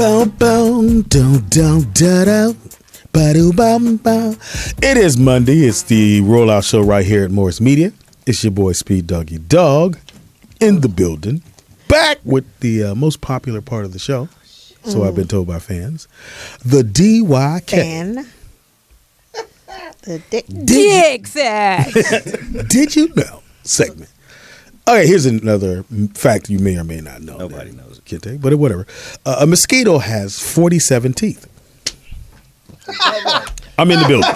It is Monday. It's the Rollout Show right here at Morris Media. It's your boy Speed Doggy Dog in the building. Back with the most popular part of the show. So I've been told by fans. The DYK. Fan. The dick sack. Did you know? Segment. Okay, here's another fact you may or may not know. Nobody knows it. Kente, but whatever. A mosquito has 47 teeth. I'm in the building.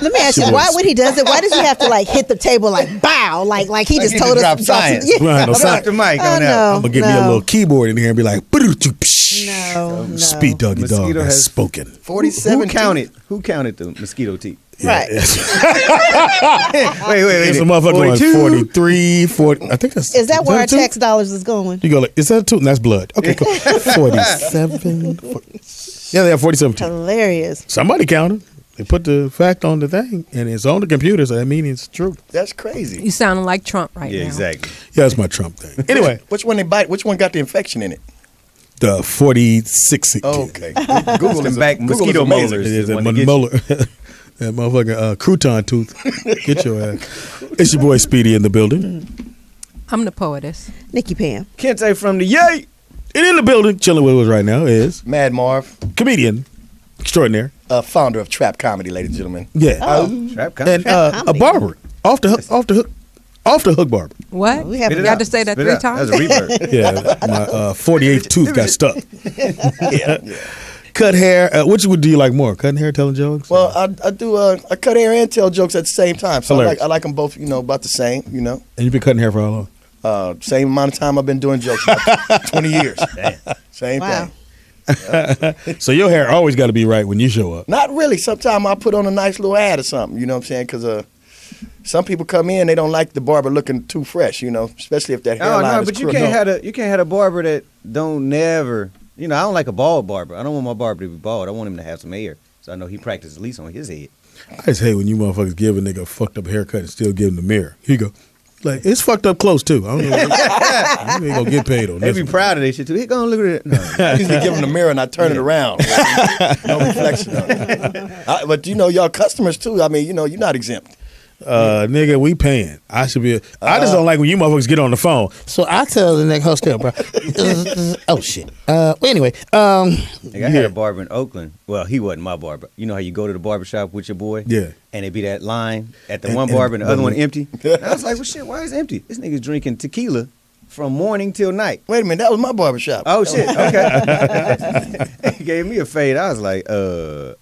Let me ask you, why when he does it, why does he have to like hit the table like bow, like he just told us drop science. Right, no Drop science. the mic on that. No, I'm gonna give me a little keyboard in here and be like, no. Speed Doggy Dog Mosquito has has spoken. 47 counted. Who counted the mosquito teeth? Right. Wait. There's a motherfucker on 43, 40. I think that's. Is that where our 32? tax dollars is going? You go like, is that a tooth? That's blood. Okay, cool. 47. Yeah, they have 47 teeth. Hilarious. Somebody counted. They put the fact on the thing, and it's on the computer, so that means it's true. That's crazy. You sounding like Trump right now. Yeah, exactly. Yeah, that's my Trump thing. Anyway, Which one they bite? Which one got the infection in it? the 46. Okay. Google them back mosquito amazing. molars. It is a when they get you. molar. That motherfucking crouton tooth. Get your ass. It's your boy Speedy in the building. I'm the poetess. Nikki Pam. Kente from the Yay. And in the building, chilling with us right now is Madd Marv, comedian extraordinaire. founder of Trap Comedy, ladies and gentlemen. Yeah. Trap comedy. And a comedy. barber. Off the hook barber. What? We have You got to say that Spit it 3 out. times? That's a reverb. Yeah. My 48th tooth got stuck. Cut hair. Which one do you like more? Cutting hair, telling jokes? Well, I do. I cut hair and tell jokes at the same time, so Hilarious. I like them both. About the same. And you've been cutting hair for how long? Same amount of time I've been doing jokes. About 20 years. Same Wow. thing. So your hair always got to be right when you show up. Not really. Sometimes I put on a nice little ad or something. You know what I'm saying? Because some people come in, they don't like the barber looking too fresh. Especially if that Oh hairline no, is but you crooked. can't have a barber that don't never. I don't like a bald barber. I don't want my barber to be bald. I want him to have some hair, so I know he practices at least on his head. I just hate when you motherfuckers give a nigga a fucked up haircut and still give him the mirror. Here you go. Like, it's fucked up close, too. I don't know. You ain't going to get paid on They this be one. proud of this shit too. Hey, go and look at it. No. I usually give them the mirror and I turn it around. No reflection on it. But y'all customers too. I mean, you're not exempt. Nigga, we paying. I should be. I just don't like when you motherfuckers get on the phone. So I tell the nigga hostel, bro. Oh shit. Anyway, Like, I had a barber in Oakland. Well, he wasn't my barber. You know how you go to the barber shop with your boy? Yeah. And it be that line at the And- one and- barber and the other one empty. And I was like, well, shit, why is it empty? This nigga's drinking tequila from morning till night. Wait a minute, that was my barbershop. Oh, shit. Okay. He gave me a fade. I was like,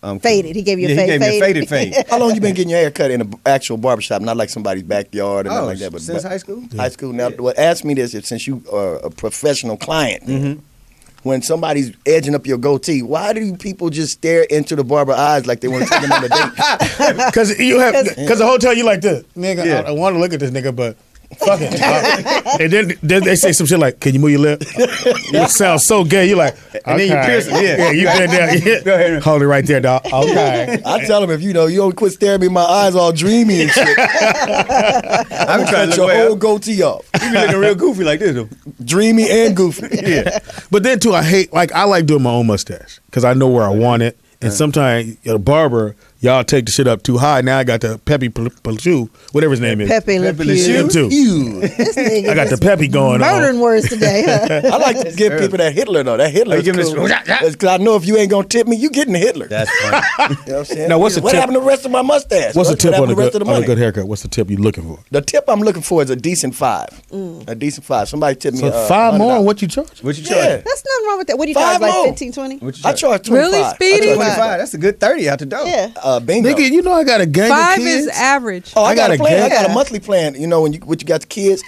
I'm Faded. He gave you a yeah, fade. He gave me a faded fade. How long you been getting your hair cut in an actual barbershop, not like somebody's backyard or nothing like that? But since high school? High school. Now, ask me this: since you are a professional client, when somebody's edging up your goatee, why do people just stare into the barber eyes like they want to take them on a date? because the whole time you like this, nigga. Yeah. I want to look at this nigga, but fuck it. And then they say some shit like, "Can you move your lip?" It sounds so gay. You like, And then you pierce it. Yeah. you been there. Yeah. Go ahead. Hold it right there, dog. Okay. I tell them if you don't quit staring me in my eyes all dreamy and shit, I'm trying cut to your look whole whole goatee off, You be looking real goofy like this, though. dreamy and goofy. Yeah. But then too, I like doing my own mustache because I know where I want it. And sometimes a barber, y'all take the shit up too high. Now I got the Pepe Pachu, whatever his name is. Pepe Le Pepe Le Pew. Pew. Him too. Ew. This nigga I got the just Pepe going murdering on. words today. Huh? I like to give people that Hitler though. That Hitler Oh, you is give 'em cool. this- Because I know if you ain't gonna tip me, you getting the Hitler. That's funny. You know what I'm saying? Now, what's the what tip? happened to the rest of my mustache? What's the What tip happened on to the rest of the on a money? good haircut? What's the tip you looking for? The tip I'm looking for is a decent 5. A decent 5. Somebody tip me. So 5 more $100. on what you charge? What you Yeah. charge? That's nothing wrong with that. What do you 5 charge? Like more. 15, 20? What you I charge? charge 25. Really, Speedy? I charge 25. That's a good 30 out the door. Yeah. bingo. Nigga, you know I got a gang of 5 kids. is average. Oh, I got a plan. gang. I got a monthly plan. When you got the kids,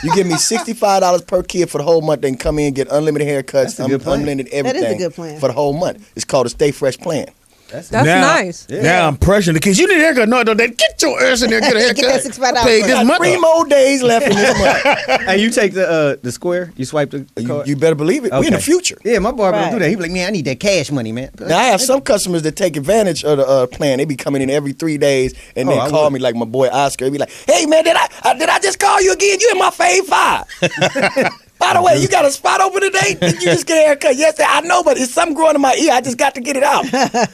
you give me $65 per kid for the whole month. They can come in and get unlimited haircuts, That's a good plan. unlimited That is a everything good plan. for the whole month. It's called a Stay Fresh plan. That's now, nice. Yeah. Now I'm pressuring the kids. You need a haircut. No, they get your ass in there. Get a haircut. Get that $65 Pay for this Got month. 3 more days left in this month. And you take the square, you swipe the card? You better believe it. We in the Okay. future. Yeah, my barber don't do Right. that. He be like, man, I need that cash money, man. Now I have some customers that take advantage of the plan. They be coming in every 3 days and Oh, then I call would. me like my boy Oscar. They be like, "Hey man, did I just call you again? You in my fave 5?" By the way, you got a spot open today? Did you just get a haircut? Yes, I know, but it's something growing in my ear. I just got to get it out.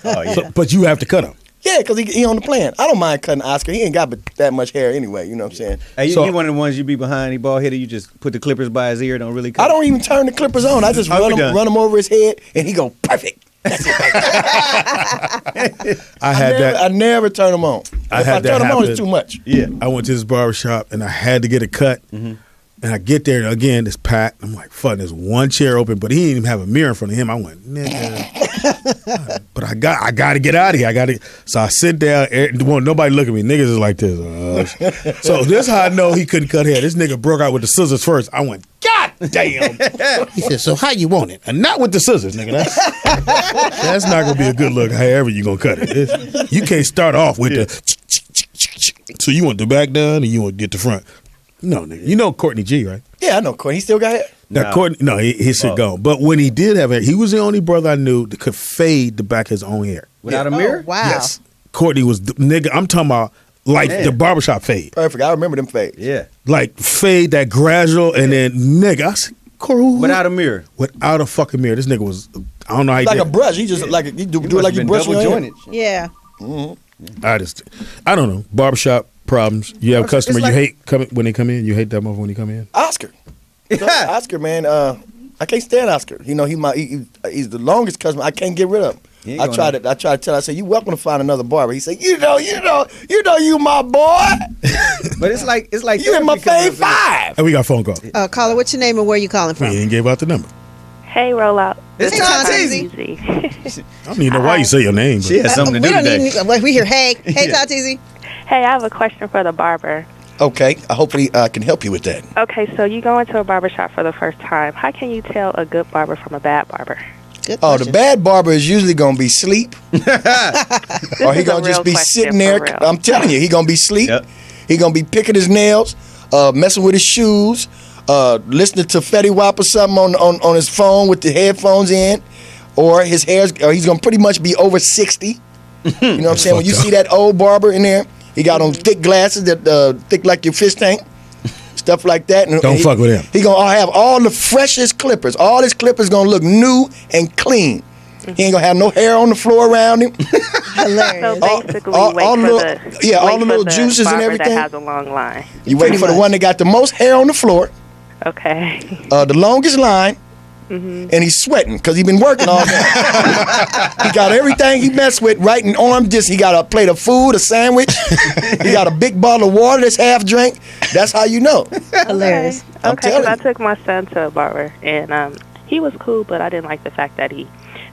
Oh, yeah. So, but you have to cut him. Yeah, because he on the plan. I don't mind cutting Oscar. He ain't got that much hair anyway. You know what I'm saying? Hey, So- you one of the ones you be behind, he bald headed, you just put the clippers by his ear, don't really cut. I don't even turn the clippers on. I just Oh, we run done. them over his head, and he go perfect. I never turn them on. If I had that turn them on, happen. it's too much. Yeah. I went to this barbershop and I had to get a cut. And I get there, and again, it's packed. I'm like, fuck, there's one chair open, but he didn't even have a mirror in front of him. I went, nigga. But I got to get out of here. So I sit down. Won't nobody look at me. Niggas is like this. So this is how I know he couldn't cut hair. This nigga broke out with the scissors first. I went, God damn. He said, so how you want it? And not with the scissors, nigga. That's not going to be a good look however you going to cut it. You can't start off with the... So you want the back done and you want to get the front. No, nigga. You know Courtney G, right? Yeah, I know Courtney. He still got hair? Now, Courtney, no, his shit gone. But when he did have hair, he was the only brother I knew that could fade the back of his own hair. Without a mirror? Oh, wow. Yes. Courtney was, nigga, I'm talking about like the barbershop fade. Perfect. I remember them fades. Yeah. Like fade that gradual and then, nigga, I said, Corey, Without a mirror. Without a fucking mirror. This nigga was, I don't know how he Like did a brush. He just like you do it like you brush your hair. Yeah. I don't know. Barbershop problems. You have a customer like- you hate when they come in. You hate that motherfucker when he come in. Oscar. Oscar, man. I can't stand Oscar. You know, he's the longest customer. I can't get rid of him. I tried to tell him, I said, you welcome to find another barber. He said, you know, you my boy. But it's like You in my fave five. And we got a phone call. Caller, what's your name and where you calling We from? ain't gave out the number. Hey, roll out. It's Hey, Tom Tom Teasy. I don't even know why you say your name. But She has something to We do don't today. need. We hear hey, Tatizi. Hey, I have a question for the barber. Okay, hopefully I can help you with that. Okay, so you go into a barber shop for the first time. How can you tell a good barber from a bad barber? Good Oh, question. the bad barber is usually gonna be asleep, or he is a gonna real just be question, sitting there. for real. I'm telling you, he gonna be asleep. Yep. He gonna be picking his nails, messing with his shoes, listening to Fetty Wap or something on his phone with the headphones in, or he's gonna pretty much be over 60. You know what I'm saying? When you see that old barber in there, he got on thick glasses that thick like your fish tank. Stuff like that. And Don't fuck with him. He gonna have all the freshest clippers. All his clippers gonna look new and clean. He ain't gonna have no hair on the floor around him. Hilarious. So basically, all wait the for little- the yeah, all wait the for little juices and barber everything. that has a long line. You waiting for the one that got the most hair on the floor, Okay. the longest line, and he's sweating because he's been working all day. He got everything he messed with right in arm distance. He got a plate of food, a sandwich. He got a big bottle of water that's half drank. That's how you know. Hilarious. I'm Okay, telling because you. I took my son to a barber, and he was cool, but I didn't like the fact that he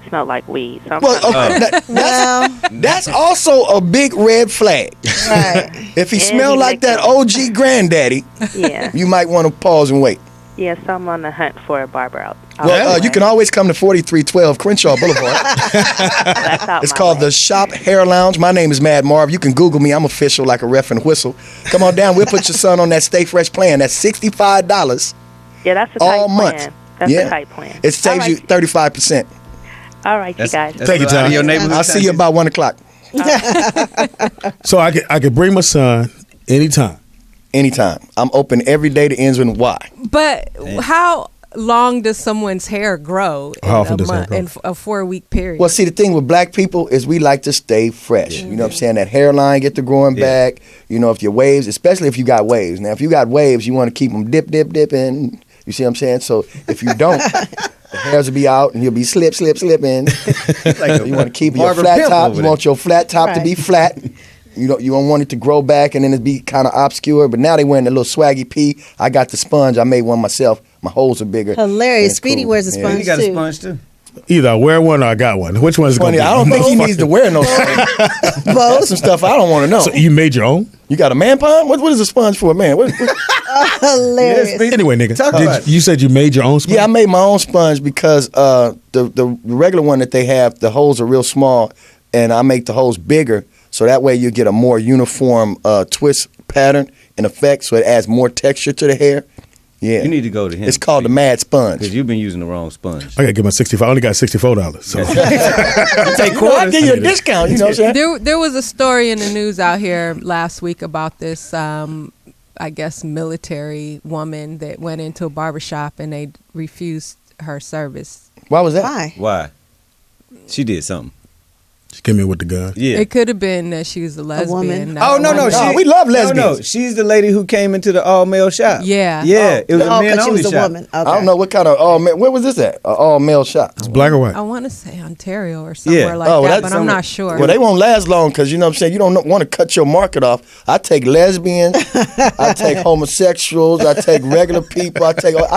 smelled like weed. So I'm Well, trying to- Well, that's also a big red flag. right. If he And smell he like that licked OG granddaddy, yeah. you might want to pause and wait. Yeah, so I'm on the hunt for a barber out. Well, you can always come to 4312 Crenshaw Boulevard. That's out It's my called way. the Shop Hair Lounge. My name is Madd Marv. You can Google me. I'm official like a ref and whistle. Come on down. We'll put your son on that Stay Fresh plan. That's $65 Yeah, that's a all tight month. plan. That's Yeah. a tight plan. It saves you 35%. All right, you guys. Take your time. Your neighborhood I'll see you about 1 o'clock. So I could bring my son anytime. Anytime. I'm open every day that ends with Y. But how long does someone's hair grow in How often a does hair month, grow? in a 4-week period? Well, see, the thing with black people is we like to stay fresh. You know what I'm saying? That hairline get to growing back. You know, if your waves, especially if you got waves. Now, if you got waves, you want to keep them dipping. You see what I'm saying? So if you don't, the hairs will be out and you'll be slipping. Like You want to keep your Barber flat pimp top. over You there. want your flat top to be flat. You don't want it to grow back and then it be kind of obscure. But now they wearing the little swaggy P. I got the sponge. I made one myself. My holes are bigger. Hilarious. It's Speedy cool. wears a Yeah. sponge You got a too. sponge too. Either I wear one or I got one. Which one is going Funny, to be? I don't think he needs to wear no sponge. That's Both. some stuff I don't want to know. So you made your own? You got a man pond? What is a sponge for, man? Hilarious. Anyway, nigga, Talk about it. you said you made your own sponge? Yeah, I made my own sponge because the regular one that they have, the holes are real small, and I make the holes bigger, so that way you get a more uniform twist pattern and effect, so it adds more texture to the hair. Yeah, You need to go to him. it's called the Madd Sponge. Because you've been using the wrong sponge. I got to get my 65. I only got $64. So. Take I'll give you a discount. You know what I'm saying? There was a story in the news out here last week about this I guess, military woman that went into a barbershop and they refused her service. Why was that? Why? Why? She did something. She came in with the gun. Yeah. It could have been that she was a lesbian. woman. that Oh no, no, woman- we love lesbians. No, she's the lady who came into the all male shop. Yeah. Yeah, it was a man 'cause she only was a shop. woman. Okay. I don't know what kind of all male. Where was this at? All male shop. It's black or white. I want to say Ontario or somewhere like Oh, that, that's but I'm not sure. Well, they won't last long because you know what I'm saying. You don't want to cut your market off. I take lesbians, I take homosexuals, I take regular people, I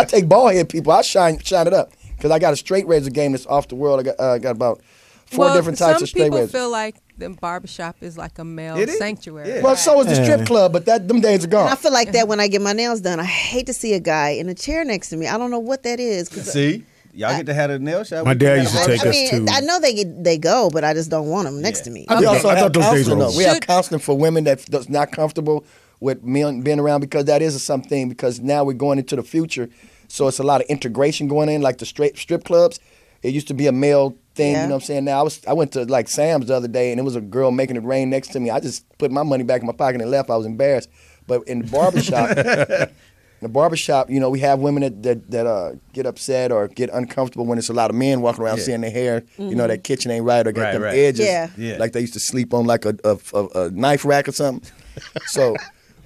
take bald head people. I shine it up because I got a straight razor game that's off the world. I got about four different types of straight Some razors. people feel like the barbershop is like a male It is. sanctuary. Yeah. Well, so is the strip club, but them days are gone. And I feel like that when I get my nails done. I hate to see a guy in a chair next to me. I don't know what that is. 'Cause See, y'all get to have a nail shop. My We dad got used to a- take I us mean, to. I know they go, but I just don't want them next to me. I We thought- also I have thought those days counseling, were though. over. We have counseling for women that's not comfortable with men being around because that is something. Because now we're going into the future, so it's a lot of integration going in, like the strip clubs. It used to be a male thing, Yeah. you know what I'm saying? Now I went to like Sam's the other day, and it was a girl making it rain next to me. I just put my money back in my pocket and left. I was embarrassed. But in the barbershop, you know, we have women that get upset or get uncomfortable when it's a lot of men walking around seeing their hair. You know, that kitchen ain't right or got them Right. edges. Yeah. Yeah. Like they used to sleep on like a knife rack or something. So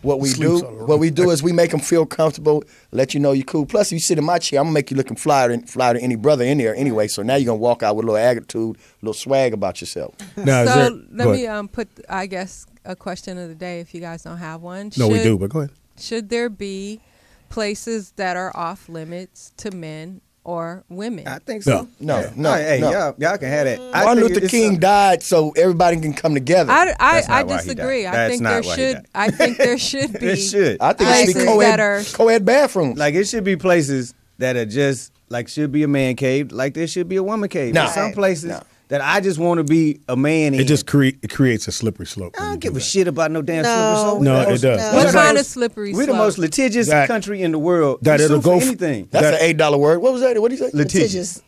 what we Sleeps on a do is we make them feel comfortable, let you know you're cool. Plus, if you sit in my chair, I'm gonna make you looking flyer than any brother in there anyway. So now you're gonna walk out with a little attitude, a little swag about yourself. Now, is So there- let go me ahead. put, I guess, a question of the day if you guys don't have one. No, we do, but go ahead. Should there be places that are off limits to men or women? I think so. No, Yeah. no, Hey, no. y'all can have that. I Martin think Luther it's King some- died so everybody can come together. I That's not why he disagree. died. I That's think not there why he should. died. I think there should be. It should. I think it should be places that are- co-ed bathrooms. Like it should be places that are just like should be a man cave, like there should be a woman cave. No. There's some Right. places No. that I just want to be a man in. It just it creates a slippery slope. I when you don't give do a that. shit about no damn No. slippery slope. No, We're the it most- does. No. What Just kind like- of slippery We're slope? the most litigious That- country in the world. that We it'll sue for go f- anything. That's that- an $8 word. What was that? What did he say? Litigious.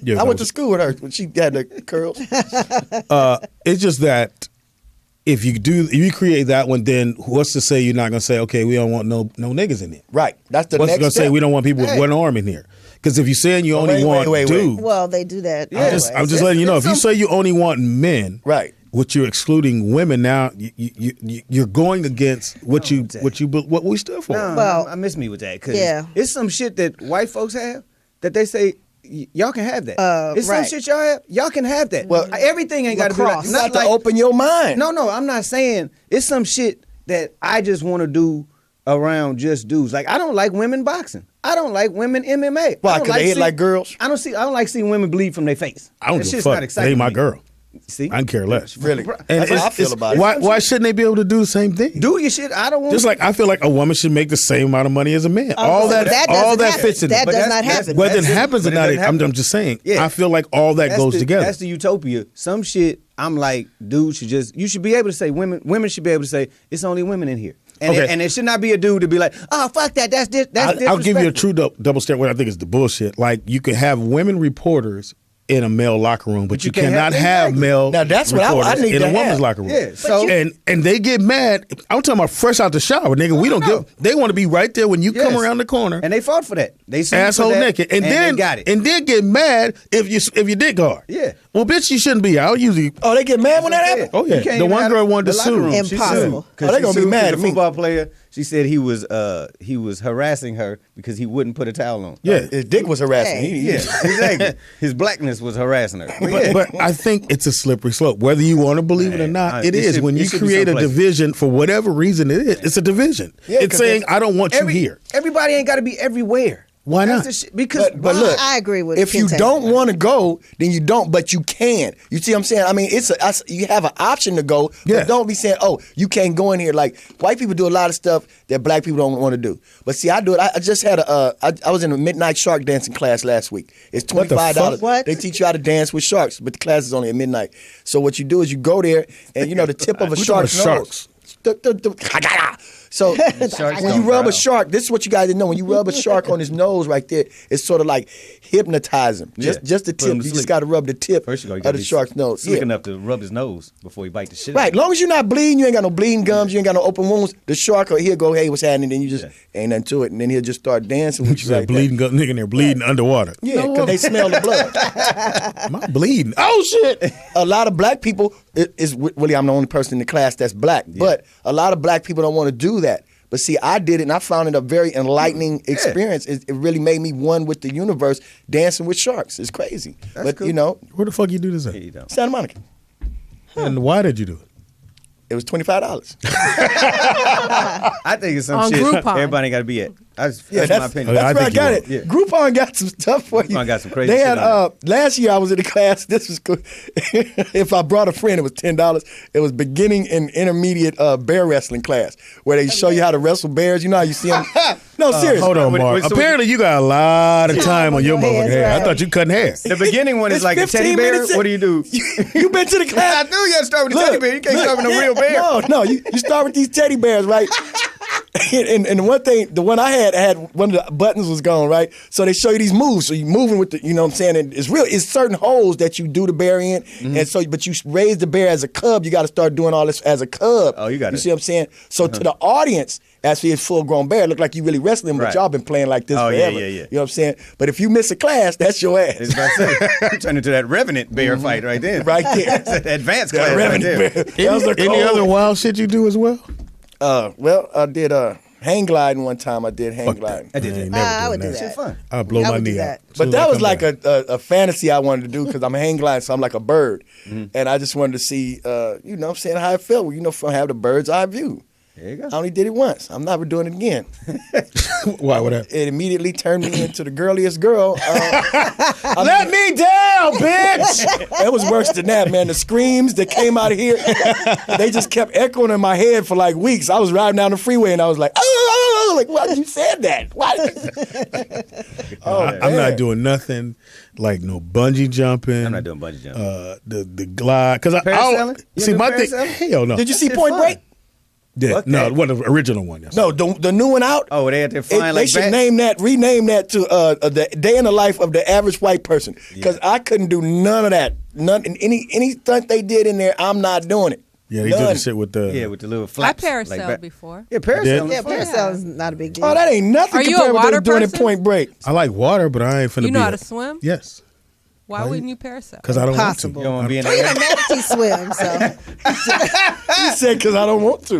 Yeah, I went that to was- school with her when she had the curls. It's just that if you create that one, then what's to say you're not gonna say, okay, we don't want no niggas in there? Right. That's the What's next gonna say step. we don't want people with Hey. one arm in here? Because if you're saying you only wait, want wait. dudes, Well, they do that. I'm just always. letting you know. If you say you only want men, Right. What you're excluding women now, you're going against what we stood for. No, Well, I miss me with that because yeah. it's some shit that white folks have that they say y'all can have that. It's right. some shit y'all have. Y'all can have that. Well, everything ain't got to be like, lacrosse. You not got to like open your mind. No, I'm not saying it's some shit that I just want to do around just dudes. Like I don't like women boxing. I don't like women MMA. Why? I don't Because they hit see- like girls? I don't like seeing women bleed from their face. I don't That give a shit's fuck. not They exciting ain't my to me. girl. See, I can care less. Really? And That's how I feel about it. Why shouldn't they be able to do the same thing? do your shit. I don't want Just like I feel like a woman should make the same amount of money as a man. all so that that all doesn't that happen. fits in. That it. does not happen. Whether it That's it. happens or But it not, doesn't happen. I'm just saying. Yeah. I feel like all that goes together. That's the utopia. Some shit. I'm like, dude should just. You should be able to say women should be able to say it's only women in here. And, Okay. and it should not be a dude to be like, oh fuck that. That's I'll give you a disrespectful. true double stare. What I think is the bullshit. Like you could have women reporters in a male locker room, but you can't cannot have- have male Now, that's what I reporters need in to a woman's have. locker room. Yeah, so- and they get mad. I'm talking about fresh out the shower, nigga. We don't no. give. They want to be right there when you come Yes. around the corner, And they fought for that. They sued for asshole that, naked, and they then got it. and then get mad if you dick hard. Yeah. Well, bitch, you shouldn't be out. Usually, Oh, they get mad when that happens? Oh, yeah. You can't The even one have girl wanted the to locker sue. room. She Impossible. sued. 'Cause Oh, they she gonna be sued mad 'cause at the me. football player. She said he was harassing her because he wouldn't put a towel on. yeah. His dick was harassing. Hey. He- Yeah, exactly. His blackness was harassing her. Yeah. But I think it's a slippery slope. Whether you want to believe it or not, it is. When you create a division, for whatever reason it is, it's a division. Yeah, It's 'cause saying, I don't want you here. Everybody ain't got to be everywhere. Why That's not? the shit. Because But look, I agree with if you Kente. don't want to go, then you don't. But you can. You see what I'm saying? I mean, you have an option to go. Yeah. But don't be saying, "Oh, you can't go in here." Like white people do a lot of stuff that black people don't want to do. But see, I do it. I just had I was in a midnight shark dancing class last week. It's What the fuck? $25. What? They teach you how to dance with sharks, but the class is only at midnight. So what you do is you go there, and you know the tip of a We talking shark's about nose. So Sharks when don't you rub drown. a shark, this is what you guys didn't know. When you rub a shark on his nose right there, it's sort of like hypnotize him. Just the Put him tip. to You just sleep. got to rub the tip First you of gotta the be shark's nose. Slick Yeah. enough to rub his nose before he bite the shit. Right, long as you're not bleeding, you ain't got no bleeding gums, you ain't got no open wounds. The shark, he'll go, hey, what's happening? Then you just ain't nothing to it, and then he'll just start dancing with you That like bleeding nigga in there bleeding underwater. Yeah, because they smell the blood. Am I bleeding? Oh shit! A lot of black people really, I'm the only person in the class that's black, but a lot of black people don't want to do that. But see, I did it, and I found it a very enlightening experience. It really made me one with the universe, dancing with sharks. It's crazy, but cool. you know, Where the fuck you do this Yeah, at? you don't. Santa Monica. And why did you do it? It was $25. I think it's some On shit Groupon. everybody got to be at. That's my opinion. That's I where I think got you it. will. Yeah. Groupon got some stuff for you. Groupon got some crazy They shit had on last year I was in the class. This was cool. If I brought a friend, it was $10. It was beginning and intermediate bear wrestling class where they show you how to wrestle bears. You know how you see them. No, seriously. Hold on, Wait, Mark. wait, so Apparently, you got a lot of time on your Your motherfucking hands, hair. I right. thought you cutting hair. The beginning one is It's like a teddy 15 bear. minutes in. What do you do? You been to the class? I knew you got to start with a teddy bear. You can't start with a yeah, real bear. No, you start with these teddy bears, right? and the one thing, the one I had one of the buttons was gone, right? So they show you these moves. So you moving with the, you know what I'm saying? And it's certain holes that you do the bear in. Mm-hmm. And so, but you raise the bear as a cub. You got to start doing all this as a cub. Oh, you got You it. see what I'm saying? So to the audience, actually, it's full grown bear. It look like you really wrestling, but Right. y'all been playing like this Oh, yeah, forever. yeah. You know what I'm saying? But if you miss a class, that's your ass. It's about to say, you turn into that revenant bear fight right there. Right there. That's an advanced That class right revenue there. bear. That was a Any cold- other wild shit you do as well? Well, I did hang gliding one time. I did hang Fuck that. gliding. I did ain't that. never I doing would do that. that. Fun. I'll blow I my would do knee that. out. But that was like a fantasy I wanted to do because I'm hang gliding, so I'm like a bird. And I just wanted to see, you know what I'm saying, how it felt, you know, from have the bird's eye view. There you go. I only did it once. I'm never doing it again. Why would that? It immediately turned me into the girliest girl. Let me down, bitch! It was worse than that, man. The screams that came out of here, they just kept echoing in my head for like weeks. I was riding down the freeway and I was like, oh, like, why you said that? Why? I'm not doing nothing like no bungee jumping. I'm not doing bungee jumping. The glide because I Parasailing? don't You see do my thing. parasailing? Hell no. Did you see It's Point fun. Break? Yeah, Fuck no, that. what the original one? Yes. No, the new one out. Oh, they out there flying They like should bats? rename that to the day in the life of the average white person. Because I couldn't do none of that. Any stunt they did in there, I'm not doing it. Yeah, they do the None. shit with the. Yeah, with the little I flaps. parasailed like bat- before. Yeah, parasailing. Yeah, is fun. parasailing is not a big deal. Oh, that ain't nothing Are you compared a to what they water were doing at person? Point Break. I like water, but I ain't finna You be. know how to swim? Yes, Why wouldn't you parasail? because I don't Possible. You don't want to be in You know, there. Manatee swim, so He said, because I don't want to.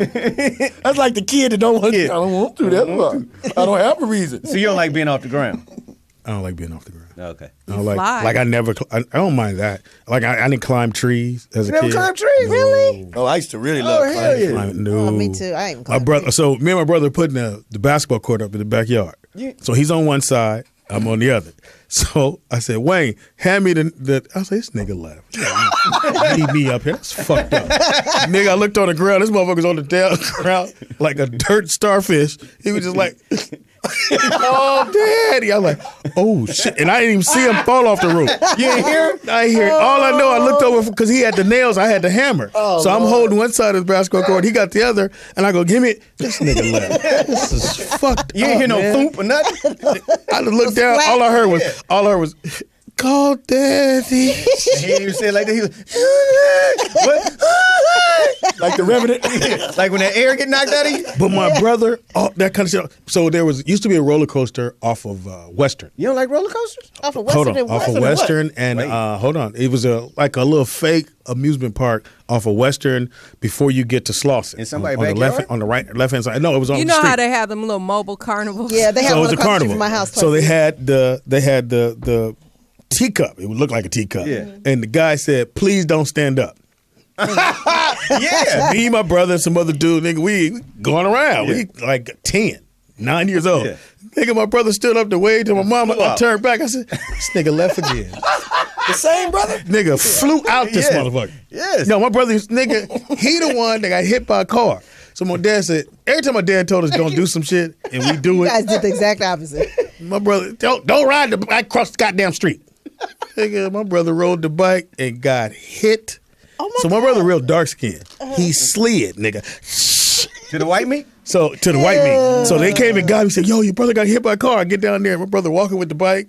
That's like the kid that don't want to. I don't want to. That's why. I don't have a reason. So you don't like being off the ground? I don't like being off the ground. Okay. I don't like fly. I never. I don't mind that. Like I didn't climb trees as a You never kid. climbed trees? Really? Oh, I used to really love hell climbing. yeah. Climb- no. Oh, me too. I ain't My climbed brother. So me and my brother putting the basketball court up in the backyard. Yeah. So he's on one side, I'm on the other. So I said, Wayne, hand me the. I said, this nigga left. Leave me up here. That's fucked up. Nigga, I looked on the ground. This motherfucker's on the damn ground like a dirt starfish. He was just like, oh, daddy. I'm like, oh, shit. And I didn't even see him fall off the roof. You ain't hear him? I ain't hear it. All I know, I looked over because he had the nails. I had the hammer. So I'm holding one side of the basketball court. He got the other. And I go, give me. This nigga left. This is fucked You ain't up, hear no man. thump or nothing? I just looked down. All I heard was, call daddy. He didn't even say it like that. He was, what? Like the Revenant. Like when that air get knocked out of you? But my brother, that kind of shit. So there used to be a roller coaster off of Western. You don't like roller coasters? off of Hold Western on, and off of Western. Western and Wait. hold on. It was like a little fake amusement park off of Western before you get to Slauson. In somebody's on the backyard? left, on the right, left hand side. No, it was on You the know street. how they have them little mobile carnivals? Yeah, they have So it one was a across the street carnival. from my house. So they twice. had the teacup. It would look like a teacup. Yeah. And the guy said, "Please don't stand up." Yeah. Me, my brother, and some other dude, nigga, we going around. Yeah. We like 9 years old. Yeah. Nigga, my brother stood up to wave to my mama. Flew I out. turned back. I said, this nigga left again. The same brother? Nigga flew out this Yes. motherfucker. Yes. No, my brother, nigga, he the one that got hit by a car. So my dad said, every time my dad told us don't do some shit and we do You it, guys did the exact opposite. my brother, don't ride the bike across the goddamn street. Nigga, my brother rode the bike and got hit. Oh my So my God. brother real dark skinned. He slid, nigga. To the white meat? So to the white meat. So they came and got me. Said, "Yo, your brother got hit by a car. Get down there." My brother walking with the bike.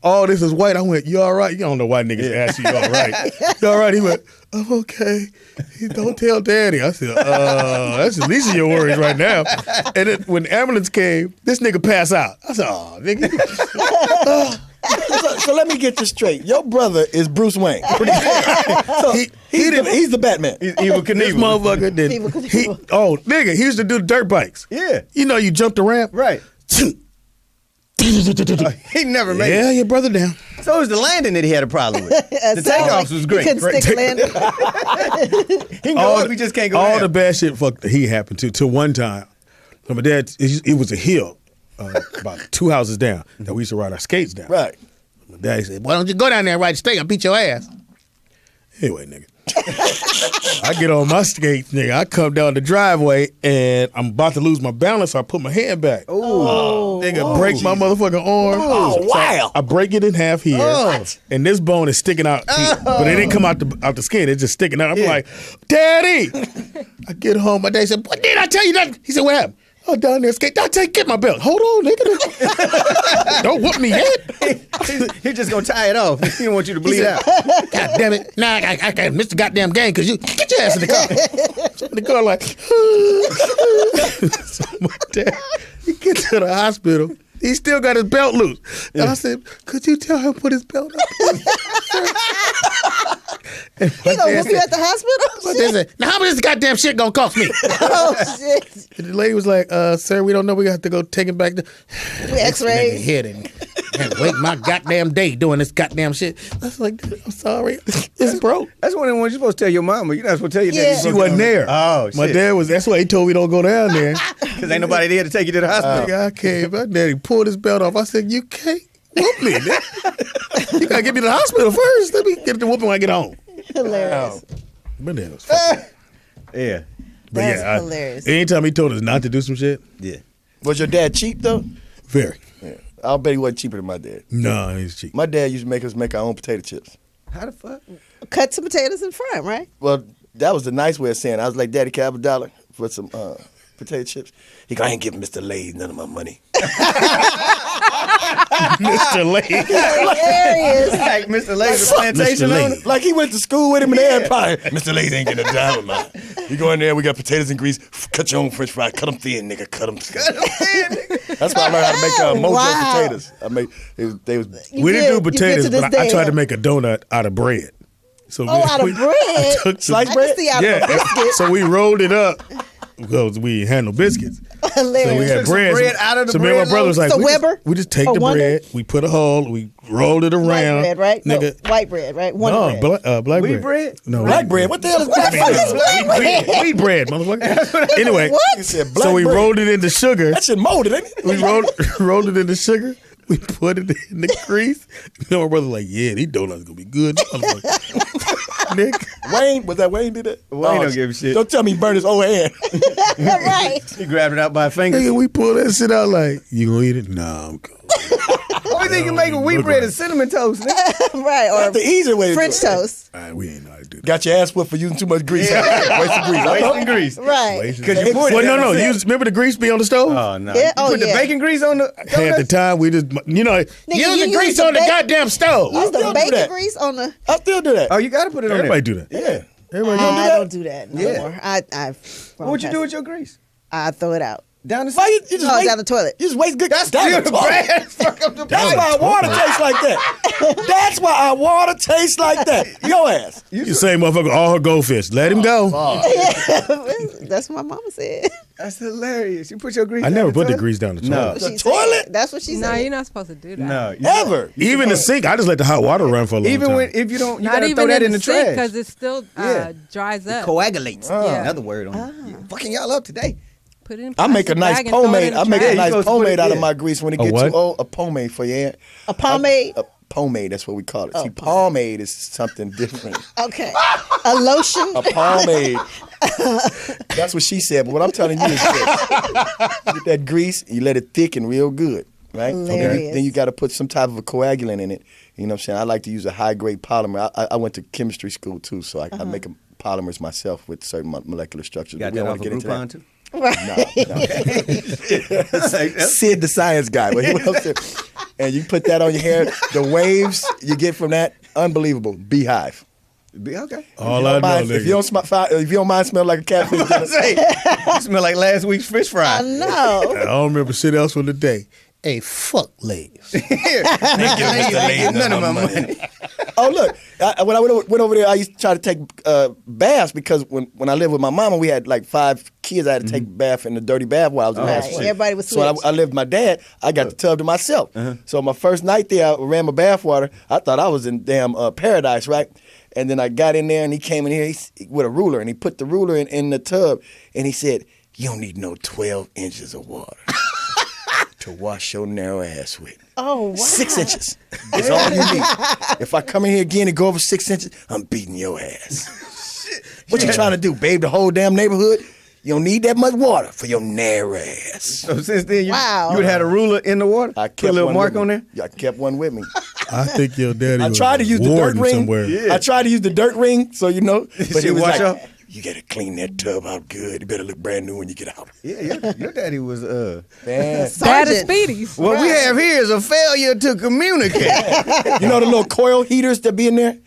All this is white. I went, "You all right?" You don't know why niggas ask you, "You all right?" "You all right?" He went, "I'm okay." He, "Don't tell daddy." I said, that's the least of your worries right now. And then when the ambulance came, this nigga passed out. I said, "Oh, nigga." So let me get this straight. Your brother is Bruce Wayne. So he's the Batman. He's evil Knievel. This motherfucker did. Nigga, he used to do the dirt bikes. Yeah. You know, you jump the ramp. Right. He never made it. Yeah, your brother down. So it was the landing that he had a problem with. The takeoffs was great. He couldn't stick a landing. He can go up, he just can't go all down. the bad shit he happened to one time. So my dad, it was a hill about 2 houses down that we used to ride our skates down. Right. My daddy said, "Why don't you go down there and ride the skate? I'll beat your ass." Anyway, nigga. I get on my skates, nigga. I come down the driveway and I'm about to lose my balance. So I put my hand back. Nigga, break my motherfucking arm. Oh, wow. I break it in half here. And this bone is sticking out here. But it didn't come out the skin. It's just sticking out. I'm like, "Daddy." I get home. My dad said, "What did I tell you that?" He said, "What happened?" "Oh, down there skate. Get my belt." "Hold on, nigga." "Don't whoop me yet." He's just gonna tie it off. He don't want you to bleed out. "God damn it. Nah, I can't miss the goddamn game because you get your ass in the car." The car like, so my dad, he gets to the hospital. He still got his belt loose. And I said, "Could you tell him to put his belt up?" He gonna whoop you at the hospital? But they said, "Now how much this goddamn shit gonna cost me?" Oh, shit. And the lady was like, "Sir, we don't know. We got to go take him back to X-rays. head and wait my goddamn day doing this goddamn shit." I was like, "I'm sorry, it's broke." That's one of the ones you're supposed to tell your mama. You're not supposed to tell your dad. Yeah. She wasn't there. Oh, shit. My dad was. That's why he told me don't go down there. Because ain't nobody there to take you to the hospital. Nigga, I came. My daddy pulled his belt off. I said, "You can't whoop me. Nigga. You gotta get me to the hospital first. Let me get the whooping when I get home." Hilarious. But that was fucking. Yeah. But That's hilarious. Anytime he told us not to do some shit, Yeah. Was your dad cheap though? very. Yeah. I'll bet he wasn't cheaper than my dad. No, he's cheap. My dad used to make us make our own potato chips. How the fuck? Cut some potatoes in front, right? Well, that was the nice way of saying it. I was like, "Daddy, can I have $1 for some potato chips?" He go, "I ain't giving Mr. Lay's none of my money." Mr. Lane. Hilarious. Like Mr. Lay's a plantation Mr. Lane. owner. Like he went to school with him and everybody. "Mr. Lay's ain't getting a dime of mine. You go in there, we got potatoes and grease. Cut your own french fry. Cut them thin, nigga. Cut them thin." That's why I learned how to make mojo Wow. potatoes. They was We didn't do You get potatoes, to this but I day, tried to huh? make a donut out of bread. So Out of bread? I took some- Sliced I bread? can see out of a Yeah, biscuit. so we rolled it up because we had no biscuits. So we Hilarious. had Took some bread. bread out of the so me and bread my brother was like, So we Weber? we just take Or the Wonder? bread, we put a hole, we rolled it White around. bread, right? Nigga. No, white bread, right? Wonder No, bread. black Wheat bread. bread? No, black bread. What the hell is black bread? Wheat bread, motherfucker. Anyway, What? He said black so we bread. rolled it into sugar. That shit molded, ain't it? We rolled it into sugar. We put it in the grease. And my brother like, "Yeah, these donuts gonna be good." I'm like, Nick, Wayne, was that Wayne did that? Wayne don't give a shit. Don't tell me he burned his own hand. Right. He grabbed it out by fingers. nigga, we pull that shit out like, "You gonna eat it?" "Nah, I'm cool." Only thing you can make with wheat bread is cinnamon toast. Nigga. Right. Or That's the easy way to French do it. toast. All right, we ain't know how to do that. Got your ass whipped for using too much grease. Wasting grease. Wasting grease. Right. Because you poured it Well, no, down no. the You remember the grease be on the stove? Oh, no. Yeah, You oh, put the yeah. bacon grease on the At the time, we just, use you the grease use on the the ba- goddamn stove. Use still the do bacon that. grease on the. I still do that. Oh, you got to put it on Everybody there. do that. Yeah. Everybody do I that. don't do that no Yeah. more. I What'd you do with your grease? I throw it out. Down the Why you just No, waste, down the toilet. You just waste good. That's down still the toilet. bad. Fuck up the That's bottom. why our water tastes like that. That's why our water tastes like that. Your ass. You say, motherfucker, all her goldfish. Let him go. That's what my mama said. That's hilarious. You put your grease I down never the put the toilet? grease down the No. toilet. What she The said. toilet? That's what she No, said. you're not supposed to do that. No. Ever. Even the sink, I just let the hot water run for a long Even time. when, if you don't, you Not got to even throw that in the sink trash. because it still Yeah. dries up. Coagulates. Yeah. Another word on it. Fucking y'all up today. Put it in I make a plastic nice bag and throw it pomade. in the I make a trash. nice supposed to put pomade it- out of yeah. my grease when it A gets what? too old. A pomade for your A pomade. A pomade, that's what we call it. Oh, See, pomade is something different. Okay. A lotion. A pomade. That's what she said, but what I'm telling you is this. You get that grease, you let it thicken real good, right? Hilarious. Then you got to put some type of a coagulant in it. You know what I'm saying? I like to use a high-grade polymer. I went to chemistry school, too, so I make polymers myself with certain molecular structures. Got But we that don't off wanna of get into Groupon, that. too? Sid the science guy. But he went upstairs, and you put that on your hair. The waves you get from that, unbelievable. Beehive. Okay. All I know, If you don't mind smelling like a catfish, You smell like last week's fish fry. I know. I don't remember shit else from the day. Hey, fuck ladies. None of my money. Oh, look. When I went over there, I used to try to take baths because when I lived with my mama, we had like 5 kids. I had to take a bath in the dirty bath while I was in high school. Everybody was So I lived with my dad. I got the tub to myself. So my first night there, I ran my bath water. I thought I was in damn paradise, right? And then I got in there, and he came in here with a ruler, and he put the ruler in the tub, and he said, "You don't need no 12 inches of water to wash your narrow ass with. Oh, wow. 6 inches is all you need. If I come in here again and go over 6 inches, I'm beating your ass." What you trying to do, babe? The whole damn neighborhood? You don't need that much water for your narrow ass. So since then, you Wow. would had a ruler in the water? I Put kept a little one mark with on me. there? Yeah, I kept one with me. I think your daddy I was tried to use the dirt warden ring. somewhere. I tried to use the dirt ring, so you know. But Shit, he was wash like, up? "You gotta clean that tub out good. You better look brand new when you get out." Yeah, your daddy was Man. That is Sergeant. Speedy's. What we have here is a failure to communicate. You know the little coil heaters that be in there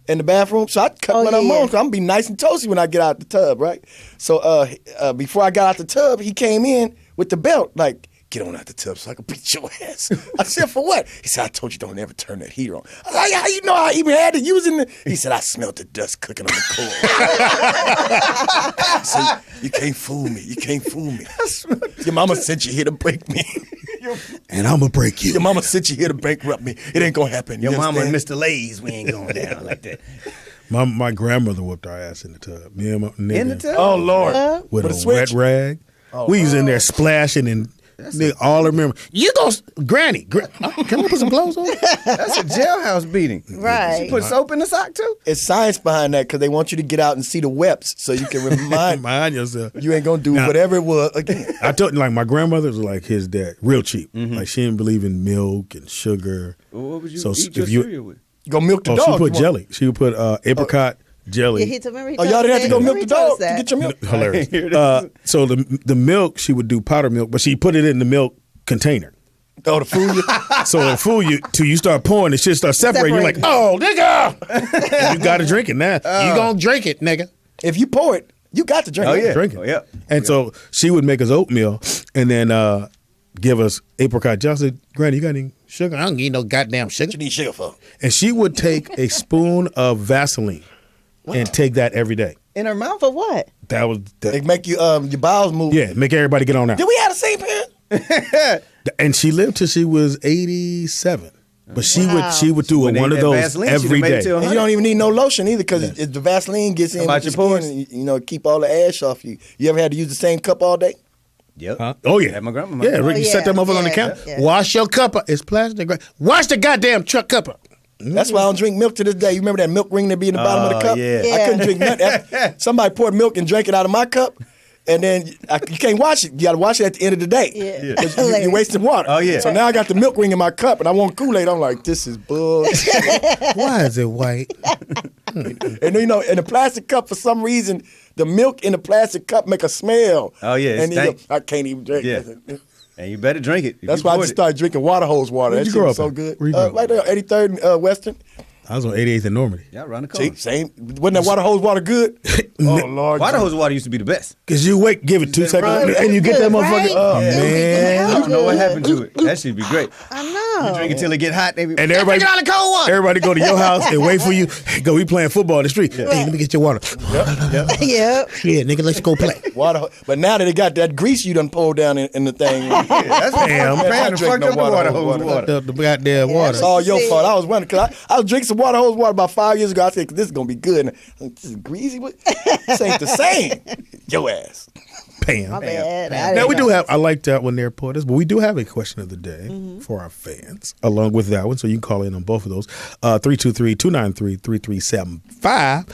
in the bathroom? So I cut one of them yeah. on, so I'm going to be nice and toasty when I get out the tub, right? So before I got out the tub, he came in with the belt, like, "Get on out the tub so I can beat your ass." I said, "For what?" He said, "I told you don't ever turn that heater on." I was like, "How you know I even had to use it?" He said, "I smelled the dust cooking on the coal." I said, "You can't fool me. You can't fool me. Your mama sent you here to break me. And I'm going to break you. Your mama sent you here to bankrupt me. It ain't going to happen." Your You mama and understand? Mr. Lays, we ain't going down like that. My grandmother whooped our ass in the tub. Me and my nigga. In the tub? Oh, Lord. With With a a switch? wet rag. We was in there splashing and nigga, all I remember, "You go, Granny. Can I put some clothes on?" That's a jailhouse beating. Right. You put soap in the sock, too? It's science behind that because they want you to get out and see the webs so you can remind Mind yourself. you ain't going to do Now- whatever it was again. I told you, like, my grandmother was like his dad, real cheap. Like, she didn't believe in milk and sugar. Well, what would you So eat if your you- cereal with? Go milk the Oh, dog. she put You want- jelly. She would put apricot jelly. Yeah, remember he Oh, told y'all us didn't have to go that. milk the Remember he told dog us to get your milk? Hilarious. Here it is. So the milk, she would do powder milk, but she put it in the milk container. Oh, to fool you? So it'll fool you till you start pouring, the shit starts separating. You're like, "Oh, nigga!" And you got to drink it now. You gonna drink it, nigga. If you pour it, you got to drink Oh, it. yeah. Drink it. Oh, yeah. And so she would make us oatmeal and then give us apricot jelly. I said, "Granny, you got any sugar?" "I don't need no goddamn What sugar." you need sugar for? And she would take a spoon of Vaseline and take that every day. In her mouth? For what? That was They make you your bowels move. yeah, make everybody get on out. Did we have the same parent? And she lived till she was 87. But she would do When they one of had those Vaseline, she'd every have made it day. till And you don't even need no lotion either because the Vaseline gets in About with your your pores? skin and, you know, keep all the ash off you. You ever had to use the same cup all day? Yep. Huh? Oh yeah, Had my grandma. Yeah, Rick, you set that yeah, motherfucker on the yeah, counter. yeah. Wash your cup up. It's plastic. Wash the goddamn truck cup up. That's why I don't drink milk to this day. You remember that milk ring that be in the bottom of the cup? yeah. Yeah. I couldn't drink nothing. Somebody poured milk and drank it out of my cup, and then you can't wash it. You got to wash it at the end of the day. Yeah. 'Cause you're wasting water. Oh, yeah. So now I got the milk ring in my cup, and I want Kool-Aid. I'm like, this is bullshit. Why is it white? And you know, in the plastic cup, for some reason, the milk in the plastic cup make a smell. Oh, yeah, it And then you stank. go, I can't even drink Yeah. it. And you better drink it. if That's you why I poured just it. started drinking water hose water. Where'd That you shit grow was up so at? good. Where you grew up Right there, 83rd and Western. I was on 88th and Normandy. Y'all around the corner. See, same. Wasn't that water hose water good? Oh, Lord. Water hose water used to be the best. Cause you wait, give it 2 seconds, Right. and you get that motherfucker. Right. Oh Yeah. man! I don't know what happened to it. That should be great. I know. You drink it till it get hot. And everybody, Drink it out the cold one. everybody go to your house and wait for you. Go, we playing football in the street. Hey, let me get your water. Yep. Shit, nigga, let's go play. Water, but now that they got that grease you done pulled down in the thing. That's Damn. I Pam drink fucked no up the water hose hose water. The goddamn water. It's all your See. fault. I was wondering because I was drinking some water hose water about 5 years ago. I said, this is gonna be good. And I'm like, this is greasy. What? This ain't the same. Your ass. Pam. My bad. I Now didn't we do know. have. I like that when they're Poetess, but we do have a question of the day for our fans, along with that one. So you can call in on both of those. 323-293-3375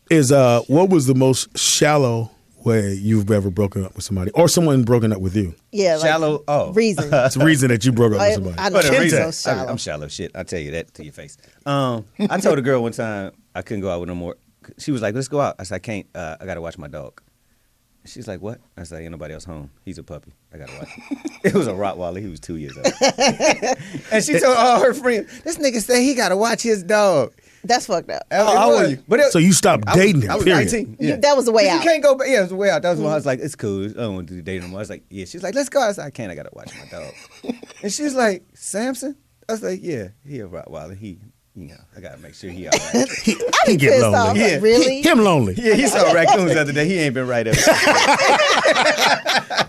is what was the most shallow way you've ever broken up with somebody, or someone broken up with you? Yeah, like Shallow. Oh. reason. It's the reason that you broke up with somebody. I know. What a Kente. reason. So shallow. I'm shallow shit. I'll tell you that to your face. I told a girl one time I couldn't go out with no more. She was like, let's go out. I said, I can't. I got to watch my dog. She's like, what? I said, ain't nobody else home. He's a puppy. I gotta watch him. It was a Rottweiler. He was 2 years old. And she told all her friends, this nigga said he gotta watch his dog. That's fucked up. How old are you? So you stopped dating him, I was period. 19. Yeah. That was the way You out. can't go back. Yeah, it was the way out. That was when I was like, it's cool. I don't want to do dating no more. I was like, yeah. She's like, let's go. I said, I can't. I got to watch my dog. And she's like, Samson? I was like, yeah, he a Rottweiler. He, you know, I got to make sure he all right. He get pissed lonely. off. Yeah. Really? Him lonely. Yeah, he saw raccoons the other day. He ain't been right ever since.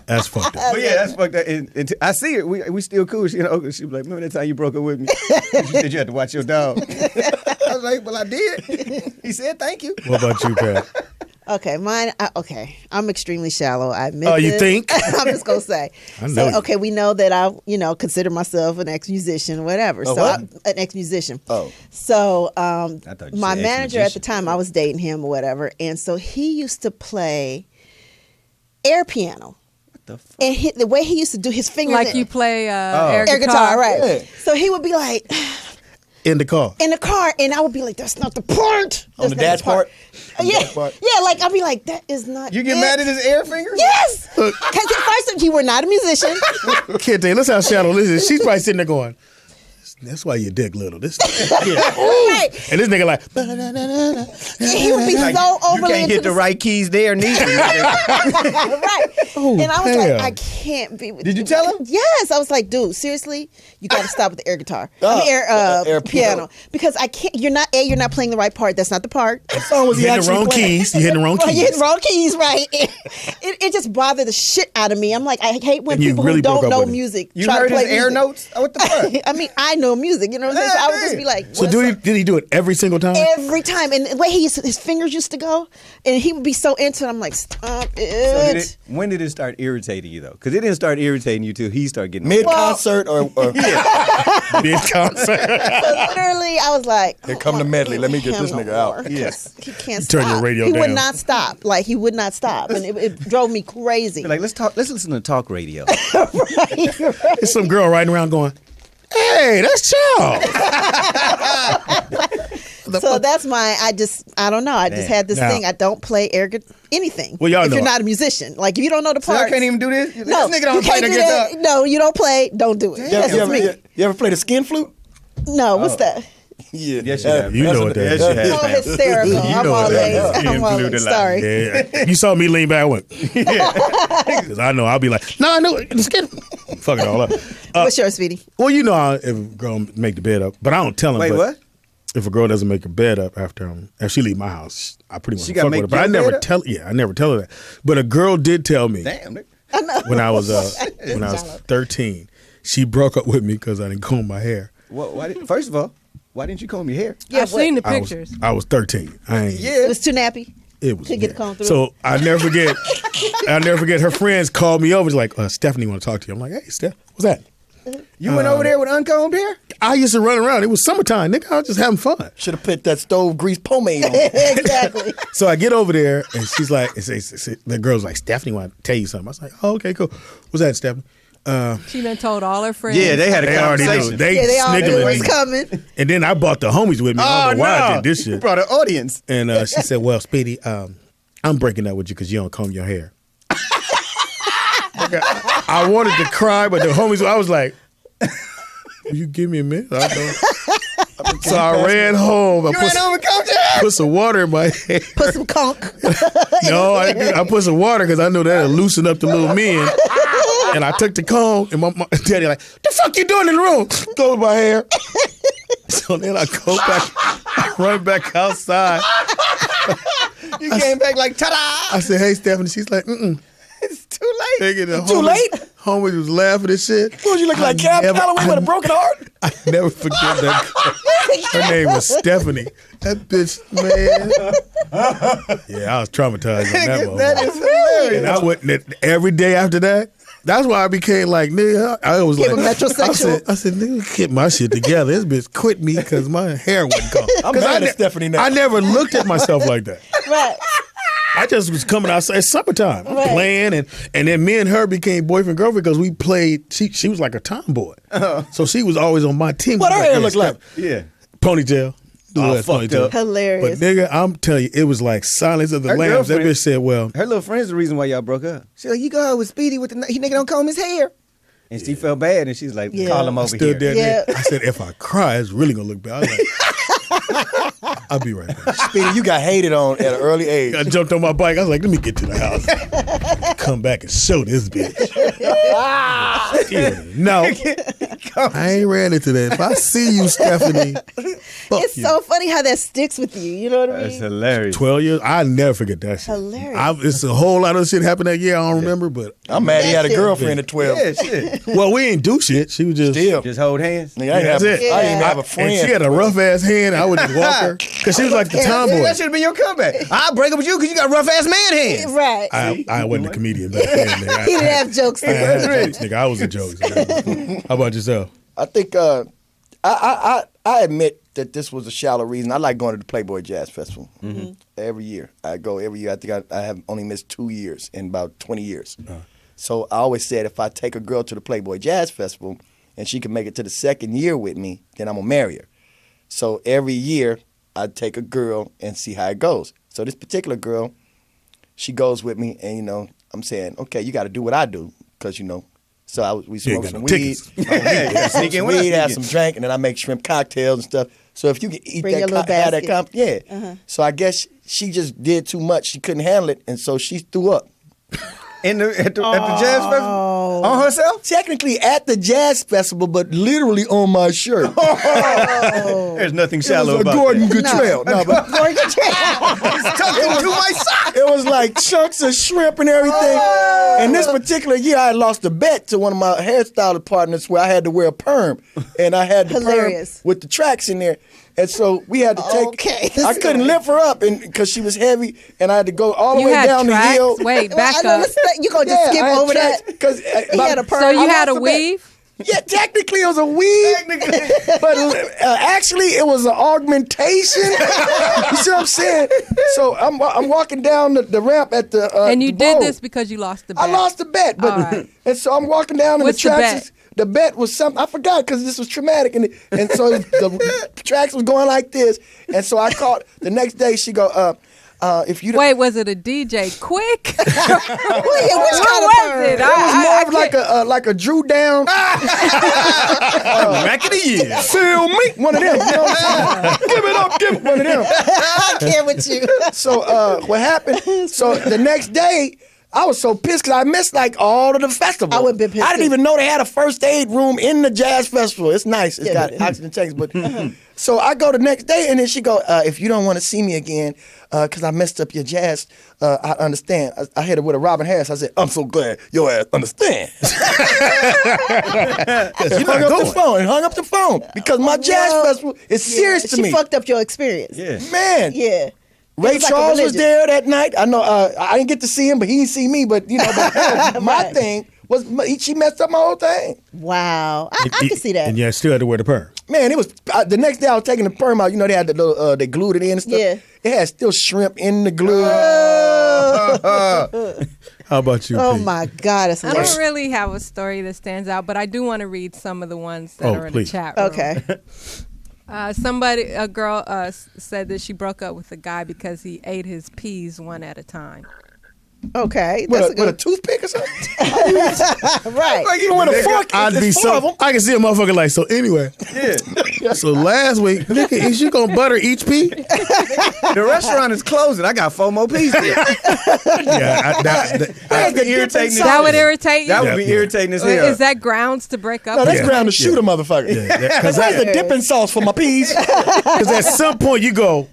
That's fucked up. But yeah, that's fucked up. And I see her. We still cool. She, she was like, remember that time you broke up with me? You said you had to watch your dog. I was like, well, I did. He said, thank you. What about you, Pat? Okay, mine. Okay, I'm extremely shallow. I admit. Oh, you this. think? I'm just gonna say. I know So you. okay, we know that I, consider myself an ex-musician, whatever. A So what? I'm an ex-musician. Oh. So thought you my said manager at the ex-musician. time, I was dating him or whatever, and so he used to play air piano. What the fuck? And the way he used to do his fingers, Like you play air air guitar, right? Yeah. So he would be like In the car. in the car, and I would be like, "That's not the part." On the dad's part? On the Yeah, dad's part? yeah. Like I'd be like, "That is not." You get it." mad at his air fingers? Yes, because first you were not a musician. Kente, listen how shallow this is. She's probably sitting there going, that's why your dick little. This, yeah. Right. And this nigga like, He would be so You overly can't into hit the right keys there neither. right. Oh, And I was damn. like, I can't be with Did you you. tell him? Yes. I was like, dude, seriously, you got to stop with the air guitar. Air piano. Because I can't. You're not playing the right part. That's not the part. What song was you he hitting the actually wrong playing? keys. You hitting the wrong Well, keys. you hit wrong keys, right? It just bothered the shit out of me. I'm like, I hate when And you people really who broke don't up know with him. music You try heard to play his air music. notes? What the fuck? I mean, I know music. You know what I'm saying? So I would just be like, So did he do it every single time? every time, and the way his fingers used to go, and he would be so into it. I'm like, stop it. So when did it start irritating you though? Because it didn't start irritating you till he started getting Mid concert or Big concert. So literally, I was like, Here come the medley. Let me get this nigga out. Yes, he can't You turn stop. your radio he would down. not stop. Like he would not stop, and it drove me crazy. Like let's listen to talk radio. There's some girl riding around going, hey, that's Charles. So that's I don't know. I just had this Now- thing. I don't play anything. Well, y'all if know. you're not a musician, like if you don't know the So I parts, can't even do this? no, This nigga don't you play can't the do guitar. that. No, you don't play. Don't do it. That's just me. You ever played a skin flute? No, what's that? Yeah. Yes, you have. You know what that is. Yes, you have. Oh, hysterical. You I'm know all what that late. is. I'm all late. Sorry. Yeah. You saw me lean back, I went, because I know I'll be like, no, I know, just get fuck it all up. What's yours, Speedy? Well, you know if a girl make the bed up, but I don't tell him. Wait, but what? If a girl doesn't make her bed up after if she leave my house, I pretty much She fuck gotta with her. make But I your never bed up? tell. Yeah, I never tell her that. But a girl did tell me Damn, nigga. when I was 13. She broke up with me because I didn't comb my hair. First of all, why didn't you comb your hair? I've seen the I was- pictures. I was 13. I ain't. It was too nappy. It was. Couldn't get the comb through. So I never forget. I never forget. Her friends called me over. It's like, Stephanie want to talk to you. I'm like, hey, Steph, what's that? You went over there with uncombed hair? I used to run around. It was summertime, nigga. I was just having fun. Should have put that stove grease pomade on. Exactly. So I get over there, and she's like, the girl's like, Stephanie want to tell you something. I was like, oh, okay, cool. What's that, Stephanie? She done told all her friends. Yeah, they had a They already knew. conversation. They all knew it sniggling was me. coming. And then I brought the homies with me. I don't know why I did this You shit. brought an audience. And she said, well, Speedy, I'm breaking up with you because you don't comb your hair. I wanted to cry, but the homies, I was like, will you give me a minute? I don't. So I ran home. I You ran over and combed your hair? put some water in my hair. Put some conch. No, I put some water because I knew that'd loosen up the little men. And I took the comb, and my daddy like, the fuck you doing in the room? Go with my hair. So then I go back, I run back outside. You came back like, ta-da! I said, hey, Stephanie. She's like, It's too late. Nigga, the Too late? Homies was laughing and shit. What, you look like Cab Calloway with a broken heart? I never forget that. Her name was Stephanie. That bitch, man. Yeah, I was traumatized on that moment. That is hilarious. And I went every day after that. That's why I became like, nigga, I was Became like, a metrosexual. I said, nigga, get my shit together. This bitch quit me because my hair wouldn't come. I'm mad at Stephanie now. I never looked at myself like that. Right. I just was coming outside. It's summertime. I'm Right. playing, and then me and her became boyfriend girlfriend because we played. She was like a tomboy, so she was always on my team. What her hair look like? Yeah. Ponytail. All fucked up. Hilarious. But nigga, I'm telling you, it was like Silence of the Her Lambs. That girlfriend- bitch said, well, Her little friend's the reason why y'all broke up. She's like, you go out with Speedy with he nigga don't comb his hair. And she felt bad, and she's like, call him I over stood here. there. I said, if I cry, it's really gonna look bad. I was like, I'll be right back. Speedy, you got hated on at an early age. I jumped on my bike. I was like, let me get to the house. Come back and show this bitch. No, I ain't ran into that. If I see you, Stephanie, fuck It's you. so funny how that sticks with you. You know what I That's mean? hilarious. 12 years, I'll never forget that shit. Hilarious. It's a whole lot of shit happened that year. I don't remember, but I'm mad he had a That's it. girlfriend at 12. Yeah, shit. well, we ain't do shit. She was just Still. Just hold hands. Nigga, I That's didn't it. I didn't even have a And friend. she had a rough ass hand. I would just walk her because she was like the tomboy. That should have been your comeback. I'll break up with you because you got rough ass man hands. Right. I wasn't a comedian back then. Nigga. He didn't have jokes. I had jokes, nigga. I was a joke. How about yourself? I think I admit that this was a shallow reason. I like going to the Playboy Jazz Festival every year. I go every year. I think I have only missed 2 years in about 20 years. So I always said if I take a girl to the Playboy Jazz Festival and she can make it to the second year with me, then I'm gonna marry her. So every year I take a girl and see how it goes. So this particular girl, she goes with me, and I'm saying, okay, you got to do what I do, because So we You ain't smoke got some no weed, tickets. Sneak in when I weed, have sneak in. some drink, and then I make shrimp cocktails and stuff. So if you can eat Bring your little have that basket. So I guess she just did too much. She couldn't handle it, and so she threw up. At the jazz festival? On herself? Technically at the jazz festival, but literally on my shirt. There's nothing It shallow was a about Gordon that. Cottrell. No, but To my sock. it was like chunks of shrimp and everything. And this particular year, I had lost a bet to one of my hairstyle partners where I had to wear a perm. And I had the Hilarious. perm with the tracks in there. And so we had to take. Okay. I couldn't lift her up because she was heavy, and I had to go all the You way had down tracks? the hill. Wait, back up. You gonna just skip over that? Because He had a perm. So you I had a lost bet. weave? Yeah, technically it was a weave, but actually it was an augmentation. You see what I'm saying? So I'm walking down the ramp at the And you the did bowl. this because you lost the bet. I lost the bet, but All right. and so I'm walking down and What's the the tracks. bet? The bet was something I forgot because this was traumatic, and so the tracks was going like this, and so I caught the next day. She go, if you don't. Wait, was it a DJ Quick? Which kind of What perm? was it? It was more of like a Drew Down. Rack of the year. Feel me? One of them. You know what I'm saying? Give it up. Give it. One of them. I can't with you. So what happened? So the next day, I was so pissed because I missed like all of the festival. I would've been pissed I didn't too. even know they had a first aid room in the jazz festival. It's nice. It's got oxygen tanks. But so I go the next day, and then she go, if you don't want to see me again, because I messed up your jazz, I understand. I hit her with a Robin Harris. I said, I'm so glad your ass understand. Hung up the phone because my jazz festival is serious to me. She fucked up your experience. Yeah. Man. Yeah. Ray It was like a Charles was religion. there that night. I know I didn't get to see him, but he didn't see me. But but my Right. thing was she messed up my whole thing. Wow. I can see that. And yeah, still had to wear the perm. Man, it was the next day I was taking the perm out. You know they had the little they glued it in and stuff. Yeah. It had still shrimp in the glue. How about you? Oh Pete? my God, it's I hilarious. don't really have a story that stands out, but I do want to read some of the ones that Oh, are in please. the chat room. Okay. A girl said that she broke up with a guy because he ate his peas one at a time. Okay. With That's a toothpick or something? right. Like even with a fork, I'd be it's four of so. them. I can see a motherfucker like so. Anyway, Yeah. so last week, nigga, is you gonna butter each pea? The restaurant is closing. I got 4 more pieces. Yeah, That would be irritating. as That hell. would irritate you? That would be Yeah. irritating as hell. Is that grounds to break up? No, that's Yeah. ground to shoot a motherfucker. because Where's the dipping sauce for my peas? at some point you go.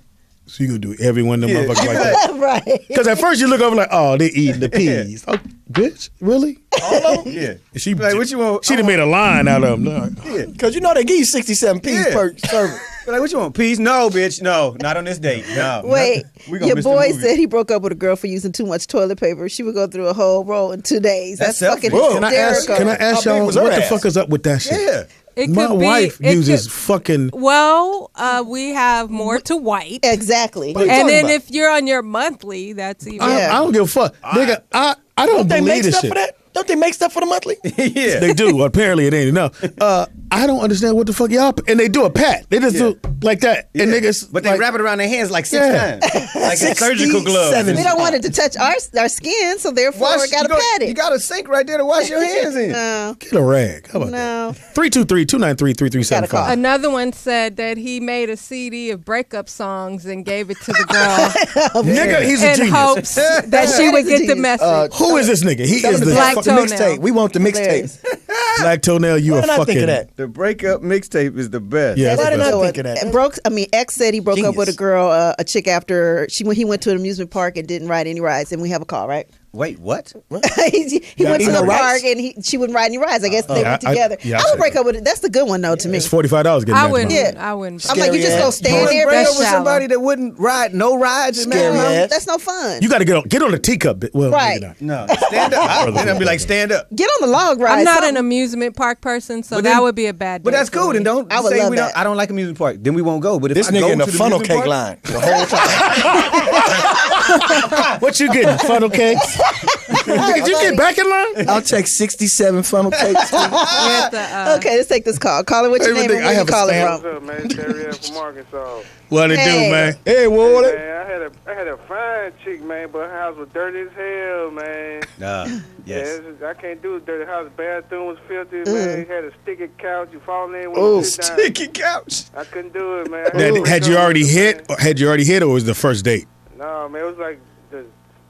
So you gonna do every one of them motherfuckers like that? Right. Because at first you look over like, oh, they eating the peas. Oh, bitch, really? All of them? Yeah. She Like, what you want? She done made a line out of them. No. Because you know they give you 67 peas Yeah. per serving. Like, what you want? Peas? No, bitch. No, not on this date. No. Wait, We gonna your miss the boy movie. said he broke up with a girl for using too much toilet paper. She would go through a whole roll in 2 days. That's That's fucking selfish. Can I ask? hysterical. Can I ask How big y'all was her what the ass? fuck is up with that shit? Yeah. It My could be- wife it uses could- fucking. Well, we have more to white. Exactly. What are you And talking then about? if you're on your monthly, that's even. I don't give a fuck, nigga. I don't Don't they believe make this stuff shit. for that? Don't they make stuff for the monthly? Yeah. They do. Apparently, it ain't enough. I don't understand what the fuck y'all. And they do a pat. They just do like that. Yeah. And niggas. But they like, wrap it around their hands like 6 times. Like a surgical glove. We don't want it to touch our skin, so therefore we got to pat it. You got a sink right there to wash your hands in. No. Get a rag. How about that? 323-293-3375. Another one said that he made a CD of breakup songs and gave it to the girl Nigga, he's a in genius. hopes that she would get the message. Who is this nigga? He is the Black the Toenail. mixtape. We want the mixtape. Black Toenail. You Why a did I fucking. think of that? The breakup mixtape is the best. Yeah, Why that's did the I best. think of that? X said he broke up Genius. with a girl, a chick after when he went to an amusement park and didn't ride any rides. And we have a call, right? Wait, what? he went to no the rides? park and she wouldn't ride any rides. I guess they went together. I I would break up with it. That's the good one though to me. It's $45 getting I back wouldn't. to mine. Yeah. I wouldn't. I'm like, you just Scary go ass. stand You there. break That's up with shallow. somebody that wouldn't ride, no rides and Scary ass. That's no fun. You got to get on the teacup bit. Well, Right. maybe not. No, stand up. Then I'll be like, stand up. Get on the log ride. I'm not an something. amusement park person, so But that then- would be a bad. But day that's for cool. me. Then don't I would say love we don't. that. I don't like amusement park. Then we won't go. But if This I nigga go in the to funnel amusement cake park- line the whole time. What you getting? Funnel cakes? Did you get back in line? I'll take 67 funnel cakes. With the, Okay, let's take this call. Caller, what's your name and Everything- I where you have a calling stamp. from? What's up, man? It's Caviar from Arkansas. What it Hey. do, man? Hey, Ward. Man, I had a fine chick, man, but her house was dirty as hell, man. Yes. Yeah, I can't do a dirty house. Bathroom was filthy, man. Had a sticky couch. You fall in when Oh, you sit down. sticky couch. I couldn't do it, man. Now, had you already hit? Or had you already hit, or was it the first date? No, man, it was like the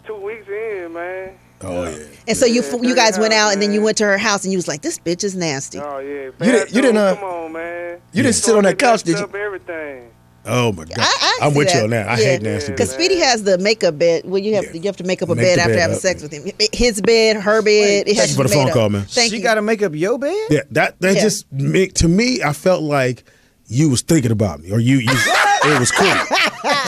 2 weeks in, man. Oh yeah. And so you Yeah, guys went dirty out house, and then you man. went to her house and you was like, this bitch is nasty. Oh, yeah. You didn't, Bathroom, come on, man. You didn't sit on that couch, did Messed you? up everything. Oh my god. I I'm see with you that. on that. I Yeah. hate nasty Because bitches. Speedy has the makeup bed. Well, you have to make up a Make bed the after bed having up. sex with him. His bed, her bed. It has Thank you to for be the phone made up. call, man. Thank She you. got to make up your bed? Yeah, that Yeah. just to me, I felt like you was thinking about me, or you it was cool.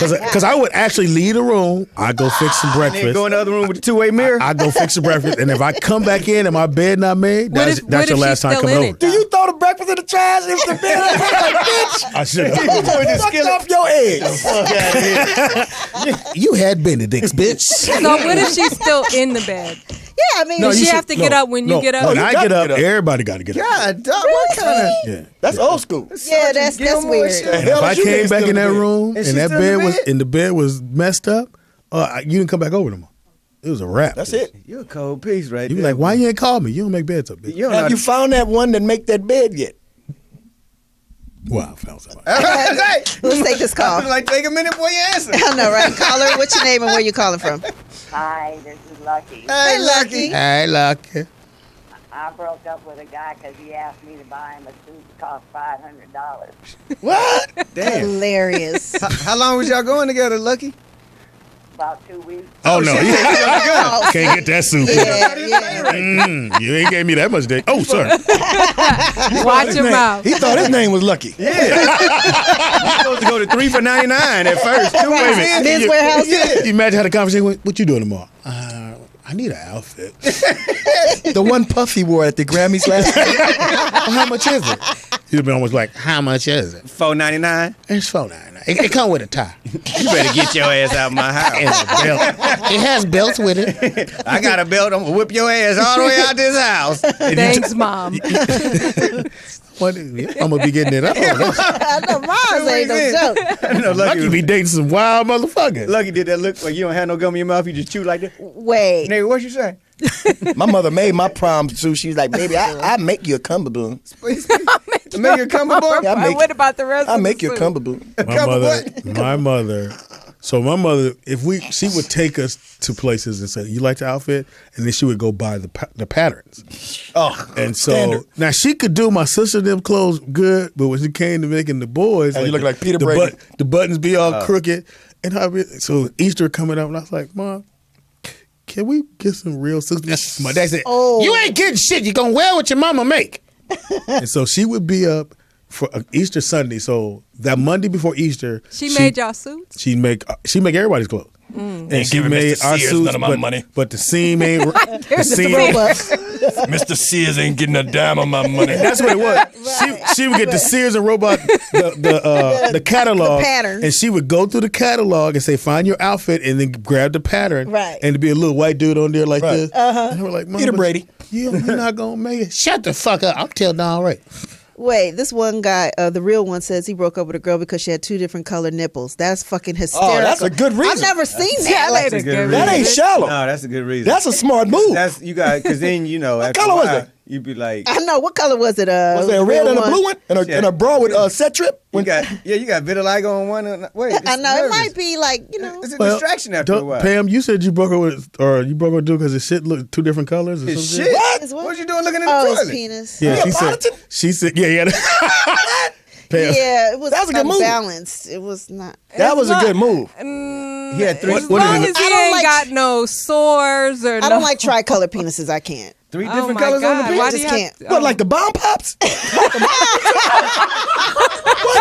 Because I would actually leave the room. I go fix some And then breakfast. go in the other room with the two-way mirror? I go fix some breakfast, and if I come back in and my bed not made, What that's if your she's last time still coming in over. it, Do you throw the breakfast in the trash if the bed is like, bitch? I should You have. fucked off your eggs. You had Benedict's, bitch. So what if she's still in the bed? Yeah, I mean, No, Does you she should- have to get up when you get up? When you I got get to up, get up. everybody got to get up. God, dog, what kind of... Yeah. That's old school. yeah, that's Gilmore weird. shit? And if I you came niggas back still in that in bed? room And and she's that still in bed the was bed? and the bed was messed up, you didn't come back over no more. It was a wrap. That's it. You're a cold piece right You be there. like, why you ain't call me? You don't make beds up, bitch. You don't Have you know found that one that make that bed yet? Well, I found somebody. Let's take this I call. was like, take a minute before you answer. I know, right? Caller, what's your name and where you calling from? Hi, this is Lucky. Hey, Lucky. Hey, Lucky. I broke up with a guy because he asked me to buy him a suit that cost $500. What? Damn. Hilarious. How long was y'all going together, Lucky? About 2 weeks. Oh, no. Oh, Can't get that soup. yeah. You ain't gave me that much dick. Oh, sorry. Watch your mouth. He thought his name was Lucky. Yeah. You're supposed to go to 3 for $99 at first. Two Right. ways in. Men's Warehouse. You imagine how the conversation went, what you doing tomorrow? I need an outfit. The one puff he wore at the Grammys last night. Well, how much is it? He'd be almost like, how much is it? $4.99. It's $4.99. It come with a tie You better get your ass out of my house. and a belt. It has belts with it. I got a belt. I'm going to whip your ass all the way out this house. Thanks, Mom. What, I'm gonna be getting it up. I know Mars ain't no joke. I know Lucky be dating some wild motherfuckers. Lucky did that look like you don't have no gum in your mouth. You just chew like that. Wait. Nigga, what you say? My mother made my prom too. She was like, baby, I make you a cumberboon. To make you come aboard? Yeah, I make, What about the rest I of make the you a suit? cumberboon. My mother. So my mother, she would take us to places and say, "You like the outfit," and then she would go buy the patterns. Oh, And so standard. now she could do my sister them clothes good, but when she came to making the boys, And you look like Peter the Brady. the buttons be all crooked, and so Easter coming up, and I was like, "Mom, can we get some real suits?" My dad said, Oh. "You ain't getting shit. You gonna wear what your mama make." And so she would be up for Easter Sunday. So that Monday before Easter, She made y'all suits? She make everybody's clothes. And she giving made Mr. our Sears suits, none of my money. but the seam ain't the seam. Mr. Sears ain't getting a dime of my money. That's what it was. She would get the Sears and Roebuck the catalog, The patterns. and she would go through the catalog and say, "Find your outfit," and then grab the pattern, Right. And to be a little white dude on there like Right. this. And we're like, "Mom, Peter but Brady. you're not gonna make it." Shut the fuck up! I'm telling Don right. Wait, this one guy, the real one, says he broke up with a girl because she had 2 different colored nipples. That's fucking hysterical. Oh, that's a good reason. I've never seen that. Yeah, Like, that's a good That ain't reason. shallow. No, that's a good reason. That's a smart move. That's you got because then you know. After color a was while, it? You'd be like, I know. What color was it? Was there a red and a blue one? And Yeah. a bra with set trip? you got vitiligo on one. Wait, I know. It nervous. might be like, It's a distraction after a while. Pam, you said you broke up with, or you broke up with dude because his shit looked 2 different colors or His something? shit. What? What you doing looking in the Oh, his toilet? penis. Yeah, Neapolitan? she said, yeah. Pam. Yeah, it was That was a good move. unbalanced. It was not. That was a good move. He had three. As long as he ain't got no sores or I don't like tricolor penises. I can't. 3 Oh different my colors on the God, penis. why I do just you can't. have What, like the bomb pops? What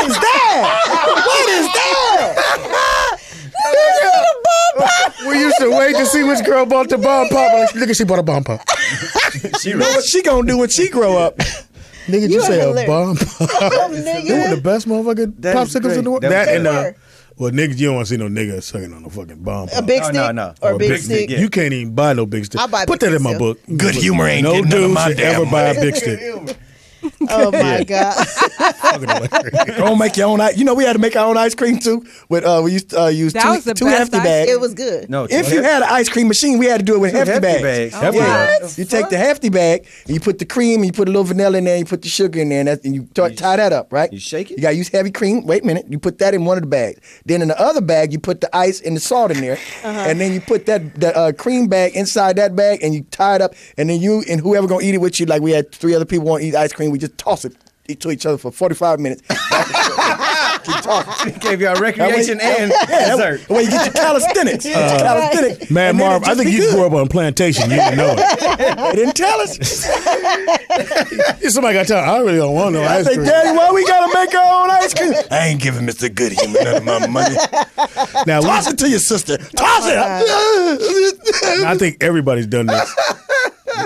is that? What is that? We used to wait to see which girl bought the bomb pop. Like, look at she bought a bomb pop. You know what she gonna do when she grow up? Nigga, you You say are a bomb pop. They were the Nigga. best motherfucking That is popsicles in the world. great. That They and were. well, niggas, you don't want to see no nigga sucking on a fucking bomb pop. A big Oh, stick no. or Or a big stick. yeah. You can't even buy no big stick. I'll buy Put big that in my stick book. Good humor ain't No getting none of dude my should damn ever buy a money. big stick. Oh my god. Fucking hilarious. Don't make your own ice. You know we had to make our own ice cream too. With we used to use That was the two best hefty ice- bags. It was good. No, If you had an ice cream machine, we had to do it with hefty bags. Hefty Yeah. bags. You take the hefty bag and you put the cream and you put a little vanilla in there and you put the sugar in there and you tie that up, right? You shake it? You got to use heavy cream. Wait a minute. You put that in one of the bags. Then in the other bag, you put the ice and the salt in there. And then you put that cream bag inside that bag and you tie it up. And then you and whoever going to eat it with you, like we had 3 other people want to eat ice cream, we just toss it to each other for 45 minutes. Keep talking. Caviar recreation and Yeah, dessert. the way you get your calisthenics. Calisthenics. Mad And then Marv, it I just think be you good. grew up on plantation. You didn't know it. They didn't tell us. Somebody got to tell. I really don't want no I ice say, cream. Daddy, why we gotta make our own ice cream? I ain't giving Mr. Good Human none of my money. Now, Toss it to your sister. Toss it. I think everybody's done this.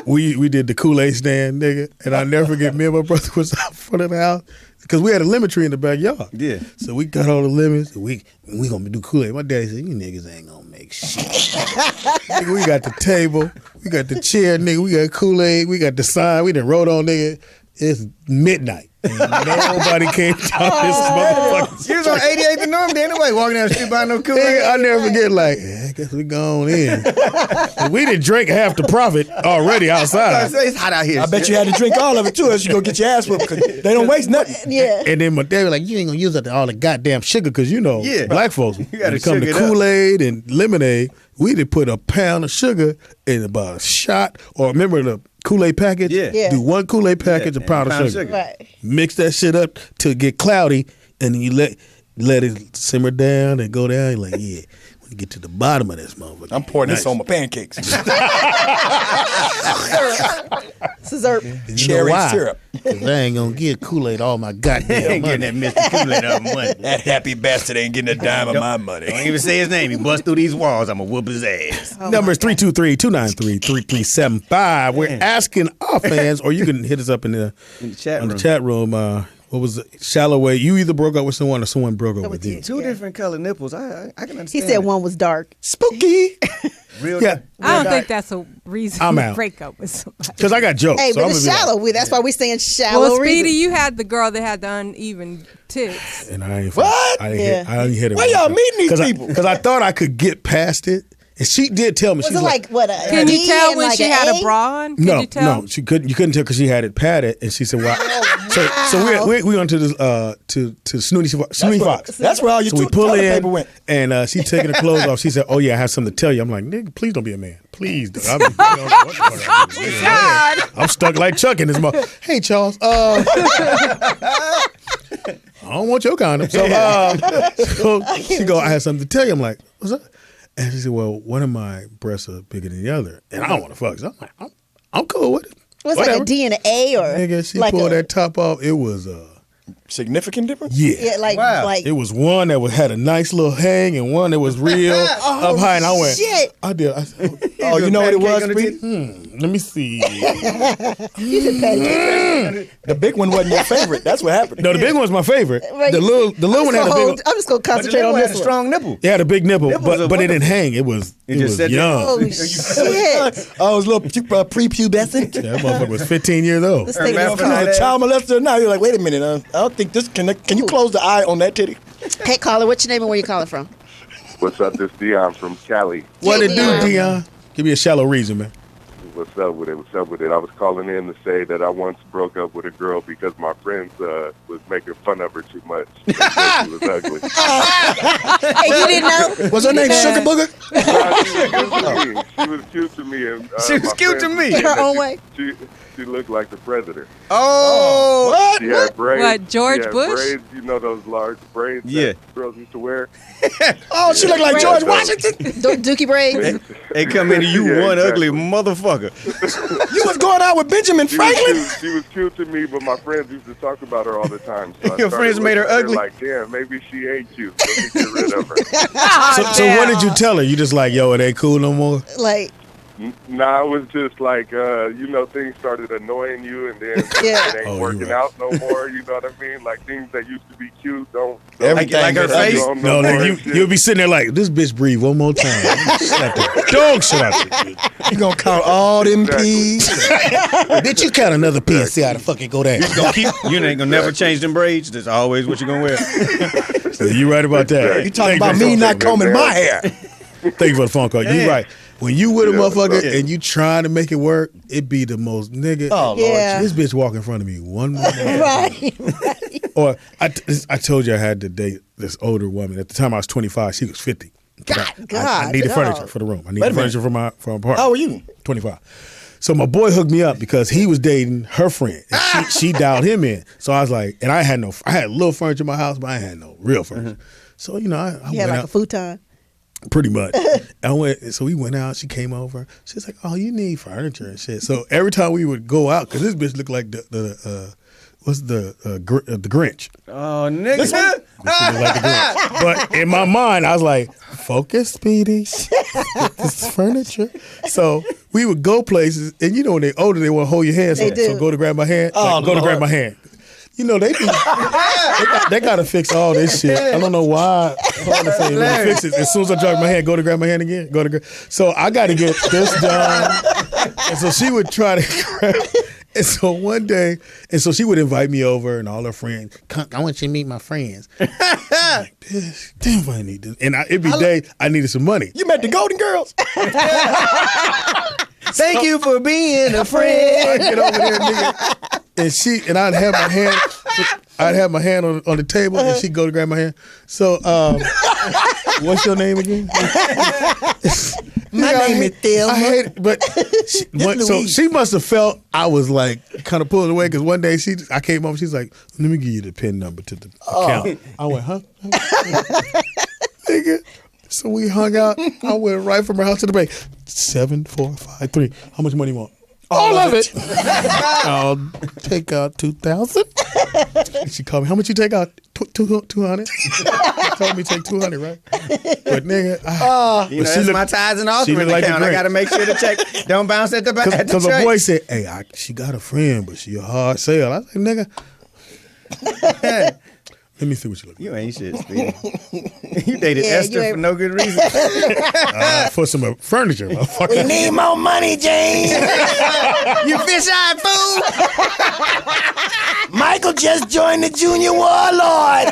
We did the Kool-Aid stand, nigga, and I never forget. Me and my brother was out front of the house because we had a lemon tree in the backyard. Yeah. So we got all the lemons. And we gonna do Kool-Aid. My daddy said, "You niggas ain't gonna make shit." Nigga, we got the table, we got the chair, nigga. We got Kool-Aid, we got the sign. We done wrote on, nigga. It's midnight. And nobody came down this motherfucker. You was on 88th and Normandy anyway, walking down the street buying no Kool-Aid. Nigga, I never forget, like, I guess we going in. And we didn't drink half the profit already I outside. say it's hot out here. I bet you had to drink all of it too, else you go get your ass whooped. 'Cause they don't waste nothing. Yeah. And then my dad was like, "You ain't gonna use all the goddamn sugar, cause you know, Yeah. black folks, when gotta it come to sugar it up. Kool-Aid and lemonade, we did put a pound of sugar in about a shot, or remember the Kool-Aid package? Yeah. Yeah. Do 1 Kool-Aid package, a pound of sugar. Right. Mix that shit up till it get cloudy, and then you let it simmer down and go down. You're like, yeah, when you get to the bottom of this motherfucker. I'm pouring nice. this on my pancakes. Scissor. You know Cherry why? syrup. 'Cause I ain't gonna get Kool-Aid all my goddamn Ain't money. getting that Mr. Kool-Aid out of money. That happy bastard ain't getting a dime of my money. Don't even say his name. He bust through these walls. I'm going to whoop his ass. Number is 323-293-3375. We're asking our fans, or you can hit us up in the chat room. What was it? Shallowest. You either broke up with someone or someone broke up with you. Two different color nipples. I can understand. He said one was dark. Spooky. Real Yeah, I don't think that's a reason I'm to out. break up with somebody. because I got jokes. Hey, so but I'm it's gonna be like, shallow. That's why we saying shallow. Well, Speedy, reason. you had the girl that had the uneven tits. and I ain't. What? I didn't Yeah. hit. I didn't hit it. Where y'all meeting these people? Because I thought I could get past it, and she did tell me. Was She's it like what? A Can you D tell and when like she an had A? a bra on? Can No, you tell? no, she couldn't. You couldn't tell because she had it padded, and she said, "Well." So we went to this to Snooty Fox. That's where all your So we pull toilet in, paper went. and she taking her clothes off. She said, "Oh yeah, I have something to tell you." I'm like, "Nigga, please don't be a man, please." I'm stuck like Chuck in this mother. Hey Charles, I don't want your condom. So she go, "I have something to tell you." I'm like, "What's up?" And she said, "Well, one of my breasts are bigger than the other, and I don't want to fuck." So I'm like, "I'm cool with it." Was it like Whatever. a D and an A or Nigga, she like pulled a, that top off. It was Significant difference? yeah, like Wow. like It was one that had a nice little hang and one that was real up high. And I went, shit. I did. I said, Oh, you know what it was, Pancake on the Speedy? let me see. you said pancake. The big one wasn't your favorite. That's what happened. No, the big one was my favorite. Right. The little one had a big one. I'm just gonna But the concentrate little on one had this a one. strong nipple. It had a big nipple, Nipples are but it didn't wonderful. hang. It was just sat there. young. Oh shit! Oh, it was a little prepubescent. Yeah, that motherfucker was 15 years old. This thing Her is If you was fun. a child molester now, you're like, wait a minute. I don't think this can you close the eye on that titty? Hey, caller, what's your name and where you calling from? What's up? This Dion from Cali. What it Dion. do, Dion? Give me a shallow reason, man. What's up with it? What's up with it? I was calling in to say that I once broke up with a girl because my friends was making fun of her too much. They said she was ugly. Hey, you didn't know? Was her name Sugar Booger? She was cute to me. And, She was my cute to friends me. said In her that own way. She looked like the president. Oh, what? She had braids. What, George she had Bush? Braids, you know those large braids Yeah. that girls used to wear? Oh, she looked like George Washington. Dookie braids. They come into you Yeah, one exactly. ugly motherfucker. You was going out with Benjamin Franklin? She was cute to me, but my friends used to talk about her all the time. So I Your started friends made her looking at ugly? Like, damn, maybe she ain't cute. Let me get rid of her. So what did you tell her? You just like, yo, it ain't cool no more? Like, Nah, it was just like, things started annoying you, and then Yeah. it ain't Oh, you working right. out no more. You know what I mean? Like things that used to be cute don't Everything Like her is face? ugly. No, more like and shit. you'll be sitting there like, this bitch breathe one more time. Slap the dog shit out this bitch. You gonna count all them Exactly. peas? Bitch, you count another P and see how the fuck it go down. You ain't gonna never change them braids. That's always what you gonna wear. So you right about that. You talking Thank about you me for- not combing my hair? Thank you for the phone call. You Yeah. right. When you with a Yeah, motherfucker yeah. and you trying to make it work, it be the most nigga. Oh, Lord. Yeah. This bitch walk in front of me one more time. right. Or I told you I had to date this older woman. At the time I was 25, she was 50. God, I needed dog. furniture for the room. I Wait needed a minute. furniture for my apartment. How old are you? 25. So my boy hooked me up because he was dating her friend. And she dialed him in. So I was like, and I had a little furniture in my house, but I had no real furniture. So, I You went had like out. a futon. Pretty much. So we went out. She came over. She's like, "Oh, you need furniture and shit." So every time we would go out, because this bitch looked like the Grinch. Oh, nigga. She looked like the Grinch. But in my mind, I was like, "Focus, Speedy. This furniture." So we would go places, and you know when they're older, they want to hold your hand. They do. So go to grab my hand. Oh, Go to grab Lord. my hand. You know they gotta fix all this shit. I don't know why. Hold on a second, let me fix it. As soon as I drop my hand, go to grab my hand again. So I got to get this done. And so she would try to grab. And so one day, she would invite me over and all her friends. Come, I want you to meet my friends. I'm like, bitch, damn, if I need this. And every day I needed some money. You met the Golden Girls? Thank you for being a I friend. get over there, nigga, and I'd have my hand on the table, and she'd go to grab my hand. So, what's your name again? My name is Thelma. I hate it, but so she must have felt I was like kind of pulling away because one day I came over, she's like, "Let me give you the PIN number to the account." I went, "Huh?" Nigga. So we hung out. I went right from her house to the bank. 7453. How much money you want? All of it. I'll take out 2,000. She called me. How much you take out? 200. She told me take 200, right? But nigga, That's my tithes and offering like the account. I Grinch. got to make sure the check don't bounce at the back. Because my boy said, "Hey, she got a friend, but she a hard sell." I was like, "Nigga, let me see what you look like." You ain't shit, Speedy. You dated Yeah, Esther you for ain't- no good reason. For some furniture, motherfucker. We need more money, James. You fish-eyed fool. Michael just joined the Junior Warlords.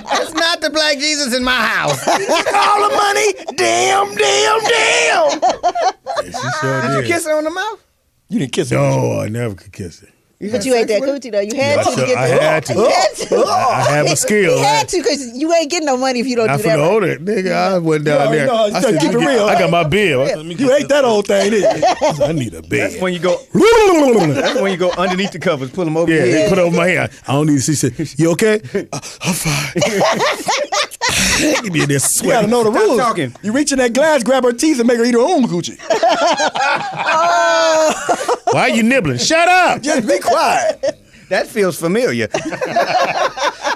That's not the black Jesus in my house. All the money. Damn. Yeah, she sure Did you kiss her on the mouth? You didn't kiss her. No, I never could kiss it. But you ate that coochie though. You had to get I the. had to. You had to. I had my skill. You had to because you ain't getting no money if you don't Not do for that. the right. older nigga. I went down there. No, I you said, gotta keep "Let me it real. I got my bill. You ate that old thing, didn't you? I need a bed. That's when you go. That's when you go underneath the covers, pull them over. Yeah, your they head. put it over my hair. I don't need to see. She said, "You okay?" I'm fine. Give me this You gotta sweat. know the Stop rules. talking. You reach in that glass, grab her teeth, and make her eat her own coochie. Why are you nibbling? Shut up. Just be quiet. That feels familiar.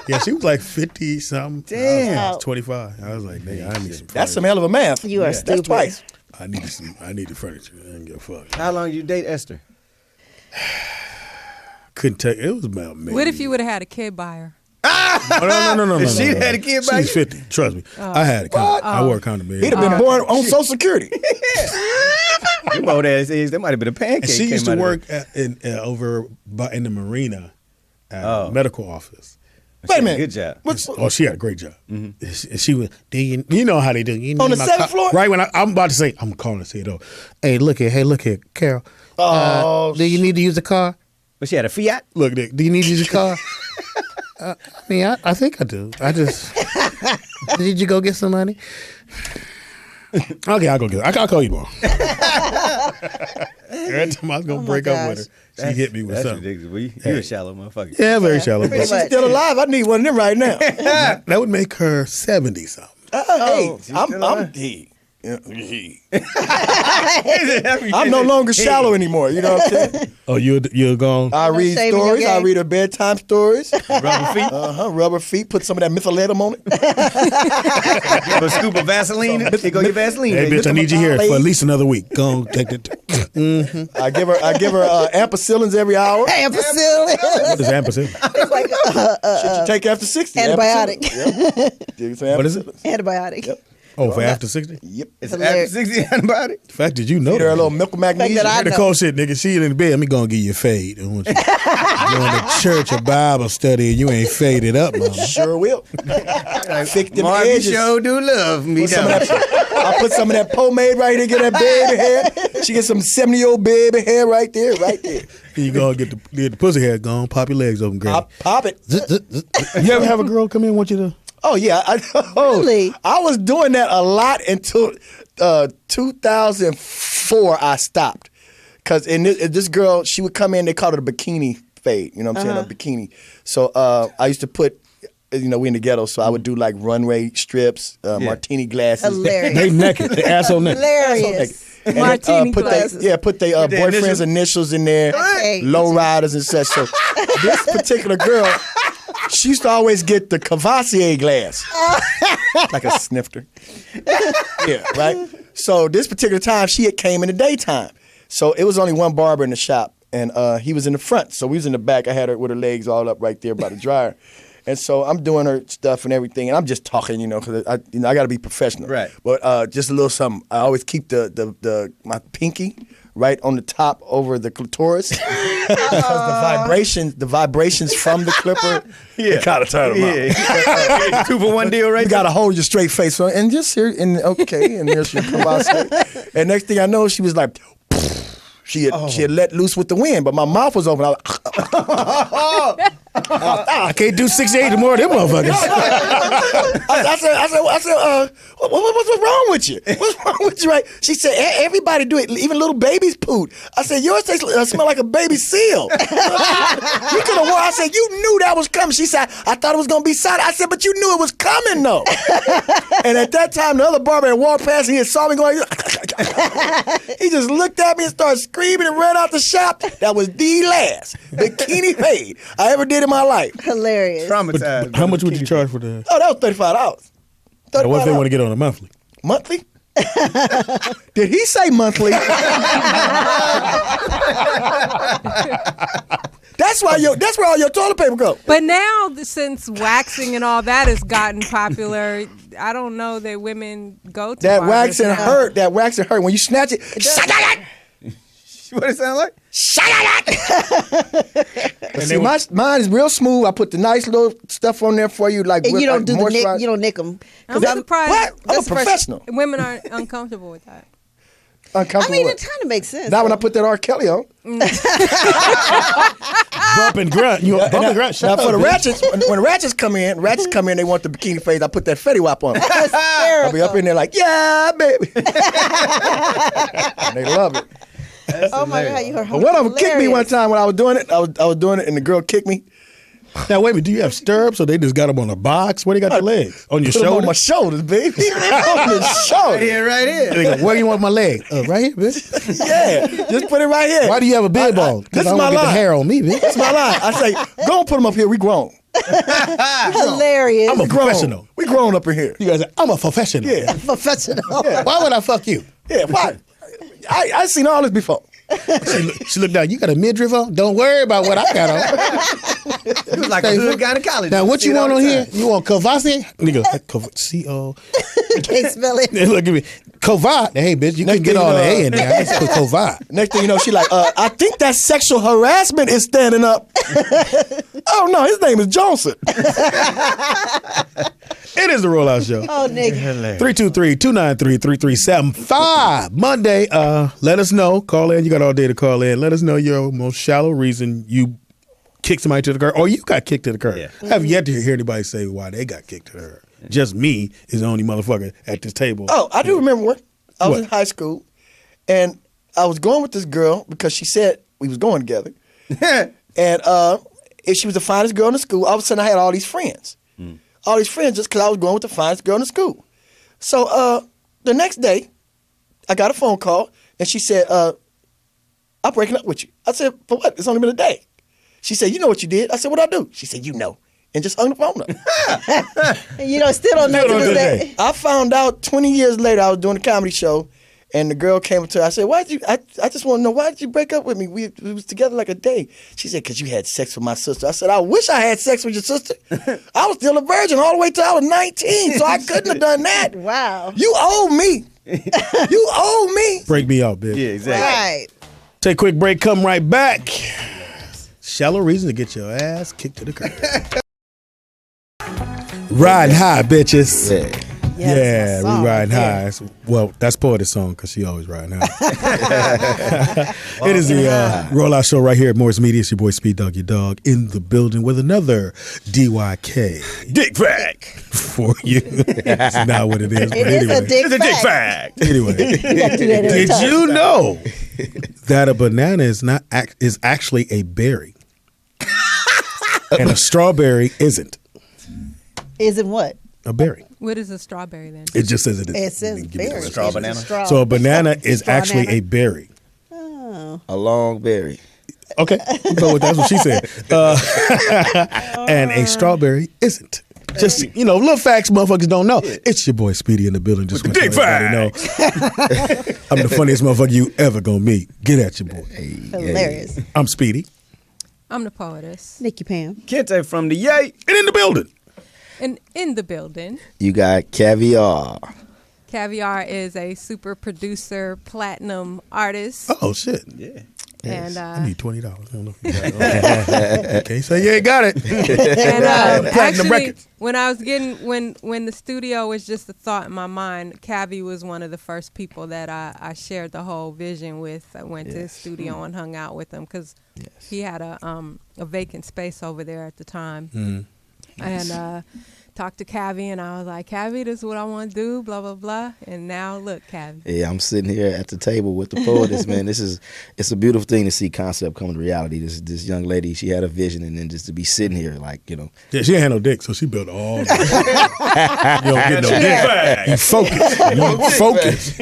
Yeah, she was like 50 something. Damn. I was 25. I was like, nigga, I need some. That's some furniture. hell of a math. You are That's stupid. twice. I needed furniture. I didn't give a fuck. How long you date Esther? couldn't take it. Was about me. What if you would have had a kid by her? No. She had a kid by you? She's 50. Trust me. I had a condom. I wore a condom. He'd have been born on Social Security. Them old ass eggs, that might have been a pancake. And she used came to out work in the marina at medical office. Wait a minute. Good job. Oh, she had a great job. And she was, you know how they do. You know On the 7th floor? Right when I'm about to say, I'm calling to say it over. Hey, look here, Carol. Do you need to use the car? But she had a Fiat? Look, Nick, do you need to use the car? I think I do. Did you go get some money? Okay, I'll go get it. I'll call you tomorrow. Every time I was going to break up with her, she hit me with something. Ridiculous. You a shallow motherfucker. Yeah, very shallow. If she's still alive, I need one of them right now. That would make her 70-something. Hey, I'm no longer shallow anymore. You know what I'm saying? Oh, you're gone? I read stories. I read her bedtime stories. Rubber feet? Rubber feet. Put some of that methylatum on it. Give a scoop of Vaseline. They go get Vaseline. Hey, bitch, I need you here for at least another week. Go on, take that. I give her ampicillins every hour. Ampicillin. What is ampicillin? It's like Shit you take after 60. antibiotic. Yep. What is it? Antibiotic. Yep. Oh, for after 60? Yep. It's after 60 antibiotic. The fact that you know Feed her a that. little milk of magnesia. I The know. cold shit, nigga. She in the bed. Let me go and give you a fade. I want you going to church or Bible study and you ain't faded up, mama. Sure will. Fix them Marvin edges. sure do love me. I put some of that pomade right there, get that baby hair. She get some 70-year-old baby hair right there. You go and get the pussy hair gone, pop your legs open, girl. Pop it. You ever have a girl come in and want you to? Oh, yeah. Really? I was doing that a lot until 2004 I stopped. Because this girl, she would come in, they called it a bikini fade. You know what I'm saying? A bikini. So I used to put, we in the ghetto, so I would do like runway strips, martini glasses. Hilarious. They naked. The asshole naked. Hilarious. And Martini put glasses. put their boyfriend's initials in there, Okay. low riders and such. So this particular girl, she used to always get the Caviar glass, like a snifter. Yeah, right. So this particular time, she had came in the daytime. So it was only one barber in the shop, and he was in the front. So we was in the back. I had her with her legs all up right there by the dryer. And so I'm doing her stuff and everything, and I'm just talking, because I got to be professional. Right. But just a little something. I always keep my pinky right on the top over the clitoris. Because the vibrations from the clipper, kind of turn them out. 2-for-1 deal, right? You got to hold your straight face on, and just here, and here she come out. And next thing I know, she was like. She had let loose with the wind, but my mouth was open. I was like, I can't do 68 tomorrow, them motherfuckers. I said, what's wrong with you? What's wrong with you, right? She said, everybody do it, even little babies poop. I said, yours smell like a baby seal. You could have worn. I said, you knew that was coming. She said, I thought it was going to be solid. I said, but you knew it was coming, though. And at that time, the other barber had walked past and he had saw me going, he just looked at me and started screaming and ran out the shop. That was the last bikini fade I ever did in my life. Hilarious. Traumatized. How much would you charge for that? Oh, that was $35. Now, what if they want to get on a monthly? Monthly? Did he say monthly? That's where all your toilet paper go. But now, since waxing and all that has gotten popular, I don't know that women go to That barbers waxing now. hurt. That waxing hurt. When you snatch it, What it sound like? see, mine is real smooth. I put the nice little stuff on there for you, like And you don't do the nick. moisturize- You don't nick them. I'm surprised. What? I'm a professional. Women aren't uncomfortable with that. I Uncomfortable. mean, with it kind of makes sense. Not when I put that R. Kelly on. Bump and grunt. You bump and grunt. Now Shut for up, the bitch. ratchets, when the ratchets come in, they want the bikini face. I put that Fetty Wap on. I'll be up in there like, yeah, baby. And they love it. Oh my God, you are But one of them kicked me one time when I was doing it. I was doing it, and the girl kicked me. Now, wait a minute. Do you have stirrups or they just got them on a box? Where they got your legs? On your Put them shoulder? on my shoulders, baby. On the shoulder. Right here. They go, where you want my leg? Right here, bitch. Yeah, just put it right here. Why do you have a beard ball? This Because is I my want to get the line. hair on me, bitch. That's my line. I say, go and put them up here. We grown. Hilarious. I'm a Grown. professional. We grown up in here. You guys say, I'm a professional. Yeah. Professional. Yeah. Why would I fuck you? Yeah, why? I seen all this before. She looked down. You got a midriff on? Don't worry about what I got on. It was like a hood gynecologist. Now, what you want on here? You want Kavasi? Nigga, C-O. Can't spell it. Look at me. Kovat. Hey, bitch, you can get all the A in there. I just put Kovat. Next thing you know, she like, I think that sexual harassment is standing up. Oh, no, his name is Johnson. It is the Rollout Show. Oh, nigga. 323-293-3375. Monday, let us know. Call in. You got all day to call in. Let us know your most shallow reason you kicked somebody to the curb or you got kicked to the curb. Yeah. I have yet to hear anybody say why they got kicked to the curb. Just me is the only motherfucker at this table. Oh, I do remember one. I was in high school, and I was going with this girl because she said we was going together. And she was the finest girl in the school. All of a sudden, I had all these friends. All these friends just because I was going with the finest girl in the school. So the next day, I got a phone call, and she said, I'm breaking up with you. I said, for what? It's only been a day. She said, you know what you did? I said, what I do? She said, you know. And just hung the phone up. Still don't know to this day. I found out 20 years later, I was doing a comedy show, and the girl came up to her. I said, I just want to know, why did you break up with me? We was together like a day. She said, because you had sex with my sister. I said, I wish I had sex with your sister. I was still a virgin all the way till I was 19, so I couldn't have done that. Wow. You owe me. You owe me. Break me out, bitch. Yeah, exactly. Right. Take a quick break, come right back. Shallow reason to get your ass kicked to the curb. Riding high, bitches. Yes, we riding high. Well, that's Poetess' song because she always riding high. It is the Rollout Show right here at Morris Media. It's your boy Speed Dog, your dog, in the building with another DYK dick fact for you. It's not what it is. It is a dick fact. Anyway, did you know that a banana is actually a berry, and a strawberry isn't? Isn't what? A berry. What is a strawberry then? It just says it is. It says berry. Straw banana. So a banana is actually a berry. Oh. A long berry. Okay, so that's what she said. And a strawberry isn't. Just, little facts motherfuckers don't know. It's your boy Speedy in the building. Just want to let everybody know. I'm the funniest motherfucker you ever gonna meet. Get at your boy. Hilarious. I'm Speedy. I'm the poetess. Nikki Pam. Kente from the Yay. And in the building. And in the building, You got Caviar. Caviar is a super producer, platinum artist. Oh shit. Yeah. And I need $20. I don't know if you got it. Okay, so you ain't got it. And Platinum actually, Records. when I was when the studio was just a thought in my mind, Cavi was one of the first people that I shared the whole vision with. I went to his studio and hung out with him because he had a vacant space over there at the time. And talked to Cavi, and I was like, Cavi, this is what I want to do, blah, blah, blah. And now, look, Cavi. Yeah, I'm sitting here at the table with the poetess, man. It's a beautiful thing to see concept come to reality. This young lady, she had a vision, and then just to be sitting here, Yeah, she ain't had no dick, so she built all this. You don't get no dick. You focus.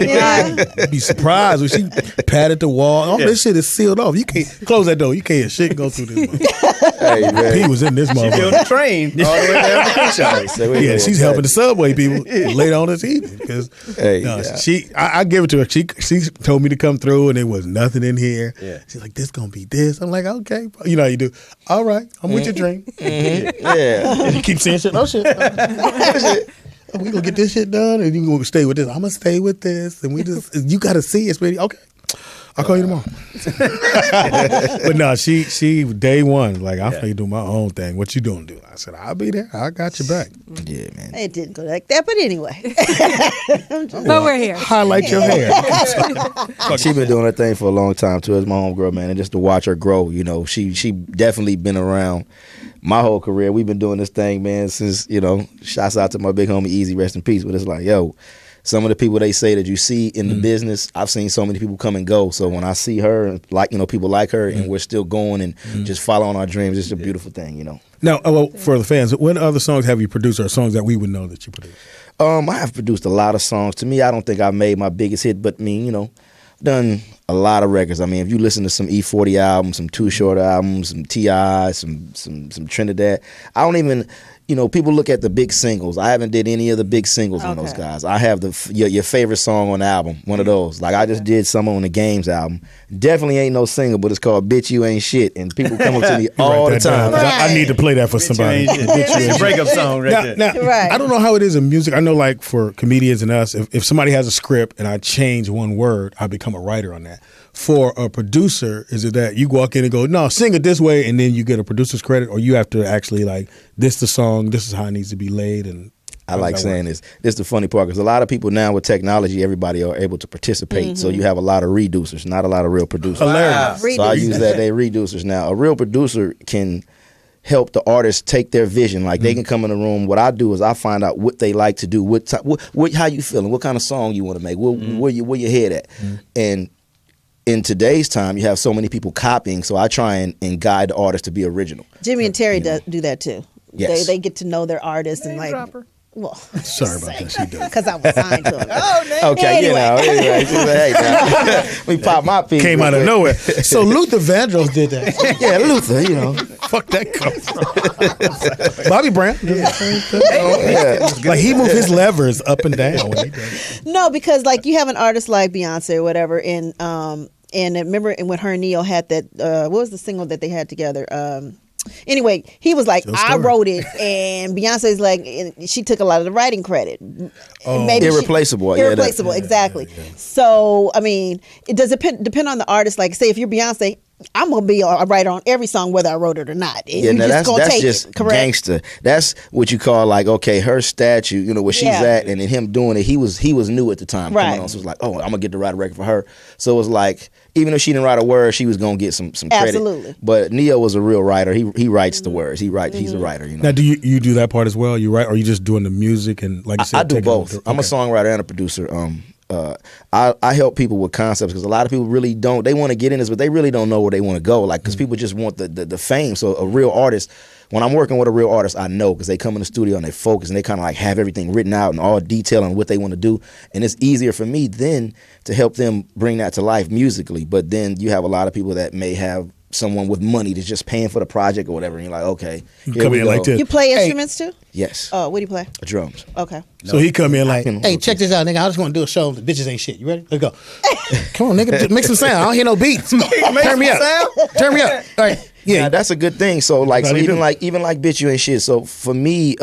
Be surprised when she patted the wall. All this shit is sealed off. You can't close that door. You can't hear shit go through this motherfucker. Hey, man. He was in this motherfucker. She built a train all the way down the show. Yeah, she's helping the subway people later on this evening because I give it to her. She told me to come through and there was nothing in here. Yeah. She's like, this gonna be this. I'm like, okay, you know how you do. All right, I'm with your dream. Yeah, and you keep saying shit. Oh shit. We gonna get this shit done, and you gonna stay with this. I'm gonna stay with this, and you gotta see it, Speedy. Okay. I'll call you tomorrow. But no, she day one, like, I'm finna do my own thing. What you doing, dude? I said, I'll be there. I got your back. Yeah, man. It didn't go like that, but anyway. But we're here. Highlight your hair. She been doing her thing for a long time, too, as my homegirl, man. And just to watch her grow, she definitely been around my whole career. We've been doing this thing, man, since, shouts out to my big homie Easy, rest in peace. But it's like, some of the people they say that you see in the business, I've seen so many people come and go. So when I see her, like, people like her, and we're still going and just following our dreams, it's a beautiful thing, Now, for the fans, what other songs have you produced, or songs that we would know that you produced? I have produced a lot of songs. To me, I don't think I've made my biggest hit, but done a lot of records. I mean, if you listen to some E40 albums, some Too Short albums, some T.I., some Trinidad, I don't even, people look at the big singles. I haven't did any of the big singles on those guys. I have your favorite song on the album, one of those. Like I just did some on the Games album. Definitely ain't no single, but it's called "Bitch You Ain't Shit," and people come up to me all the time. I need to play that for somebody. It's a breakup song right there. Now, I don't know how it is in music. I know, like for comedians and us, if somebody has a script and I change one word, I become a writer on that. For a producer, is it that you walk in and go, no, sing it this way, and then you get a producer's credit, or you have to actually like, this the song, this is how it needs to be laid? And I like saying this. This is the funny part, because a lot of people now with technology, everybody are able to participate. So you have a lot of reducers, not a lot of real producers. Hilarious. So I use that. They reducers now. A real producer can help the artist take their vision. Like they can come in the room. What I do is I find out what they like to do, how you feeling, what kind of song you want to make, where your head at, and in today's time, you have so many people copying, so I try and guide the artist to be original. Jimmy and Terry do that too. Yes. They get to know their artists and like. Dropper. Well, sorry about that. She does. Because I was signed to him. Okay, Anyway. Hey, now, we pop my piece. Came out of nowhere. So Luther Vandross did that. Yeah, Luther, Fuck that come from. Bobby Brown. Like he moved his levers up and down when he does. No, because like you have an artist like Beyonce or whatever, and remember when her and Neil had that what was the single that they had together? Anyway, he was like, I wrote it, and Beyonce's like, and she took a lot of the writing credit. Maybe irreplaceable. Irreplaceable, exactly. Yeah. So, I mean, it does depend on the artist. Like, say, if you're Beyonce, I'm gonna be a writer on every song, whether I wrote it or not. Yeah, now that's just gangster. That's what you call like, okay, her statue, where she's at, and then him doing it. He was new at the time. Right. Coming on, so it was like, oh, I'm gonna get to write a record for her. So it was like, even though she didn't write a word, she was gonna get some credit. Absolutely. But Neo was a real writer. He writes the words. He's a writer. Now, do you do that part as well? You write, or are you just doing the music and like you said? I do both. I'm a songwriter and a producer. I help people with concepts, because a lot of people really don't. They want to get in this, but they really don't know where they want to go. Like, because people just want the fame. So a real artist, when I'm working with a real artist, I know, because they come in the studio and they focus and they kind of like have everything written out and all detail on what they want to do. And it's easier for me then to help them bring that to life musically. But then you have a lot of people that may have someone with money that's just paying for the project or whatever, and you're like, okay, here we go. Like this. You play instruments too? Yes. Oh, what do you play? Drums. Okay. So he come in like, hey, check this out, nigga. I just want to do a show. The bitches ain't shit. You ready? Let's go. Come on, nigga. Just make some sound. I don't hear no beats. Turn me up. Turn me up. All right. Yeah, that's a good thing. So like, even like Bitch You Ain't Shit. So for me,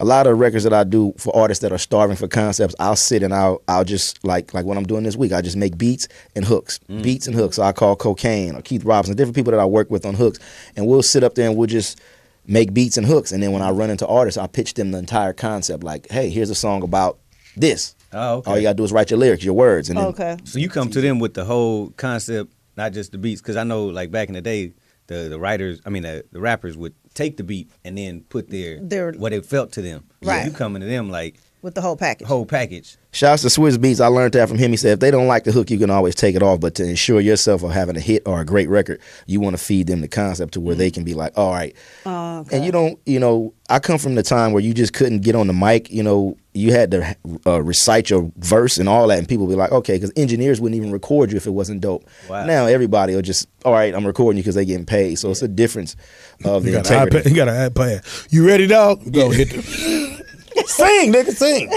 a lot of records that I do for artists that are starving for concepts, I'll sit and I'll just like what I'm doing this week. I just make beats and hooks, beats and hooks. So I call Cocaine or Keith Robinson, different people that I work with on hooks, and we'll sit up there and we'll just make beats and hooks. And then when I run into artists, I pitch them the entire concept. Like, hey, here's a song about this. Oh, okay. All you gotta do is write your lyrics, your words, and then, So you come to them with the whole concept, not just the beats, because I know like back in the day, the writers, the rappers would take the beat and then put their what it felt to them. Right. So you coming to them like with the whole package. Whole package. Shouts to Swiss Beats. I learned that from him. He said, if they don't like the hook, you can always take it off. But to ensure yourself of having a hit or a great record, you want to feed them the concept to where they can be like, all right. Okay. And you don't, I come from the time where you just couldn't get on the mic. You had to recite your verse and all that. And people be like, okay, because engineers wouldn't even record you if it wasn't dope. Wow. Now everybody will just, all right, I'm recording you because they getting paid. So it's a difference of the integrity. You got an iPad. You ready, dog? Go hit the... Sing, nigga, sing.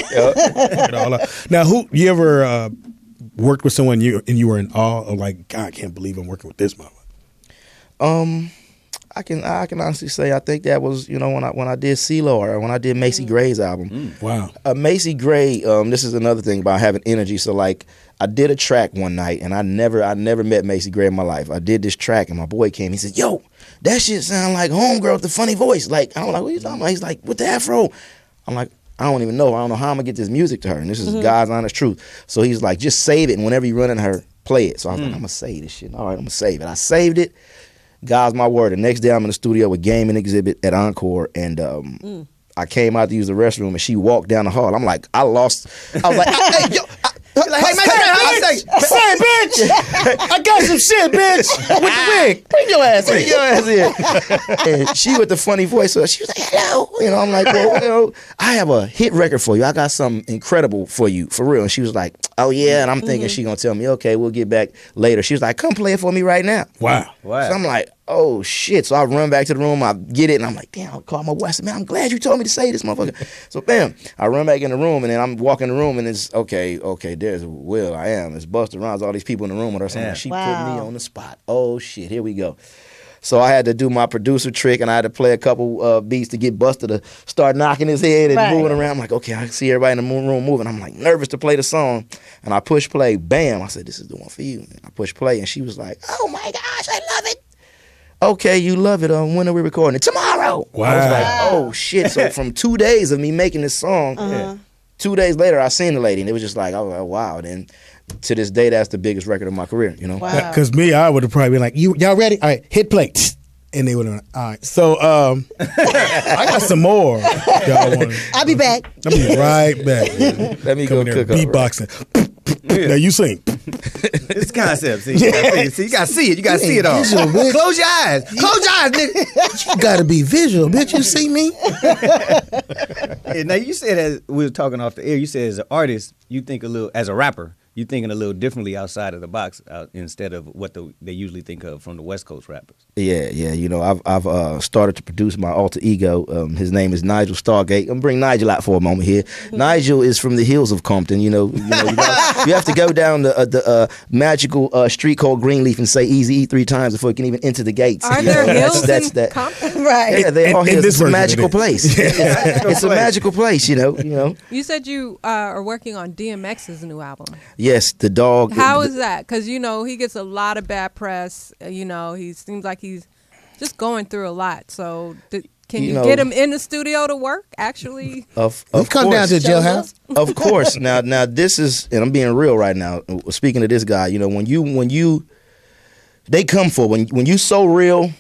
Now, who you ever worked with someone and you were in awe of, like, God, I can't believe I'm working with this mama? I can honestly say I think that was when I did CeeLo or when I did Macy Gray's album. Wow. Macy Gray. This is another thing about having energy. So like I did a track one night and I never met Macy Gray in my life. I did this track and my boy came. He said, "Yo, that shit sound like Homegirl with the funny voice." Like I'm like, "What are you talking about?" He's like, "With the afro." I'm like, I don't even know. I don't know how I'm gonna get this music to her. And this is God's honest truth. So he's like, just save it and whenever you run into her, play it. So I was like, I'm gonna save this shit. All right, I'm gonna save it. I saved it. God's my word. The next day I'm in the studio with Game and Exhibit at Encore, and I came out to use the restroom and she walked down the hall. I'm like, I was like, hey, yo. Like, hey, man, say, bitch, I got some shit, bitch, with the wig. Bring your ass in. And she with the funny voice, so she was like, hello. I'm like, well, I have a hit record for you. I got something incredible for you, for real. And she was like, oh, yeah. And I'm thinking she going to tell me, okay, we'll get back later. She was like, come play it for me right now. Wow. So I'm like, oh, shit. So I run back to the room. I get it. And I'm like, damn, I'll call my wife. I said, man, I'm glad you told me to say this, motherfucker. So, bam, I run back in the room. And then I'm walking in the room. And it's, okay, there's Will. I am. It's Busta Rhymes. All these people in the room with her. So she put me on the spot. Oh, shit. Here we go. So I had to do my producer trick, and I had to play a couple beats to get Busta to start knocking his head and moving around. I'm like, okay, I see everybody in the room moving. I'm like nervous to play the song, and I push play. Bam! I said, this is the one for you. And I push play, and she was like, oh my gosh, I love it. Okay, you love it. When are we recording it? Tomorrow. Wow. I was like, oh shit. So from 2 days of me making this song, 2 days later, I seen the lady, and it was just like, I was like, wow. Then to this day, that's the biggest record of my career, Wow. Because I would have probably been like, y'all ready? All right, hit play. And they would have, all right. So I got some more. Y'all want? I'll be back. I'll be right back. Man. Let me go cook up. Beatboxing. Now you sing. It's concept. See, you gotta see it. You gotta see it all. Visual, bitch. Close your eyes. Close your eyes, nigga. You gotta be visual, bitch. You see me? Yeah, now you said, as we were talking off the air, you said as an artist, you think a little, as a rapper, you thinking a little differently outside of the box instead of what they usually think of from the West Coast rappers. Yeah. I've started to produce my alter ego. His name is Nigel Stargate. I'm gonna bring Nigel out for a moment here. Nigel is from the hills of Compton. You have to go down the magical street called Greenleaf and say Easy E 3 times before you can even enter the gates. Are there hills in Compton? Right. Yeah, they are hills. It's a magical place. It's a magical place. You said you are working on DMX's new album. Yes, the dog. How is that? Because, he gets a lot of bad press. He seems like he's just going through a lot. So can you get him in the studio to work, actually? Of come down to the jailhouse. Of course. Now this is, and I'm being real right now. Speaking of this guy, they come for, when you so real,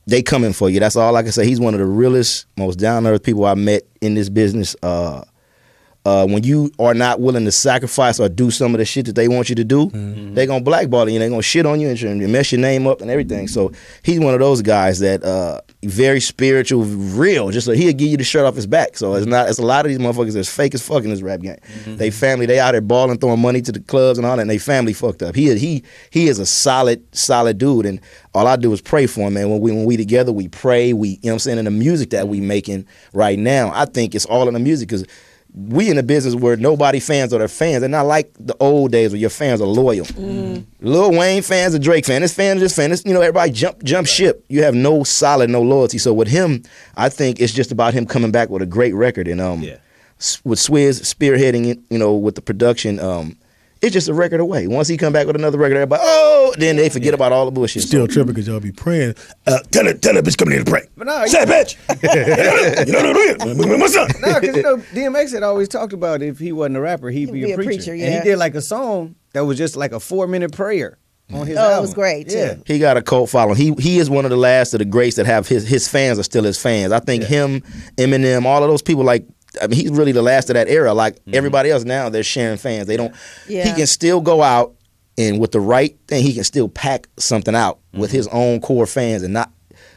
they coming for you. That's all I can say. He's one of the realest, most down-to-earth people I met in this business. When you are not willing to sacrifice or do some of the shit that they want you to do, they're going to blackball you. They're going to shit on you and mess your name up and everything. So he's one of those guys that very spiritual, real. Just so he'll give you the shirt off his back. So it's a lot of these motherfuckers that's fake as fuck in this rap game. They family, they out there balling, throwing money to the clubs and all that, and they family fucked up. He is a solid dude, and all I do is pray for him, man. When we together, we pray. We, and the music that we making right now, I think it's all in the music, because we in a business where nobody fans are their fans. They're not like the old days where your fans are loyal. Lil Wayne fans, a Drake fan. This fan is this fan. This, everybody jump ship. You have no loyalty. So with him, I think it's just about him coming back with a great record. And with Swizz spearheading it, with the production, it's just a record away. Once he come back with another record, everybody, then they forget about all the bullshit. Still tripping because y'all be praying. Tell that bitch coming in to pray. But no, say bitch. What's up? No, because DMX had always talked about if he wasn't a rapper, he'd be a preacher. Yeah. And he did like a song that was just like a 4-minute prayer on his album. It was great too. Yeah. He got a cult following. He is one of the last of the greats that have his fans are still his fans. I think him, Eminem, all of those people, he's really the last of that era. Like everybody else now, they're sharing fans. They don't. Yeah. He can still go out and with the right thing, he can still pack something out with his own core fans and not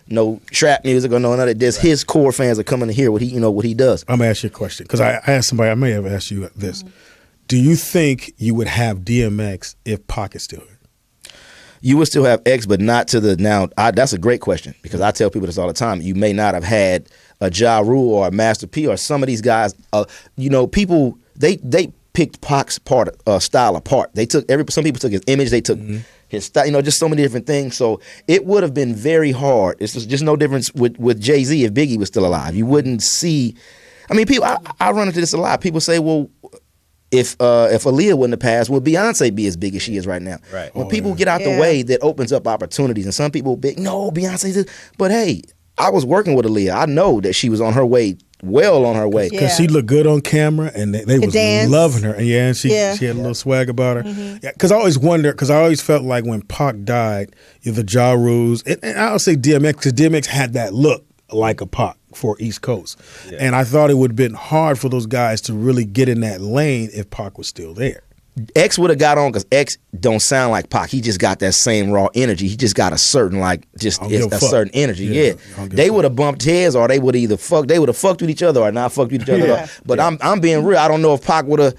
no trap music or no none of that. Just his core fans are coming to hear what he does. I'm gonna ask you a question because I asked somebody. I may have asked you this. Do you think you would have DMX if Pac is still here? You would still have X, but not to the now. That's a great question because I tell people this all the time. You may not have had a Ja Rule or a Master P or some of these guys. People they picked Pac's style apart. Some people took his image. They took his style. Just so many different things. So it would have been very hard. It's just no difference with Jay-Z if Biggie was still alive. You wouldn't see. I mean, people. I run into this a lot. People say, well, if Aaliyah wouldn't have passed, would Beyonce be as big as she is right now? Right. When people get out the way, that opens up opportunities. And some people no, Beyonce's this. But hey, I was working with Aaliyah. I know that she was on her way, well on her way. Because she looked good on camera, and they was dance. loving her. And she had a little swag about her. Because I always wondered, because I always felt like when Pac died, the Ja Rules, and I would say DMX, because DMX had that look like a Pac for East Coast. Yeah. And I thought it would have been hard for those guys to really get in that lane if Pac was still there. X would have got on because X don't sound like Pac. He just got that same raw energy. He just got a certain certain energy. Yeah. They would have bumped heads, or they would either they would have fucked with each other or not fucked with each other. But I'm being real. I don't know if Pac would have,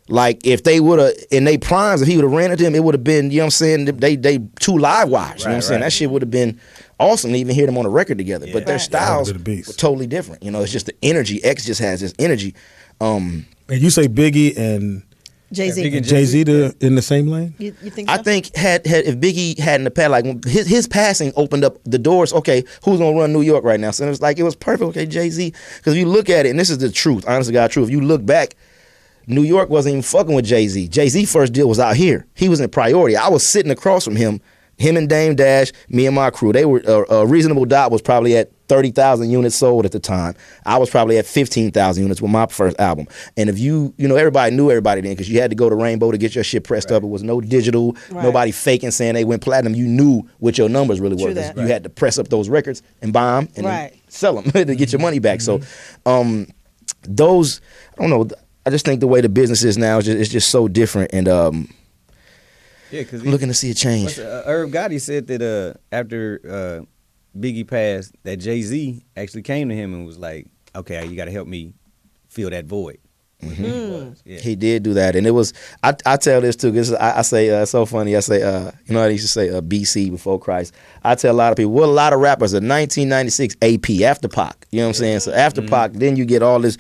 like, if they would have in their primes, if he would have ran into him, it would have been, you know what I'm saying, they two live wires. You know what I'm saying? That shit would have been awesome to even hear them on a record together. But their styles were totally different. You know, it's just the energy. X just has this energy. And you say Biggie and Jay-Z. Jay-Z in the same lane? You think so? I think if Biggie had in the past, like his passing opened up the doors. Okay, who's gonna run New York right now? So it was perfect. Okay, Jay-Z. Because if you look at it, and this is the truth, honest to God truth. If you look back, New York wasn't even fucking with Jay-Z. Jay-Z first deal was out here. He was in priority. I was sitting across from him and Dame Dash, me and my crew. They were Reasonable Doubt was probably at 30,000 units sold at the time. I was probably at 15,000 units with my first album. And if everybody knew everybody then, because you had to go to Rainbow to get your shit pressed up. It was no digital, nobody faking saying they went platinum. You knew what your numbers really were. You had to press up those records and buy them and then sell them to get your money back. So those, I don't know, I just think the way the business is now is just so different. And because I'm looking to see a change. Irv Gotti said that after Biggie passed, that Jay-Z actually came to him and was like, okay, you got to help me fill that void. He did do that, and it was. I tell this too, because I say it's so funny. I say, you know how they used to say BC, before Christ. I tell a lot of people, a lot of rappers are 1996 AP after Pac. You know what I'm saying? So after Pac, then you get all this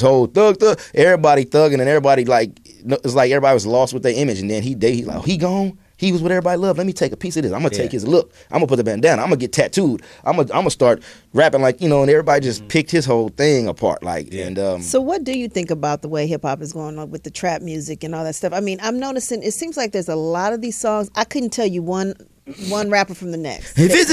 whole thug, everybody thugging, and everybody it's like everybody was lost with their image, and then he gone. He was what everybody loved. Let me take a piece of this. I'm gonna take his look. I'm gonna put the bandana. I'm gonna get tattooed. I'm gonna start rapping like, you know. And everybody just picked his whole thing apart. So what do you think about the way hip hop is going on with the trap music and all that stuff? I mean, I'm noticing it seems like there's a lot of these songs. I couldn't tell you one rapper from the next. I can't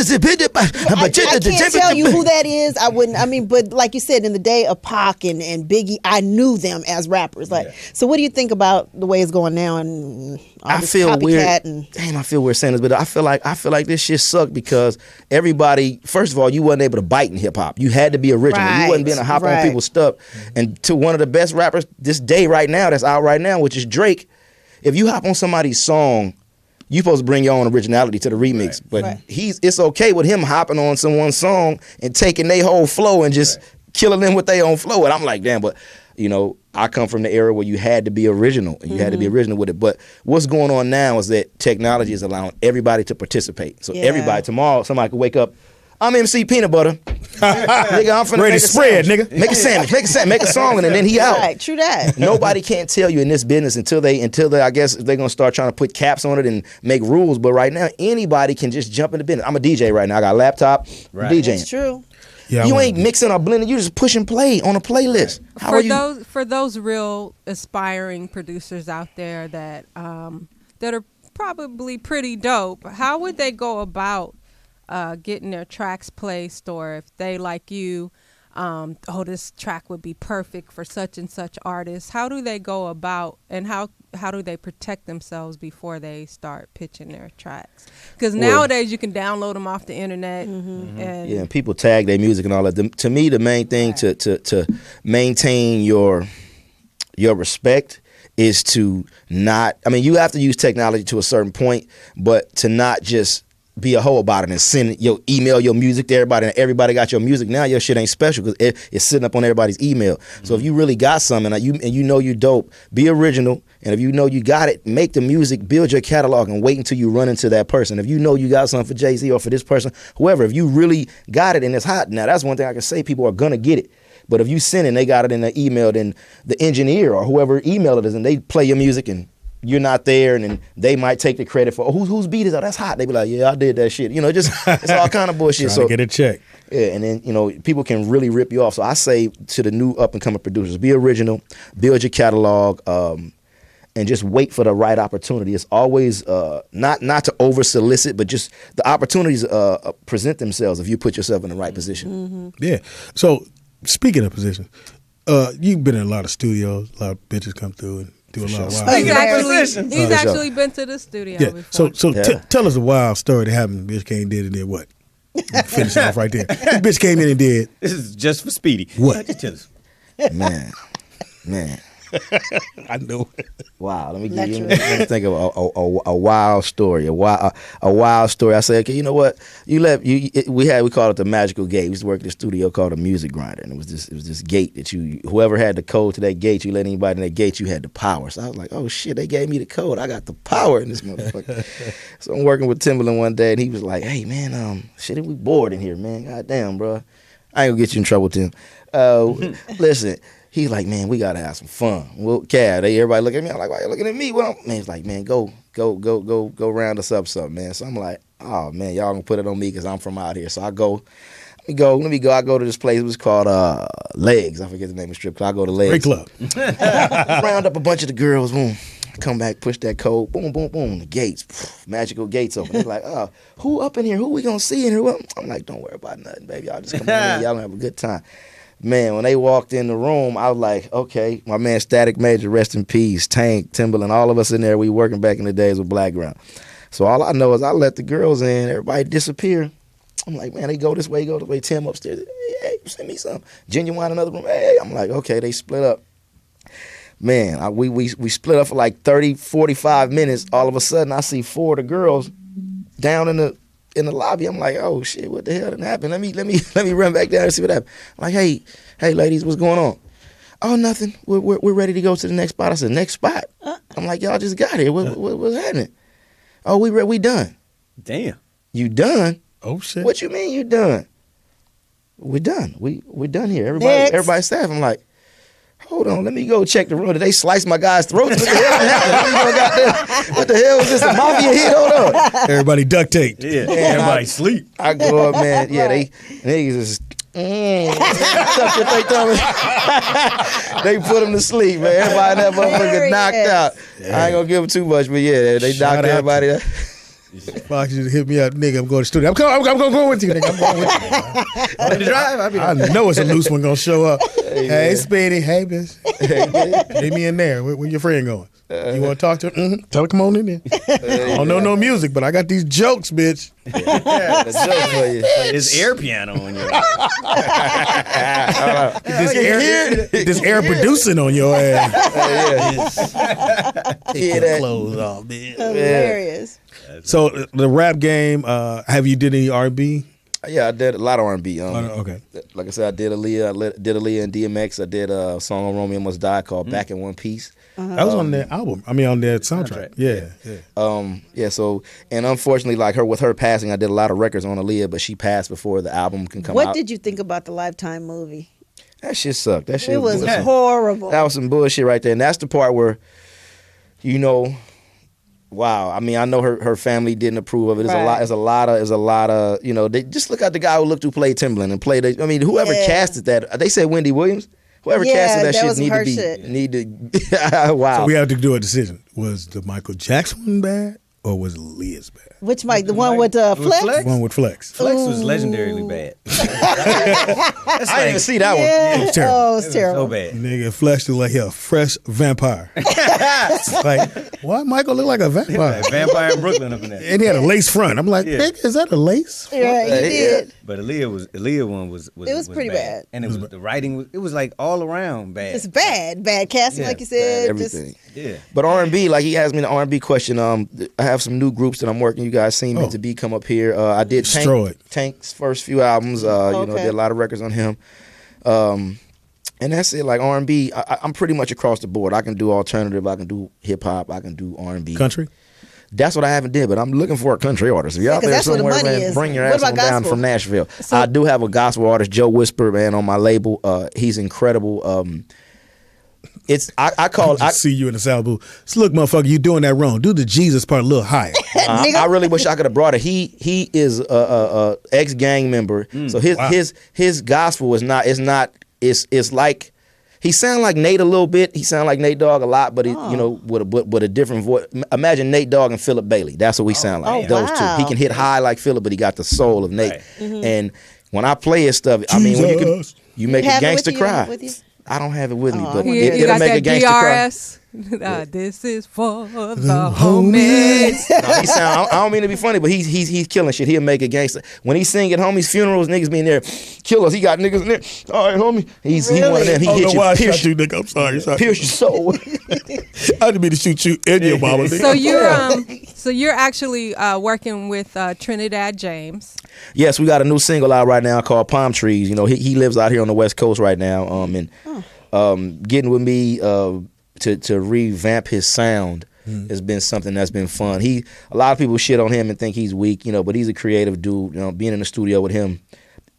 tell you who that is. I wouldn't. I mean, but like you said, in the day of Pac and Biggie, I knew them as rappers. So what do you think about the way it's going now? And I feel weird. Damn, I feel weird saying this, but I feel like this shit sucked because everybody. First of all, you wasn't able to bite in hip hop. You had to be original. You wasn't being a hop on people's stuff. And to one of the best rappers this day right now, that's out right now, which is Drake. If you hop on somebody's song, you supposed to bring your own originality to the remix, but it's okay with him hopping on someone's song and taking their whole flow and just killing them with their own flow. And I'm like, damn, but you know, I come from the era where you had to be original and you had to be original with it. But what's going on now is that technology is allowing everybody to participate. So everybody, tomorrow, somebody could wake up, I'm MC Peanut Butter. Nigga, I'm finna ready to spread, nigga. Make a sandwich, make a song, and then he out. Right, true that. Nobody can't tell you in this business until they I guess they're gonna start trying to put caps on it and make rules. But right now, anybody can just jump in the business. I'm a DJ right now. I got a laptop, DJing. That's true. Yeah, you ain't mixing or blending. You just push and play on a playlist. For those real aspiring producers out there that are probably pretty dope, how would they go about getting their tracks placed, or if they like you, this track would be perfect for such and such artists? How do they go about, and how do they protect themselves before they start pitching their tracks? Because nowadays you can download them off the internet, and people tag their music and all that. To me, the main thing to maintain your respect is to not. I mean, you have to use technology to a certain point, but to not just be a hoe about it and email your music to everybody, and everybody got your music. Now your shit ain't special because it's sitting up on everybody's email. So if you really got something and you know you dope, be original. And if you know you got it, make the music, build your catalog, and wait until you run into that person. If you know you got something for Jay-Z or for this person, whoever, if you really got it and it's hot, now that's one thing I can say, people are gonna get it. But if you send it and they got it in the email, then the engineer or whoever emailed it is, and they play your music and you're not there, and then they might take the credit for whose beat is that? That's hot. They be like, yeah, I did that shit. You know, just it's all kind of bullshit. So get a check. Yeah, and then, you know, people can really rip you off. So I say to the new up and coming producers, be original, build your catalog, and just wait for the right opportunity. It's always not to over solicit, but just the opportunities present themselves if you put yourself in the right position. Yeah. So speaking of position, you've been in a lot of studios. A lot of bitches come through and do a lot of wild. He's actually been to the studio before. So tell us a wild story that happened. Bitch came in, did, and did what? Finish it off right there. This bitch came in and did. This is just for Speedy. What? Just tell us. Man. I know. Wow, let me give you. Let me think of a wild story. A wild story. I said, okay, you know what? We called it the magical gate. We used to work at the studio called a music grinder, and it was this gate that whoever had the code to that gate, you let anybody in that gate, you had the power. So I was like, oh shit, they gave me the code. I got the power in this motherfucker. So I'm working with Timberland one day, and he was like, hey man, shit, we bored in here, man. Goddamn, bro. I ain't gonna get you in trouble, Tim. Listen. He's like, man, we gotta have some fun. Well, Cav, everybody look at me. I'm like, why you looking at me? Well, man, he's like, man, go round us up something, man. So I'm like, oh man, y'all gonna put it on me because I'm from out here. So let me go. I go to this place. It was called Legs. I forget the name of the strip club. I go to Legs. Great club. Round up a bunch of the girls. Boom. Come back, push that code. Boom, boom, boom. The gates, magical gates open. They're like, oh, who up in here? Who we gonna see in here? Well, I'm like, don't worry about nothing, baby. Y'all just come in. Y'all gonna have a good time. Man, when they walked in the room, I was like, okay, my man Static Major, rest in peace, Tank, Timberland, all of us in there, we working back in the days with Blackground. So all I know is I let the girls in, everybody disappear. I'm like, man, they go this way, Tim upstairs, hey, send me some. Genuine, another room, hey. I'm like, okay, they split up. Man, we split up for like 30, 45 minutes. All of a sudden, I see 4 of the girls down in the lobby. I'm like, oh shit, what the hell didn't happen? Let me run back down and see what happened. I'm like, hey ladies, what's going on? Oh, nothing. We're ready to go to the next spot. I said, next spot? I'm like, y'all just got here. What's happening? Oh, we done. Damn. You done? Oh shit. What you mean you done? We're done. We're done here. Everybody staff. I'm like, hold on, let me go check the room. Did they slice my guy's throat? What the hell happened? What the hell was this? A mafia hit? Hold on. Everybody duct taped. Yeah, everybody sleep. I go up, man. Yeah, they just stuff your fake thumb. They put them to sleep, man. Everybody in that motherfucker knocked out. Yeah. I ain't gonna give them too much, but yeah, they knocked everybody out. Fox used to hit me up, nigga. I'm going to the studio. I'm gonna go with you, nigga. I'm going with you. On the drive, I know it's a loose one gonna show up. Hey, Speedy. Hey, bitch. Leave me in there. Where your friend going? You want to talk to her? Mm-hmm. Tell her come on in there. I don't know no music, but I got these jokes, bitch. It's air piano on you. This air producing on your ass. Take your clothes off, bitch. Hilarious. So the rap game, have you did any R&B? Yeah, I did a lot of R&B. Okay. Like I said, I did Aaliyah and DMX. I did a song on Romeo Must Die called Back in One Piece. That was on their album. I mean, on their soundtrack. Yeah. So, and unfortunately, like with her passing, I did a lot of records on Aaliyah, but she passed before the album can come out. What did you think about the Lifetime movie? That shit sucked. That shit it was horrible. That was some bullshit right there. And that's the part where, wow. I mean, I know her family didn't approve of it. There's a lot of they just look at the guy who played Timberland and played whoever casted that. They said Wendy Williams. Whoever casted that shit need to wow. So we have to do a decision. Was the Michael Jackson one bad or was Aaliyah's bad? Which Mike? The one with Flex? The one with Flex. Flex was legendarily bad. I didn't even see that one. It was terrible. Oh, it was terrible. So bad. Nigga, Flex looked like a fresh vampire. Like, why Michael look like a vampire? Vampire in Brooklyn up in there. And he had a lace front. I'm like, nigga, is that a lace? Yeah, he did. But Aaliyah one was it was pretty bad. And the writing was like all around bad. It's bad casting, like you said. Everything. Yeah. But R&B, like he asked me the R&B question. I have some new groups that I'm working. You guys seen me to be come up here. I did Tank's first few albums. Did a lot of records on him. And that's it. Like R&B, I'm pretty much across the board. I can do alternative. I can do hip hop. I can do R&B. Country. That's what I haven't did, but I'm looking for a country artist. If you're out there somewhere, man, bring your ass on down from Nashville. So, I do have a gospel artist, Joe Whisper, man, on my label. He's incredible. I see you in the sound booth. So look, motherfucker, you doing that wrong. Do the Jesus part a little higher. I really wish I could have brought it. He is a ex gang member, so his gospel is not. It's like. He sound like Nate a little bit. He sound like Nate Dogg a lot, but with a different voice. Imagine Nate Dogg and Philip Bailey. That's what we sound like. Those two. He can hit high like Philip, but he got the soul of Nate. Right. Mm-hmm. And when I play his stuff, I mean, when you make a gangster cry. I don't have it with me, but it'll make a gangster cry. This is for the homies. I don't mean to be funny, but he's killing shit. He'll make a gangster. When he's singing at homies' funerals, niggas be in there, killers. He got niggas in there. All right, homie. He's one of them. He hit you. Pierce you, nigga. I'm sorry. Pierce your soul. I didn't mean to shoot you in your mama. So you're actually working with Trinidad James. Yes, we got a new single out right now called Palm Trees. You know, he lives out here on the West Coast right now. Getting with me to revamp his sound has been something that's been fun. A lot of people shit on him and think he's weak, you know, but he's a creative dude. You know, being in the studio with him,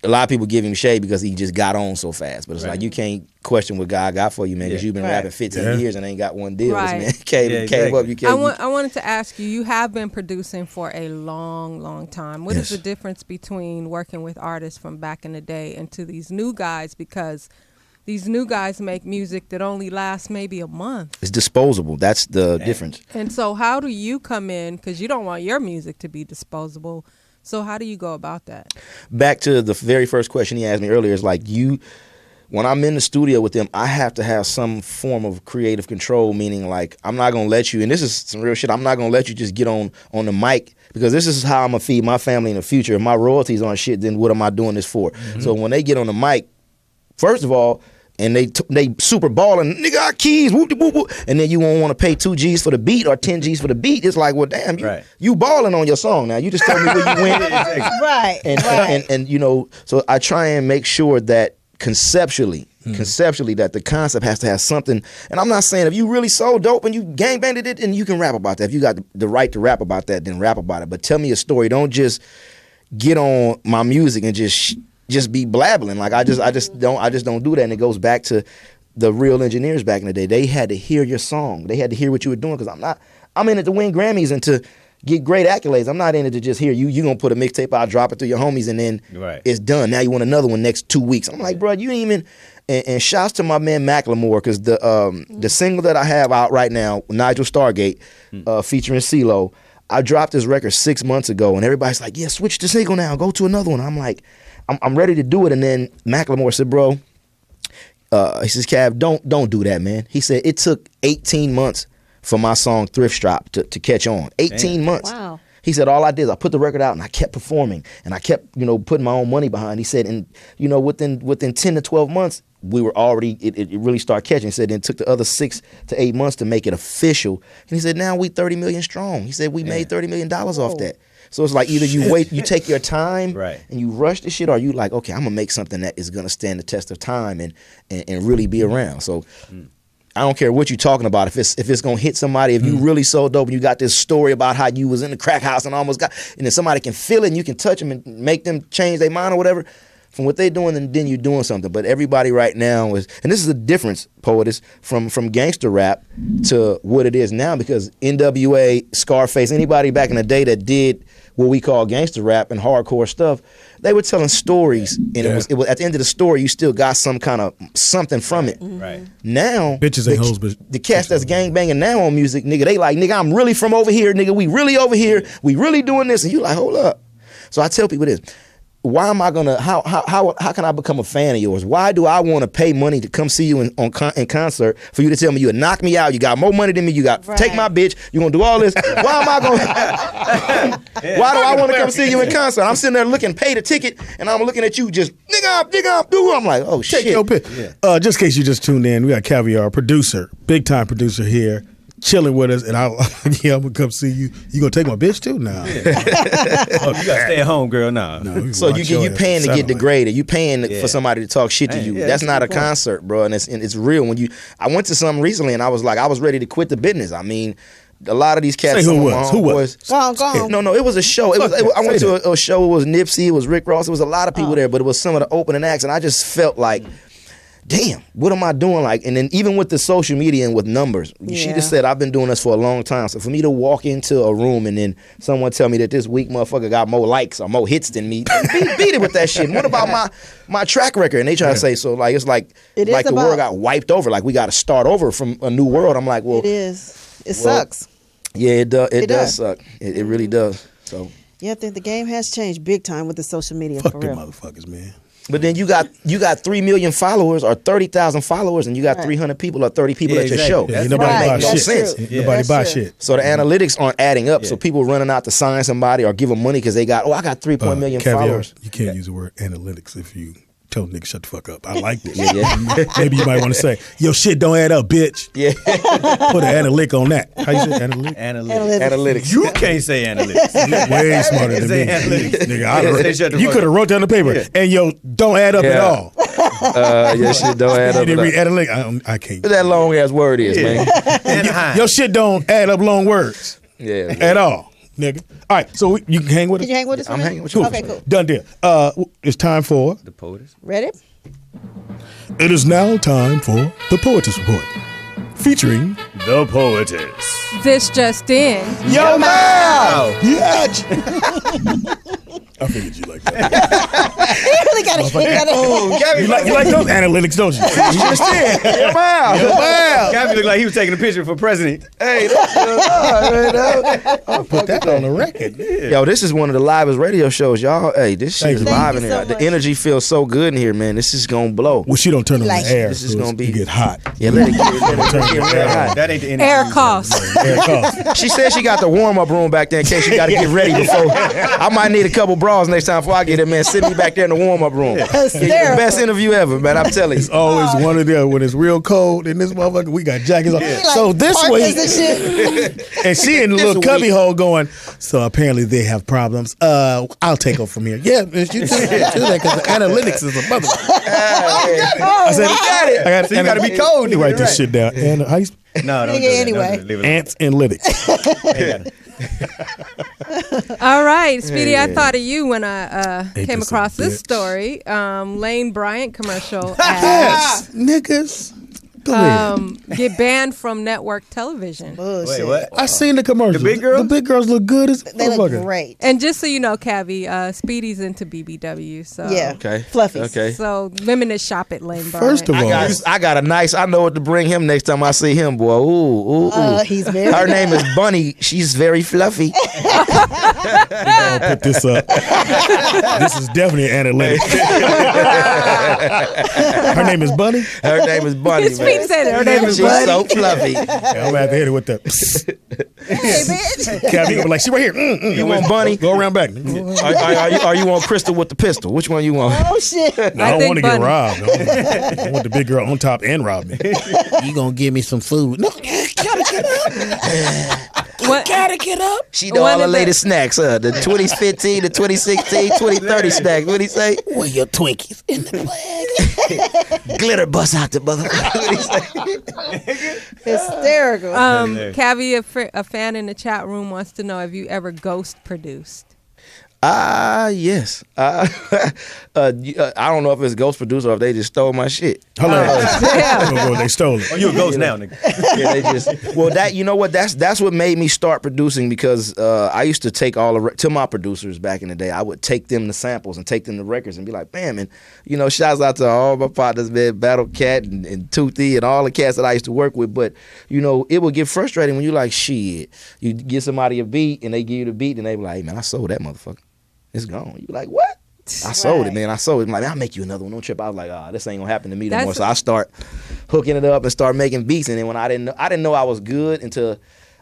a lot of people give him shade because he just got on so fast. But it's like you can't question what God got for you, man, because you've been rapping 15 years and ain't got one deal. Right. Man, came up. You can't. I wanted to ask you. You have been producing for a long, long time. What is the difference between working with artists from back in the day and to these new guys? Because these new guys make music that only lasts maybe a month. It's disposable. That's the difference. And so how do you come in, because you don't want your music to be disposable, so how do you go about that? Back to the very first question he asked me earlier, is like when I'm in the studio with them, I have to have some form of creative control, meaning like I'm not going to let you, and this is some real shit, I'm not going to let you just get on the mic, because this is how I'm going to feed my family in the future. If my royalties aren't shit, then what am I doing this for? Mm-hmm. So when they get on the mic, first of all, and they super balling, nigga, got keys, whoop, whoop, whoop, and then you won't want to pay 2 G's for the beat or 10 G's for the beat. It's like, well, damn, you balling on your song now. You just told me where you went. Right. And you know, so I try and make sure that conceptually that the concept has to have something. And I'm not saying if you really so dope and you gangbanged it and you can rap about that. If you got the right to rap about that, then rap about it. But tell me a story. Don't just get on my music and just be blabbling. Like I just don't do that. And it goes back to the real engineers back in the day. They had to hear your song. They had to hear what you were doing, because I'm in it to win Grammys and to get great accolades. I'm not in it to just hear you gonna put a mixtape out, drop it to your homies, and then it's done. Now you want another one next 2 weeks. I'm like, bro, you ain't even. And shouts to my man Macklemore, because the single that I have out right now, Nigel Stargate, featuring CeeLo, I dropped this record 6 months ago, and everybody's like, yeah, switch the single now, go to another one. I'm like, I'm ready to do it. And then Macklemore said, bro, he says, Cav, don't do that, man. He said, it took 18 months for my song Thrift Shop to catch on. 18 months. Wow. He said, all I did is I put the record out and I kept performing and I kept, putting my own money behind. He said, and, within 10 to 12 months, we were already, it really started catching. He said, then it took the other 6 to 8 months to make it official. And he said, now we 30 million strong. He said, we made $30 million off that. So it's like either you wait, you take your time and you rush the shit, or you like, okay, I'm going to make something that is going to stand the test of time and really be around. So I don't care what you're talking about. If it's going to hit somebody, if you really so dope and you got this story about how you was in the crack house and almost got, and then somebody can feel it and you can touch them and make them change their mind or whatever, from what they're doing, and then you're doing something. But everybody right now is, and this is the difference, Poetess, from gangster rap to what it is now, because NWA, Scarface, anybody back in the day that did what we call gangster rap and hardcore stuff, they were telling stories, and it was at the end of the story, you still got some kind of something from it. Right. Now, bitches ain't hoes, but the cats that's gangbanging now on music, nigga, they like, nigga, I'm really from over here, nigga, we really over here, we really doing this, and you like, hold up. So I tell people this. Why am I gonna? How can I become a fan of yours? Why do I want to pay money to come see you in concert for you to tell me you would knock me out? You got more money than me. You got take my bitch. You gonna do all this? Why am I gonna? Why do I want to come see you in concert? I'm sitting there looking, pay the ticket, and I'm looking at you just nigga up, dude. I'm like, oh shit. Just in case you just tuned in, we got Caviar, producer, big time producer here, chilling with us, and I'm gonna come see you. You gonna take my bitch too? Nah. You gotta stay at home, girl. Nah. So you paying to get degraded. You paying for somebody to talk shit to you. That's not a concert, bro. And it's real. I went to something recently, and I was like, I was ready to quit the business. I mean, a lot of these cats. Say who was? Go on. No, it was a show. I went to a show. It was Nipsey. It was Rick Ross. It was a lot of people there, but it was some of the opening acts, and I just felt like, damn, what am I doing? Like, and then even with the social media and with numbers, she just said, I've been doing this for a long time. So for me to walk into a room and then someone tell me that this weak motherfucker got more likes or more hits than me, beat it with that shit. What about my track record? And they try to say, so like, it's like the world got wiped over. Like we got to start over from a new world. I'm like, well. It is. It sucks. Yeah, it does suck. It really does. So. Yeah, I think the game has changed big time with the social media. Fuck for them real. motherfuckers, man. But then you got 3 million followers or 30,000 followers, and you got 300 people or 30 people at your show. Yeah, nobody buy shit. Sense. Nobody buy shit. So the analytics aren't adding up. So people running out to sign somebody or give them money because they got I got 3 million Caviar, followers. you can't use the word analytics if you tell niggas shut the fuck up. I like this. Yeah. Maybe you might want to say, yo, shit don't add up, bitch. Yeah. Put an analytic on that. How you say analytic? Analytics. You can't say analytics. Way smarter than me. Nigga, you could have wrote down the paper. And yo, don't add up at all. Your shit don't add You up. didn't read analytic. I can't. What that long ass word is, man. Your shit don't add up long words. Yeah. At all. Nigga. All right, so you can hang with us? Can you hang with us? I'm hanging with Cool. you. Okay, cool. Done deal. It's time for... The Poetess. Ready? It is now time for the Poetess Report, featuring The Poetess. This just in. Yo Mal. Yeah. I figured you like that. He really got it. You like those analytics, don't you? Just did. Yo, wow. Gabby looked like he was taking a picture for president. Hey, that's I'll put that on the record. Yo, this is one of the livest radio shows, y'all. Hey, this shit is Thank you. live in Thank you here. so The much. energy feels so good in here, man. This is gonna blow. Well, she don't turn on Like- the air. This is so gonna be- you get hot. Yeah, let it get real hot. That ain't the end. Air costs. Air costs. She said she got the warm up room back there in case she got to get ready before. I might need a couple bras next time before I get it, man. Sit me back there in the warm up room. It's the best interview ever, man. I'm telling you. It's always one or the other. When it's real cold in this motherfucker, we got jackets on. So this Partners and week, shit. and she in the little cubby hole going, so apparently they have problems. I'll take over from here. Yeah, bitch, you do that because the analytics is a mother. I said, got it. I got So you gotta be cold. You nigga, write this right. shit down. And how you No, don't Nigga, do that. anyway. Don't do that. Leave it alone. ants analytics. All right, Speedy, I thought of you when I Ain't came this a across this bitch? story. Lane Bryant commercial ads Yes, niggas. Go ahead. get banned from network television. Bullshit. Wait, what? I seen the commercials. The big girls? The big girls look good as They look motherfucker. great. And just so you know, Cavi, Speedy's into BBW. So Yeah. Okay. Fluffy. Okay. So women shop at Lane Bryant. First of all, I got a nice. I know what to bring him next time I see him, boy. Ooh. He's very Her nice. name is Bunny. She's very fluffy. I'll put this up. This is definitely analytics. Her name is Bunny. Her name is Bunny, Speedy man. said her name is She's Bunny. so fluffy. Yeah, I'm gonna have to hit it with the. Hey, bitch. Cabby gonna be like, she right here. You want Bunny? Go around back. Are you on Crystal with the pistol? Which one you want? Oh, shit. No, I don't think want to get Bunny. robbed. I want the big girl on top and rob me. You gonna give me some food? No, Gotta get up. She know all the latest snacks, the 2015, the 2016, 2030 snacks. What'd he say? where your Twinkies in the bag? Glitter bust out the motherfucker. What'd he say? Hysterical. Cavi, a fan in the chat room wants to know, have you ever ghost produced? Yes. I don't know if it's ghost producer or if they just stole my shit. Hilarious. They stole it. Oh, you a ghost now, nigga. Yeah, they just. Well, that you know what? That's what made me start producing because I used to take to my producers back in the day. I would take them the samples and take them the records and be like, "Man, and shouts out to all my partners, man, Battle Cat and Toothy and all the cats that I used to work with." But it would get frustrating when you like, shit, you get somebody a beat and they give you the beat and they be like, "Hey, man, I sold that motherfucker. It's gone." You be like, "What?" I sold it, man. I sold it. I'm like, "I'll make you another one. Don't trip." I was like, this ain't gonna happen to me no more. So I start hooking it up and start making beats. And then when I didn't know I was good until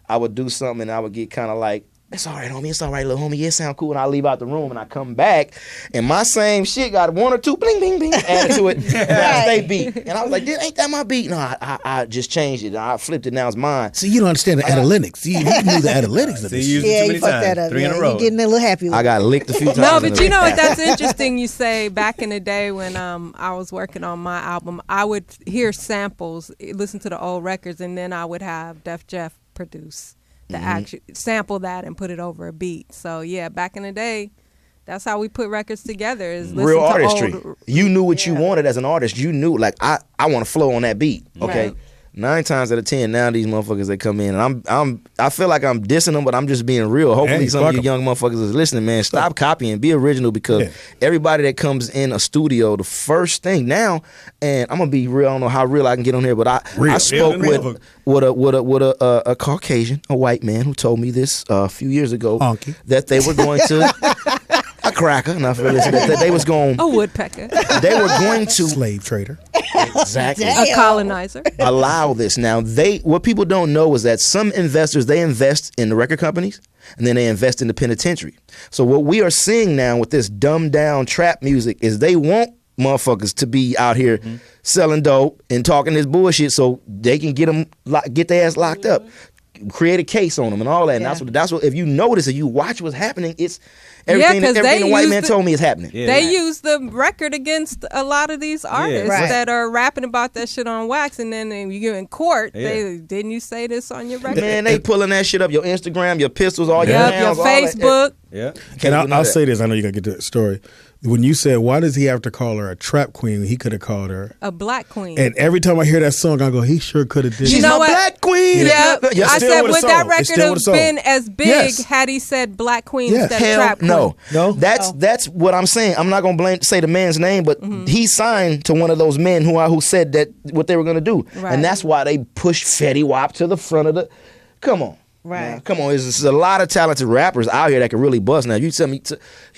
I would do something and I would get kind of like, "It's all right, homie. It's all right, little homie. Yeah, it sound cool." And I leave out the room and I come back and my same shit got one or two bling, bling, bling added to it. That's they beat. And I was like, "Ain't that my beat?" No, I just changed it. I flipped it. Now it's mine. See, you don't understand the analytics. You knew the analytics of See, this. you used it Yeah, too you many fucked times. that up. 3 in a Yeah, row. you getting a little happy. I got licked a few times. No, but you know what? That's interesting. You say back in the day when I was working on my album, I would hear samples, listen to the old records, and then I would have Def Jeff produce the actual sample that and put it over a beat. So yeah, back in the day, that's how we put records together. Is listen real to artistry. old, You knew what you wanted as an artist. You knew, like, I want to flow on that beat. Okay. Right. 9 times out of 10, now these motherfuckers they come in and I feel like I'm dissing them, but I'm just being real. Hopefully Hey, some of fuck you 'em. young motherfuckers is listening, man. Stop copying, be original, because everybody that comes in a studio, the first thing now, and I'm gonna be real. I don't know how real I can get on here, but I spoke with a Caucasian, a white man, who told me this a few years ago Honky. that they were going to. nutcracker. Now, listen, that they was going. A woodpecker. They were going to slave trader. exactly A colonizer. allow this. Now, what people don't know is that some investors, they invest in the record companies and then they invest in the penitentiary. So what we are seeing now with this dumbed down trap music is they want motherfuckers to be out here selling dope and talking this bullshit so they can get their ass locked up, create a case on them and all that. And that's what if you notice, if you watch what's happening, it's everything the white man told me is happening. Yeah. They use the record against a lot of these artists that are rapping about that shit on wax, and then you get in court. Didn't you say this on your record? Man, they pulling that shit up. Your Instagram, your pistols, all your your Facebook. Yeah. And I'll say this. I know you got to get to the story. When you said, why does he have to call her a trap queen? He could have called her a black queen. And every time I hear that song, I go, he sure could have did. She's my black queen. Yeah. I said, would that record have been as big had he said black queen instead of trap queen? No. That's what I'm saying. I'm not gonna say the man's name, but he signed to one of those men who said that what they were gonna do, and that's why they pushed Fetty Wap to the front of the. Come on. Right. Now, come on, there's a lot of talented rappers out here that can really bust. Now, you tell me,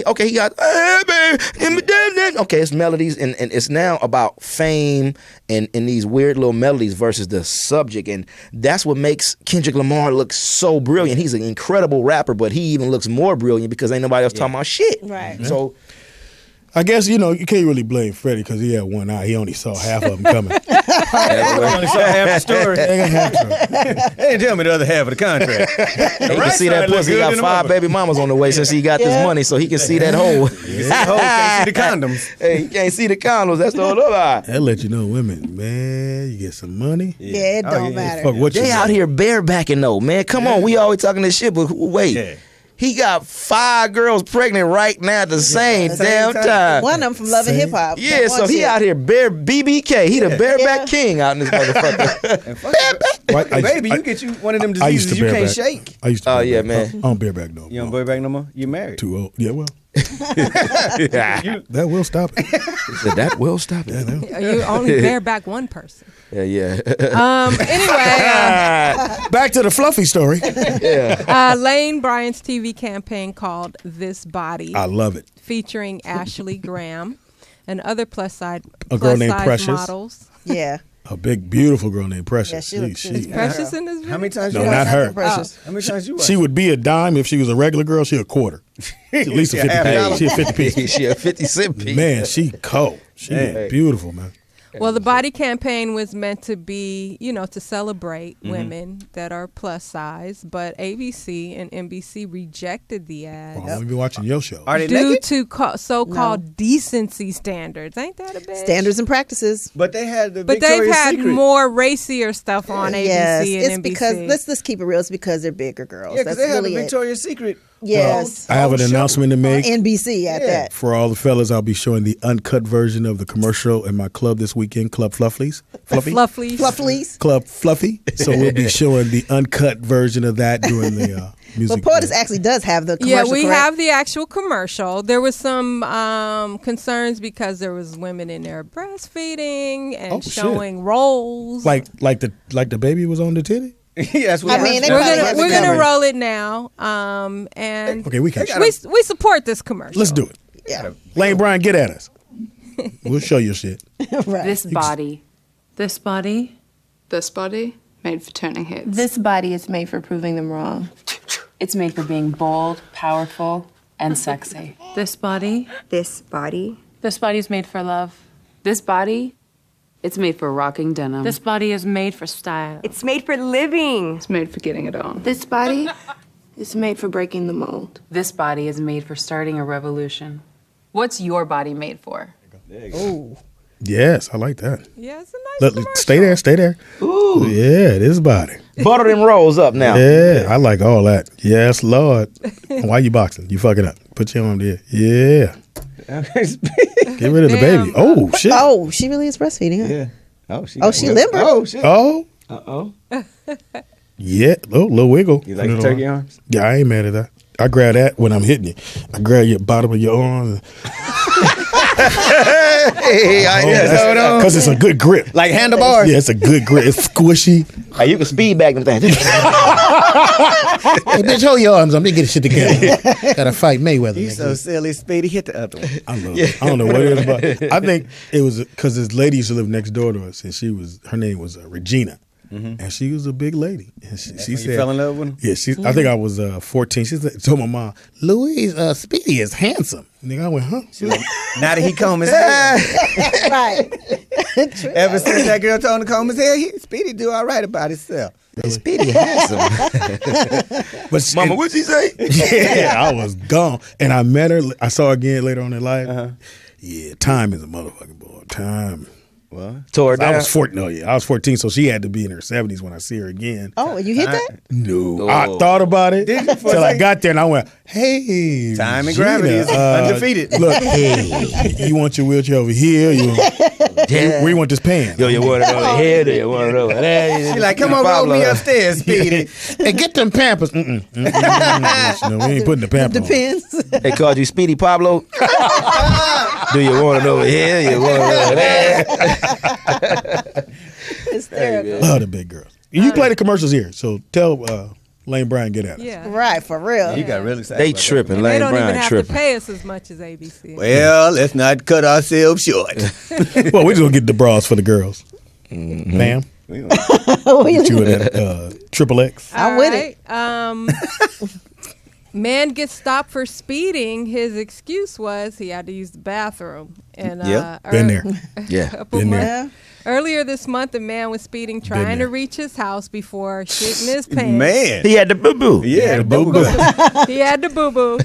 okay, he got, okay, it's melodies, and it's now about fame and these weird little melodies versus the subject, and that's what makes Kendrick Lamar look so brilliant. He's an incredible rapper, but he even looks more brilliant because ain't nobody else talking about shit. Right. So, I guess, you can't really blame Freddie because he had one eye. He only saw half of them coming. He only saw half the story. They didn't tell me the other half of the contract. He can see that pussy. He got 5 baby mamas on the way since he got this money, so he can see that hole. Can't see the condoms. Hey, he can't see the condoms. That's the other eye. That let you know, women, man, you get some money. Yeah, it don't matter. Fuck what they out here barebacking though, man. Come on, we always talking this shit, but wait. Yeah. He got 5 girls pregnant right now at the same damn time. One of them from Love and Hip Hop. Yeah, so he out here BBK. He the bareback king out in this motherfucker. Baby, you get you one of them diseases you can't shake. I used to. Oh yeah, man. I don't bareback no more. You don't bareback no more? You married? Too old. Yeah, well. That will stop it. He said that will stop it. You only bareback one person. Yeah. Anyway, back to the fluffy story. Lane Bryant's TV campaign called This Body. I love it. Featuring Ashley Graham and other plus size models. Yeah. A big, beautiful girl named Precious. Yeah, she Precious in this video? How many times No, not her. Precious. How many times you watched? She would be a dime if she was a regular girl. She a quarter. At least a 50 piece. She a 50 piece. She a 50-cent piece. Man, she cold. She beautiful, man. Well, the body campaign was meant to be, to celebrate women that are plus size, but ABC and NBC rejected the ad. Well, we'll be watching your show. Are they due to so-called decency standards. Ain't that a bitch? Standards and practices. But they had the But Victoria's they've had Secret. more racier stuff on ABC and it's NBC. because let's keep it real. It's because they're bigger girls. Yeah, because That's they had really the it. Victoria's Secret. Yes. I have an announcement to make. NBC at that. For all the fellas, I'll be showing the uncut version of the commercial in my club this weekend, Club Flufflies. Flufflies. Club Fluffy. So we'll be showing the uncut version of that during the music. But Poetess actually does have the commercial. Yeah, we have the actual commercial. There was some concerns because there was women in there breastfeeding and showing roles. Like the baby was on the titty? Yes, I mean, we're gonna roll it now. And okay, we can. We support this commercial. Let's do it. Yeah. Lane Bryant, get at us. We'll show you shit. Right. This body. This body. This body made for turning heads. This body is made for proving them wrong. It's made for being bold, powerful, and sexy. This body. This body. This body is made for love. This body, it's made for rocking denim. This body is made for style. It's made for living. It's made for getting it on. This body is made for breaking the mold. This body is made for starting a revolution. What's your body made for? Oh. Yes, I like that. Yeah, it's a nice commercial. Stay there. Ooh. Yeah, this body. Butter them rolls up now. Yeah, I like all that. Yes, Lord. Why you boxing? You fucking up. Put your arm there. Yeah. Get rid of the baby. Oh, shit. Oh, she really is breastfeeding, huh? Yeah. She limber. Oh, shit. Oh. Uh-oh. Yeah. Oh, little wiggle. You like the turkey arms? Yeah, I ain't mad at that. I grab that when I'm hitting you. I grab your bottom of your arm. Because it's a good grip. Like handlebars? Yeah, it's a good grip. It's squishy. Hey, you can speed back them things. Hey, bitch, hold your arms. I'm gonna get this shit together. Gotta fight Mayweather. You so silly, Speedy. Hit the other one. I don't know what it is, but I think it was because this lady used to live next door to us, and her name was Regina. And she was a big lady. And she said, you fell in love with him? Yeah, I think I was 14. She told my mom, Louise, Speedy is handsome. Nigga, I went, huh? She like, now that he comb his hair. Right. Ever since that girl told him to comb his hair, Speedy do all right about himself. Really? Speedy handsome. But Mama, what'd she say? Yeah, I was gone. And I met her. I saw her again later on in life. Yeah, time is a motherfucking boy. Time. What? Tore her down? I was 14. No, yeah, I was 14, so she had to be in her 70s when I see her again. Oh, you hit that? No, I thought about it till I got there, and I went, "Hey, time and gravity is undefeated." Look, hey, you want your wheelchair over here? Where you want this pan? Yo, you want it over here? Do you want it over there? She like, come on, roll me upstairs, Speedy. Hey, get them Pampers. No, we ain't putting the Pampers. Depends. They called you Speedy Pablo. Do you want it over here? You want it over there? Hysterical. Love the big girls. You play the commercials here, so tell Lane Bryant get at us. Yeah. Right, for real. You got really excited. They about tripping. And Lane they don't even Bryant have tripping. to pay us as much as ABC. Well, let's not cut ourselves short. Well, we're just gonna get the bras for the girls. Bam. What you Get you in that Triple X. I'm with it. Man gets stopped for speeding. His excuse was he had to use the bathroom. And Been there. Yeah, been there. Earlier this month, a man was speeding, trying to reach his house before shitting his pants. Man, he had the boo boo. Yeah, the boo boo. He had the boo boo.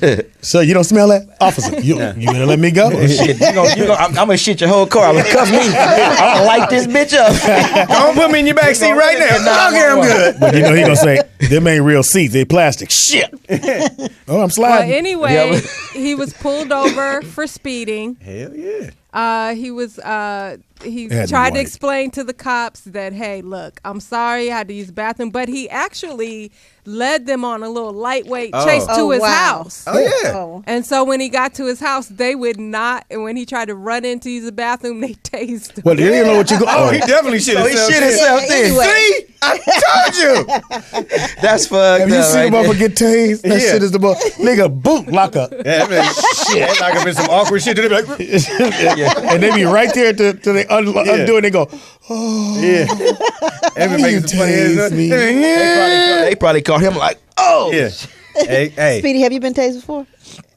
So you don't smell that, officer? You gonna let me go? Shit, I'm gonna shit your whole car. I'm gonna cuff me. I'm gonna light this bitch up. Don't put me in your backseat right now. Okay, I'm good. But he gonna say them ain't real seats; they plastic. Shit. Oh, I'm sliding. Well, anyway, he was pulled over for speeding. Hell yeah. He Had to tried to white. explain to the cops that, hey, look, I'm sorry, I had to use the bathroom, but he actually led them on a little lightweight chase to his house. Oh yeah. And so when he got to his house, they would not, and when he tried to run in to use the bathroom, they tased him. Well, they didn't know what you go. Oh, he definitely shit So he himself. shit himself then. Anyway. See, I told you. That's fucked Have you up. seen right a motherfucker there. get tased? That Yeah. shit is the most. Nigga, boot, lock up. Yeah, man, shit. It's like been some awkward shit. They be like, And they be right there to they undo it. They go, oh, yeah. They be making some funny ass tased me. noise. They probably caught him like, oh. Yeah. Hey. Speedy, have you been tased before?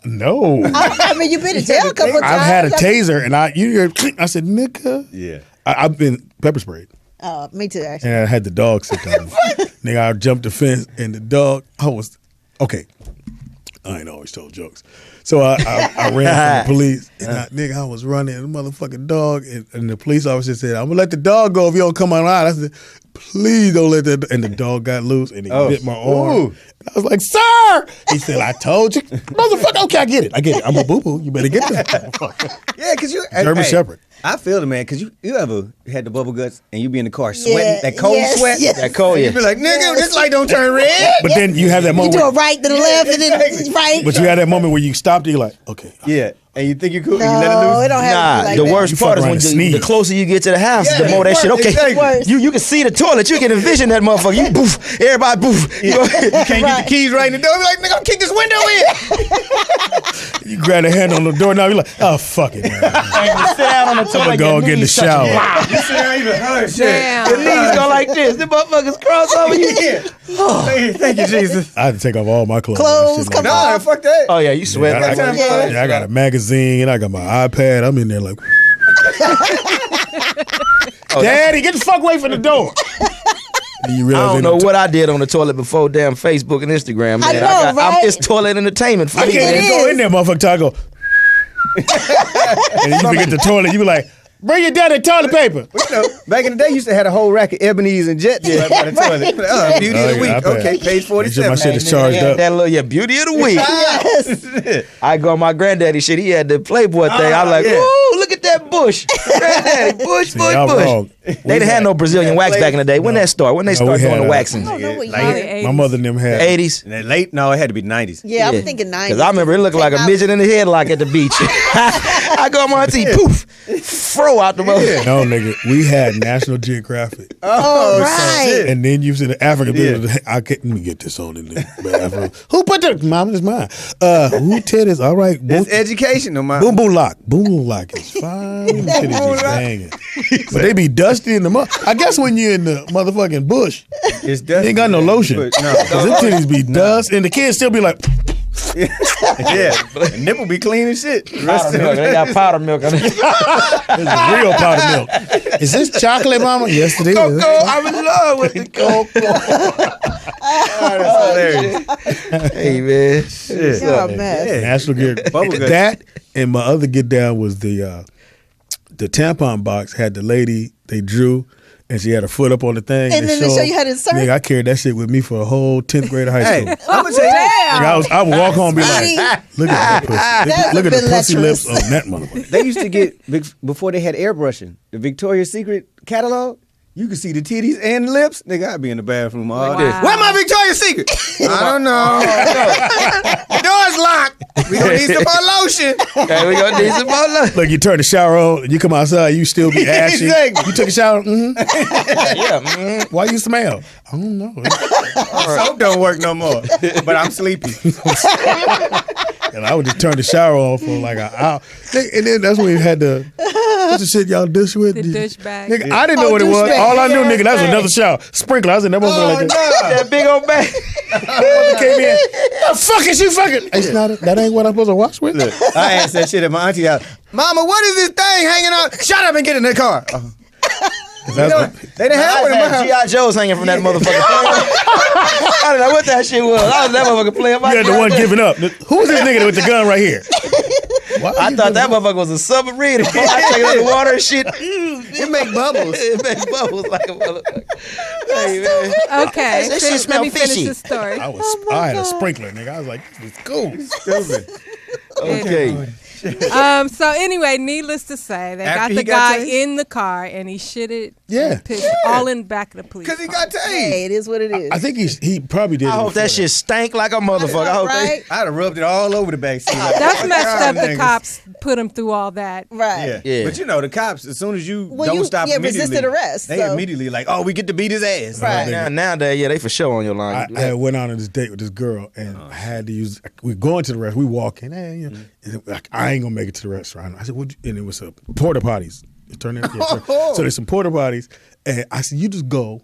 no. I mean, you've been in jail a couple of times. I've had a taser, and you hear click. I said, nigga. Yeah. I've been pepper sprayed. Me too, actually. And I had the dog sit down. Nigga, I jumped the fence, and the dog, okay. I ain't always told jokes. So I ran from the police, and I was running, and the motherfucking dog, and the police officer said, I'm going to let the dog go if you don't come on out. I said, please don't let that, and the dog got loose, and he bit my arm. Ooh. And I was like, sir! He said, I told you. Motherfucker, okay, I get it. I'm a boo-boo. You better get this motherfucker. Yeah, because you German Shepherd. I feel it, man, because you ever had the bubble guts and you be in the car sweating, that cold sweat? Yes. That cold, You yeah. be like, nigga, this light don't turn red. But then you have that You moment. do a right to the left and then right. But you had that moment where you stopped and you're like, okay. Yeah, and you think you're cool, No, and you let it loose. it don't have to Nah, be like the that. worst You part fuck is around when and the sneeze. closer you get to the house, Yeah, the more that shit. Okay, exactly. you can see the toilet, you can envision that motherfucker. You boof, everybody boof. You can't get the keys right in the door. Be like, nigga, I'll kick this window in. You grab a hand on the door now, you're like, oh, fuck it, man. sit down on the I'm gonna toilet. go your get in the knees touching shower. it. You sit down, you be like, oh, shit. Damn. Your knees go like this. The motherfuckers cross over you. Yeah. Thank you, Jesus. I had to take off all my clothes. Clothes, Shit like come that. Nah, fuck that. Oh yeah, you sweat. Yeah, I, like got, Yeah. yeah, I got a magazine, I got my iPad. I'm in there like, Daddy, get the fuck away from the door. And you I realize don't ain't know no what I did on the toilet before damn Facebook and Instagram, man. I know, right? It's toilet entertainment for I me, can't man. even go in there, motherfucker, till I go. And you forget the toilet, you be like, bring your daddy toilet paper. You know, back in the day, you used to have a whole rack of Ebony's and Jets right by the toilet. Beauty of the week. Okay, page Make sure 47. my shit is charged up. That little beauty of the week. Yes. I go on my granddaddy shit. He had the Playboy thing. I was like, yeah. ooh, look at that Bush. Granddaddy, Bush. Wrong. They didn't have no Brazilian wax back in the day. When that start? When they start doing the waxing? I don't know what Like, My mother and them had 80s. And then late? No, it had to be 90s. Yeah, I'm thinking 90s. Because I remember it looked like a midget in the headlock at the beach. I go on my auntie, poof, fro out the mother. No, nigga, we had National Geographic. Oh, right. And then you see the African people. I couldn't let me get this on in there. Who put the mom is mine? Who titties? All right, It's educational, man. boom boom lock. Boom boom lock is fine. Them titties is banging. But they be dusty in the mud. I guess when you're in the motherfucking bush, It's you dusty. ain't got no lotion. But Cause them no. titties be dust, and the kids still be like, Yeah. The nipple be clean as shit. The rest Powder of milk. They got powder milk on it. "This is real powder milk." Is this chocolate, mama? Yes, it is. I'm in love with the cocoa. that's hilarious. Hey, man. Y'all a mess. Yeah. National Gear. Bubblegum. That and my other get down was the tampon box had the lady they drew, and she had her foot up on the thing. And then they show you how to insert? Nigga, I carried that shit with me for a whole 10th grade of high Hey, school. I'm gonna tell you. Nigga, I would walk home and be like, look at that pussy. Look at the That's pussy been lips lecherous. on that motherfucker. They used to get before they had airbrushing. The Victoria's Secret catalog. You could see the titties and the lips. Nigga, I'd be in the bathroom all day. Wow. Where my Victoria's Secret? I don't know. The door's locked. We gonna need some more lotion. Okay, we gonna need some more love. Look, you turn the shower on, and you come outside, you still be ashy. Exactly. You took a shower? Mm-hmm. Yeah, Why you smell? I don't know. Soap don't work no more. But I'm sleepy. And I would just turn the shower on for like an hour. And then that's when we had the, what's the shit y'all douche with? The douche bag. Nigga, I didn't know what it was. douche bag. All I knew, nigga, that was another shower. Sprinkler. I was in that motherfucker like that. that big old bag. Mother came in. The fuck is you fucking? It's not. That ain't what I'm supposed to wash with. Look, I asked that shit at my auntie house. Mama, what is this thing hanging on? Shut up and get in the car. That's what- They didn't have one in my house. G.I. Joe's hanging from that motherfucker. I don't know what that shit was. I was that motherfucker playing my you had the one giving up. Who's this nigga with the gun right here? Why I you thought that giving up? motherfucker was a submarine. I take it in the water and shit. It make bubbles. It makes bubbles like a motherfucker. Hey, man. Okay, That shit let smell me finish fishy. the story. I had a sprinkler, nigga. I was like, this is cool. Stupid. Okay. So anyway, needless to say, they After got he the got guy tased? in the car and he shitted, Yeah. and pissed all in the back of the police. Because he car. got tased. Hey, it is what it is. I think he probably did. I it hope before that shit stank like a motherfucker. I hope right? I'd have rubbed it all over the back seat. Like, That's fuck messed y'all up. The niggas. cops put him through all that. Right. Yeah. Yeah. But you know, the cops, as soon as you Well, don't you- stop yeah, immediately, resisted arrest, they so- immediately like, oh, we get to beat his ass. Right. Nowadays, yeah, they for sure on your line. I had went on this date with this girl, and I had to use. We going to the restaurant. We walking. Hey, you know, and like, I ain't gonna make it to the restaurant. I said, "What?" And it was a porta potties. It turned in. So there's some porta potties, and I said, "You just go,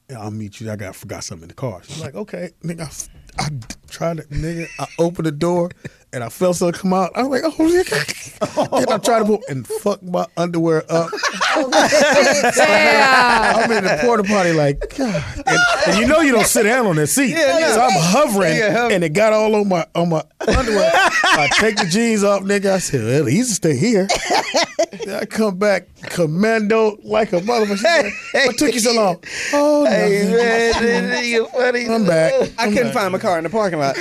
and I'll meet you." I forgot something in the car. She's like, "Okay, nigga." I tried to, nigga. I opened the door, and I felt something come out. I was like, "Oh, nigga!" And I tried to pull and fuck my underwear up. I'm in the porta potty like, God. And you know you don't sit down on that seat. So I'm hovering, and it got all on my underwear. I take the jeans off, nigga. I said, well, he used to stay here. Then I come back commando like a motherfucker. What took you so long? Oh, Hey, nothing. man, that nigga funny. I'm back. I couldn't find my car in the parking lot.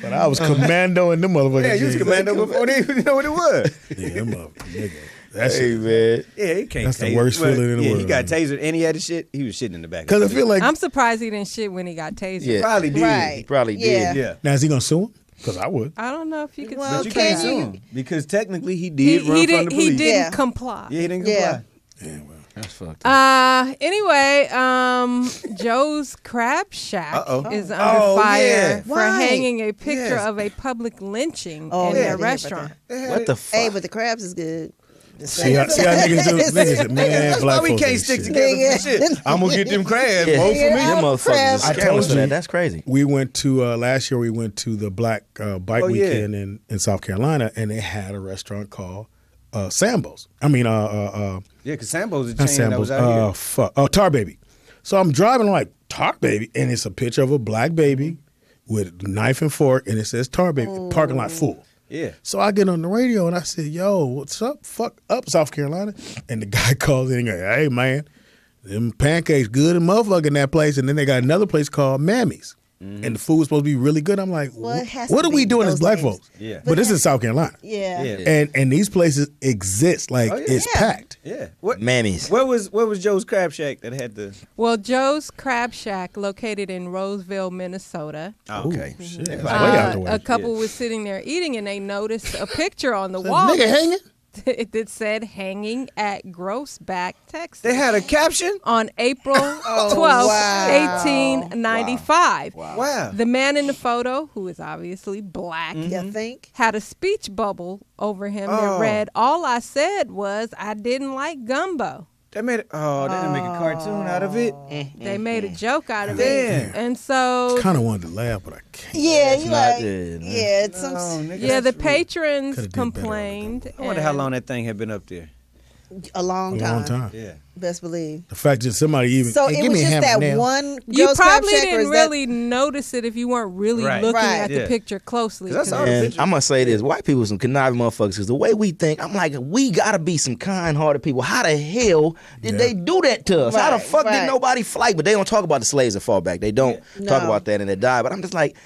But I was commando in the motherfucker. Yeah, you was commando before they even know what it was. Yeah, them motherfucker, nigga. That Hey, shit. man. Yeah, he can't That's the tase. worst But, feeling in the yeah, world, he got man. tasered and he had the shit. He was shitting in the back. Because I feel like, I'm surprised he didn't shit when he got tasered. Yeah. Probably did. Right. He probably Yeah. did. Yeah. now is he gonna sue him? Because I would. I don't know if you can. Well, But you can can't sue you? him because technically he he, did run he, from did, the police. he didn't Yeah. comply. Yeah, he didn't comply. Yeah. Yeah, well. That's fucked up. Anyway, Joe's Crab Shack is under Oh, fire yeah. for Why? hanging a picture Yes. of a public lynching Oh, in yeah, their I did hear about restaurant. What the fuck? Hey, but the crabs is good. See how niggas do? Niggas said, man, That's black why we folks can't ain't stick shit. together for shit. I'm gonna get them crabs. Yeah. Vote for me. Them motherfuckers crab. is I scammers told for you. that. That's crazy. We went to last year. We went to the Black Bike Oh, yeah. Weekend in South Carolina, and they had a restaurant called Sambo's. I mean, Yeah, because Sambo's a not chain that was Sambo's. out here. Tar Baby. So I'm driving, I'm like, Tar Baby, and it's a picture of a black baby with a knife and fork, and it says Tar Baby. Parking lot full. Yeah. So I get on the radio and I said, yo, what's up? Fuck up, South Carolina. And the guy calls in and goes, hey, man, them pancakes good and motherfucking that place. And then they got another place called Mammy's. and the food's supposed to be really good. I'm like, Well, it has what to are we be doing as those black things. folks? Yeah. But this is South Carolina. Yeah. And these places exist. Like, it's packed. Yeah. What? Mammies. Where was Joe's Crab Shack that had the? Well, Joe's Crab Shack, located in Roseville, Minnesota. Okay. Ooh, shit. Way out the way. A couple was sitting there eating, and they noticed a picture on the wall. Nigga hanging? It said hanging at Grossback, Texas. They had a caption on April 12th, 1895. Wow. The man in the photo, who is obviously black, You think? had a speech bubble over him Oh. that read, "All I said was I didn't like gumbo." They made it. Oh, they didn't make a cartoon out of it. They made a joke out of Damn. it. And so, Kind of wanted to laugh, but I can't. Yeah, you like, it. yeah, it's some. yeah, the patrons Could've did better on the complained. I wonder how long that thing had been up there. A long time. A long time. Yeah. Best believe. The fact that somebody even. So Hey, it give was me a just hammer that now. one. You Joe's Crab probably Shack, or didn't is that- really notice it if you weren't really Right. looking Right. at the Yeah. picture closely. 'Cause that's 'cause- all the And picture. I'm gonna say this: white people some conniving motherfuckers. Because the way we think, I'm like, we gotta be some kind-hearted people. How the hell did they do that to us? How the Right, fuck right. did nobody fight? But they don't talk about the slaves that fought back. They don't talk No. about that and they died. But I'm just like.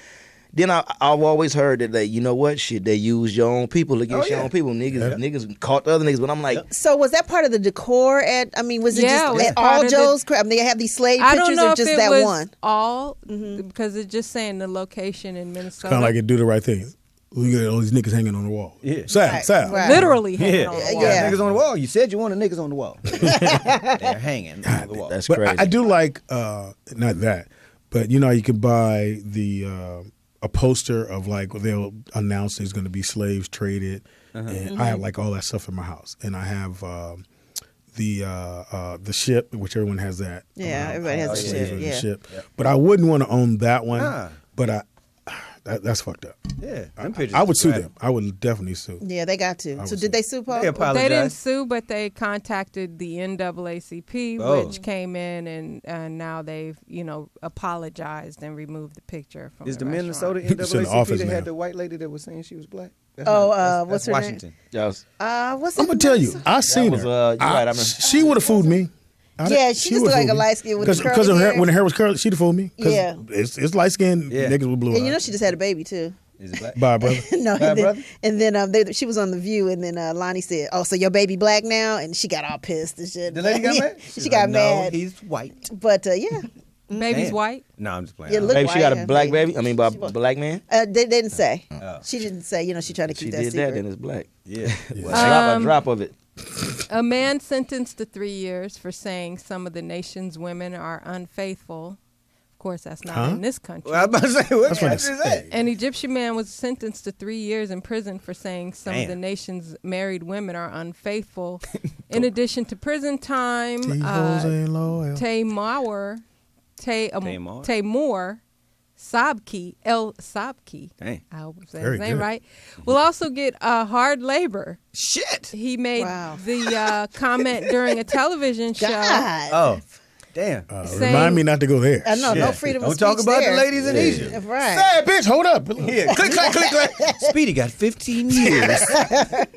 Then I've always heard that they, you know what, shit, they use your own people against your own people. Niggas caught the other niggas, but I'm like, So was that part of the decor at? I mean, was it Yeah, it was just at part all of the- Joe's Crab? I mean, they have these slave I don't pictures, know or if just it that was one? all because it's just saying the location in Minnesota. Kind of like it do the right thing. We got all these niggas hanging on the wall. Yeah. Sal. Right. Literally hanging on the wall. Yeah. Niggas on the wall. You said you wanted niggas on the wall. They're hanging on the wall. that's But crazy. I do like, not that, but you know, you could buy the a poster of like they'll announce there's going to be slaves traded, and I have like all that stuff in my house, and I have the ship, which everyone has that. Yeah, everybody has the slaves ship, in the yeah. ship. But I wouldn't want to own that one. Nah. But that's fucked up. Yeah. Them pictures I would is sue bad. them. I would definitely sue. Yeah, they got to. So would did they sue Paul? They apologized. They didn't sue, but they contacted the NAACP, Oh. which came in and now they've apologized and removed the picture from Is the restaurant. Minnesota It's in the NAACP office that now. had the white lady that was saying she was black? That's What's her name? Washington. What's I'm gonna tell you, I seen was, her. you're right, I remember. She would have fooled me. Yeah, she just looked like a light skin with the because curly hair. when her hair was curly, she'd have fooled me. 'Cause Yeah. it's light skinned Yeah. niggas with blue And you eyes. know she just had a baby too. Is it black? Bye, brother. No, Bad brother? and then she was on The View, and then Lonnie said, "Oh, so your baby black now?" And she got all pissed and shit. The lady got mad? She She's got like, mad. No, he's white. But yeah, Baby's Damn. white. No, I'm just playing. Yeah, look Maybe she got a white, black yeah. baby. I mean, by black man. they didn't say. Oh. She didn't say. You know, she tried to She keep did that secret. that, then it's black. Yeah. A drop of it. A man sentenced to 3 years for saying some of the nation's women are unfaithful. Of course, that's not in this country. Well, I was about to say, what That's what is that? An Egyptian man was sentenced to 3 years in prison for saying some of the Damn. nation's married women are unfaithful. In addition to prison time, These hoes ain't loyal. Taymor Sabki, El Sabki, Dang. I hope I'm saying Very his name good. right, will also get hard labor. Shit. He made Wow. the comment during a television show. God. Oh, damn. Remind me not to go there. I know, no Yeah. freedom Don't of talk speech about there. the ladies in Egypt. Right. Hey, bitch, hold up. Yeah. Click, clack, click, clack. Speedy got 15 years.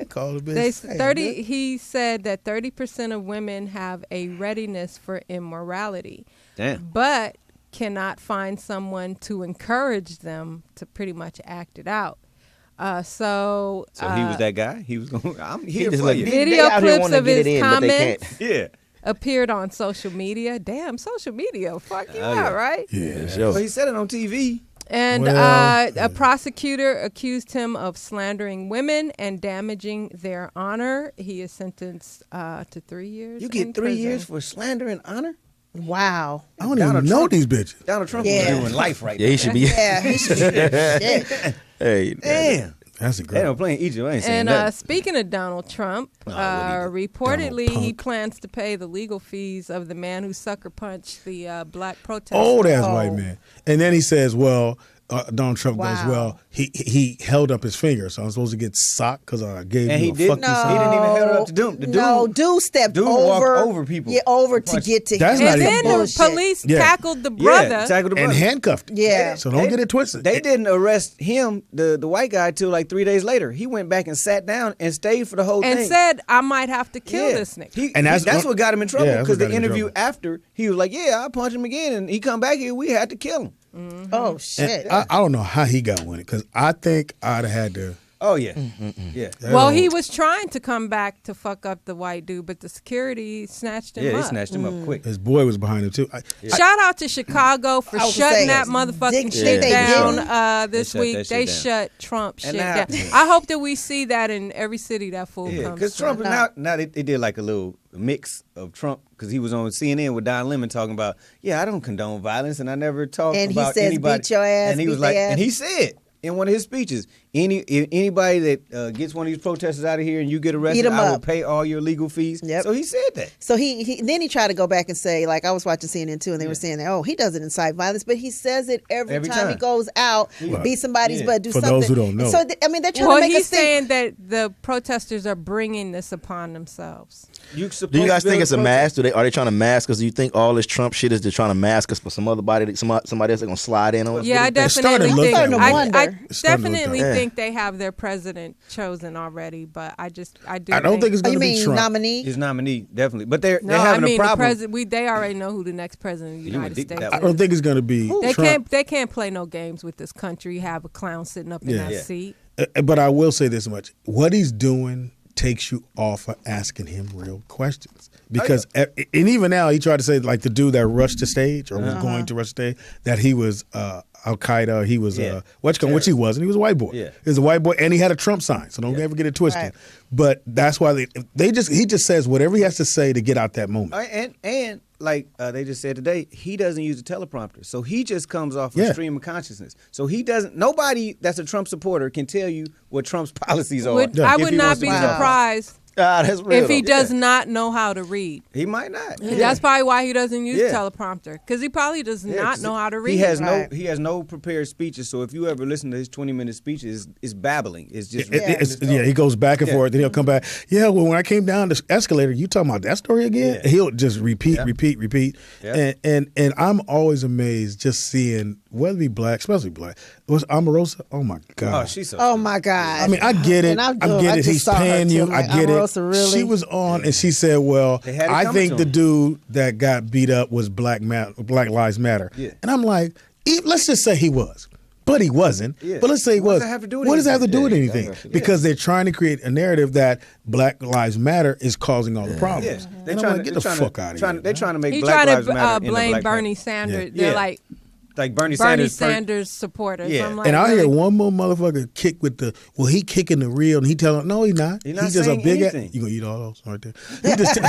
Call the bitch. They Hey, 30. He said that 30% of women have a readiness for immorality, Damn. but cannot find someone to encourage them to pretty much act it out. So he was that guy? He was going, I'm here just for like, you. video out here clips wanna of get his it in, but they comments can't. Yeah. appeared on social media. Damn, social media, fuck you Oh, out, yeah. right? Yeah. Well, he said it on TV. And Well, a prosecutor accused him of slandering women and damaging their honor. He is sentenced to 3 years. You get in 3 years prison. for slander and honor? Wow. I don't even know these bitches. Donald Trump Yeah. is doing life right Yeah, now. he should be. Yeah, he should be. Shit. Hey, Damn. That's a They great. don't play in Egypt. I ain't saying And nothing. speaking of Donald Trump, reportedly Donald he Punk. plans to pay the legal fees of the man who sucker punched the black protester. Old ass white man. And then he says, well, Donald Trump goes, Wow. well, he held up his finger, so I'm supposed to get socked because I gave And you he a did- fuck you no. sign. He didn't even hold it up to dude. The No, dude stepped dude over. walked over people. Yeah, over to Punch. get to That's him. not And even then the bullshit. police Yeah. tackled the Yeah, brother. tackled the And brother. handcuffed him. Yeah. So don't get it twisted. They didn't arrest him, the white guy, till like 3 days later. He went back and sat down and stayed for the whole and thing. said, I might have to kill Yeah. this nigga. And that's what got him in trouble Yeah, that's because what the got him in interview trouble. after he was like, "Yeah, I punched him again," and he come back here. We had to kill him. Oh shit! I don't know how he got with it because I think I'd have had to. Oh yeah, yeah. Well, he was trying to come back to fuck up the white dude, but the security snatched him up. Yeah, he snatched him up quick. His boy was behind him too. Shout out to Chicago for shutting that motherfucking shit down this week. They shut Trump shit down. I hope that we see that in every city that fool comes from. Because Trump, now they did like a little mix of Trump because he was on CNN with Don Lemon talking about, I don't condone violence and I never talk about anybody. And he says, beat your ass, and he was like, and he said in one of his speeches, anybody that gets one of these protesters out of here and you get arrested, I will pay all your legal fees. Yep. So he said that. So he tried to go back and say, like I was watching CNN too, and they were saying that, he doesn't incite violence, but he says it every time he goes out, beat somebody's butt, do something. For those who don't know. So they're trying to make us think. He's saying that the protesters are bringing this upon themselves. Do you guys think it's a mask? Are they trying to mask us? Do you think all this Trump shit is they're trying to mask us for somebody else that's gonna slide in on us? Yeah, I definitely think. I definitely think they have their president chosen already, but I don't think it's going to be Trump. Nominee? His nominee, definitely. But they're having a problem. They already know who the next president of the United States is. I don't think it's going to be Trump. They can't play no games with this country. Have a clown sitting up in that seat. But I will say this much: what he's doing takes you off of asking him real questions. Because, and even now, he tried to say, like the dude that rushed the stage or was going to rush the stage, that he was Al Qaeda, he was which he wasn't. He was a white boy. Yeah. He was a white boy, and he had a Trump sign. So don't ever get it twisted. Right. But that's why he just says whatever he has to say to get out that moment. And like they just said today, he doesn't use a teleprompter, so he just comes off a stream of consciousness. So he doesn't. Nobody that's a Trump supporter can tell you what Trump's policies are. I would not be surprised. That's real, if he does not know how to read. He might not. That's probably why he doesn't use teleprompter, because he probably does not know how to read. He has no prepared speeches, so if you ever listen to his 20-minute speeches, it's babbling. It's just he goes back and forth, then he'll come back. Yeah, well, when I came down the escalator, you talking about that story again? Yeah. He'll just repeat. Yeah. And I'm always amazed just seeing, whether it be black, especially black, was Omarosa. Oh my God. Oh, she's so oh my God. I mean, I get it. I get it. He's paying you. I get it. Really? She was on and she said, well, I think the dude that got beat up was Black Lives Matter. Yeah. And I'm like, let's just say he was. But he wasn't. Yeah. But let's say he was. What does that have to do with anything? Because they're trying to create a narrative that Black Lives Matter is causing all the problems. Yeah. They're trying to get the fuck out of here. They're trying to make Black Lives Matter. He's trying to blame Bernie Sanders. Yeah. They're like Bernie Sanders supporters. Yeah. I'm like, and I hear one more motherfucker kick with he kicking the real, and he telling no, he's not. He's just a big ass. You gonna eat all those right there? He just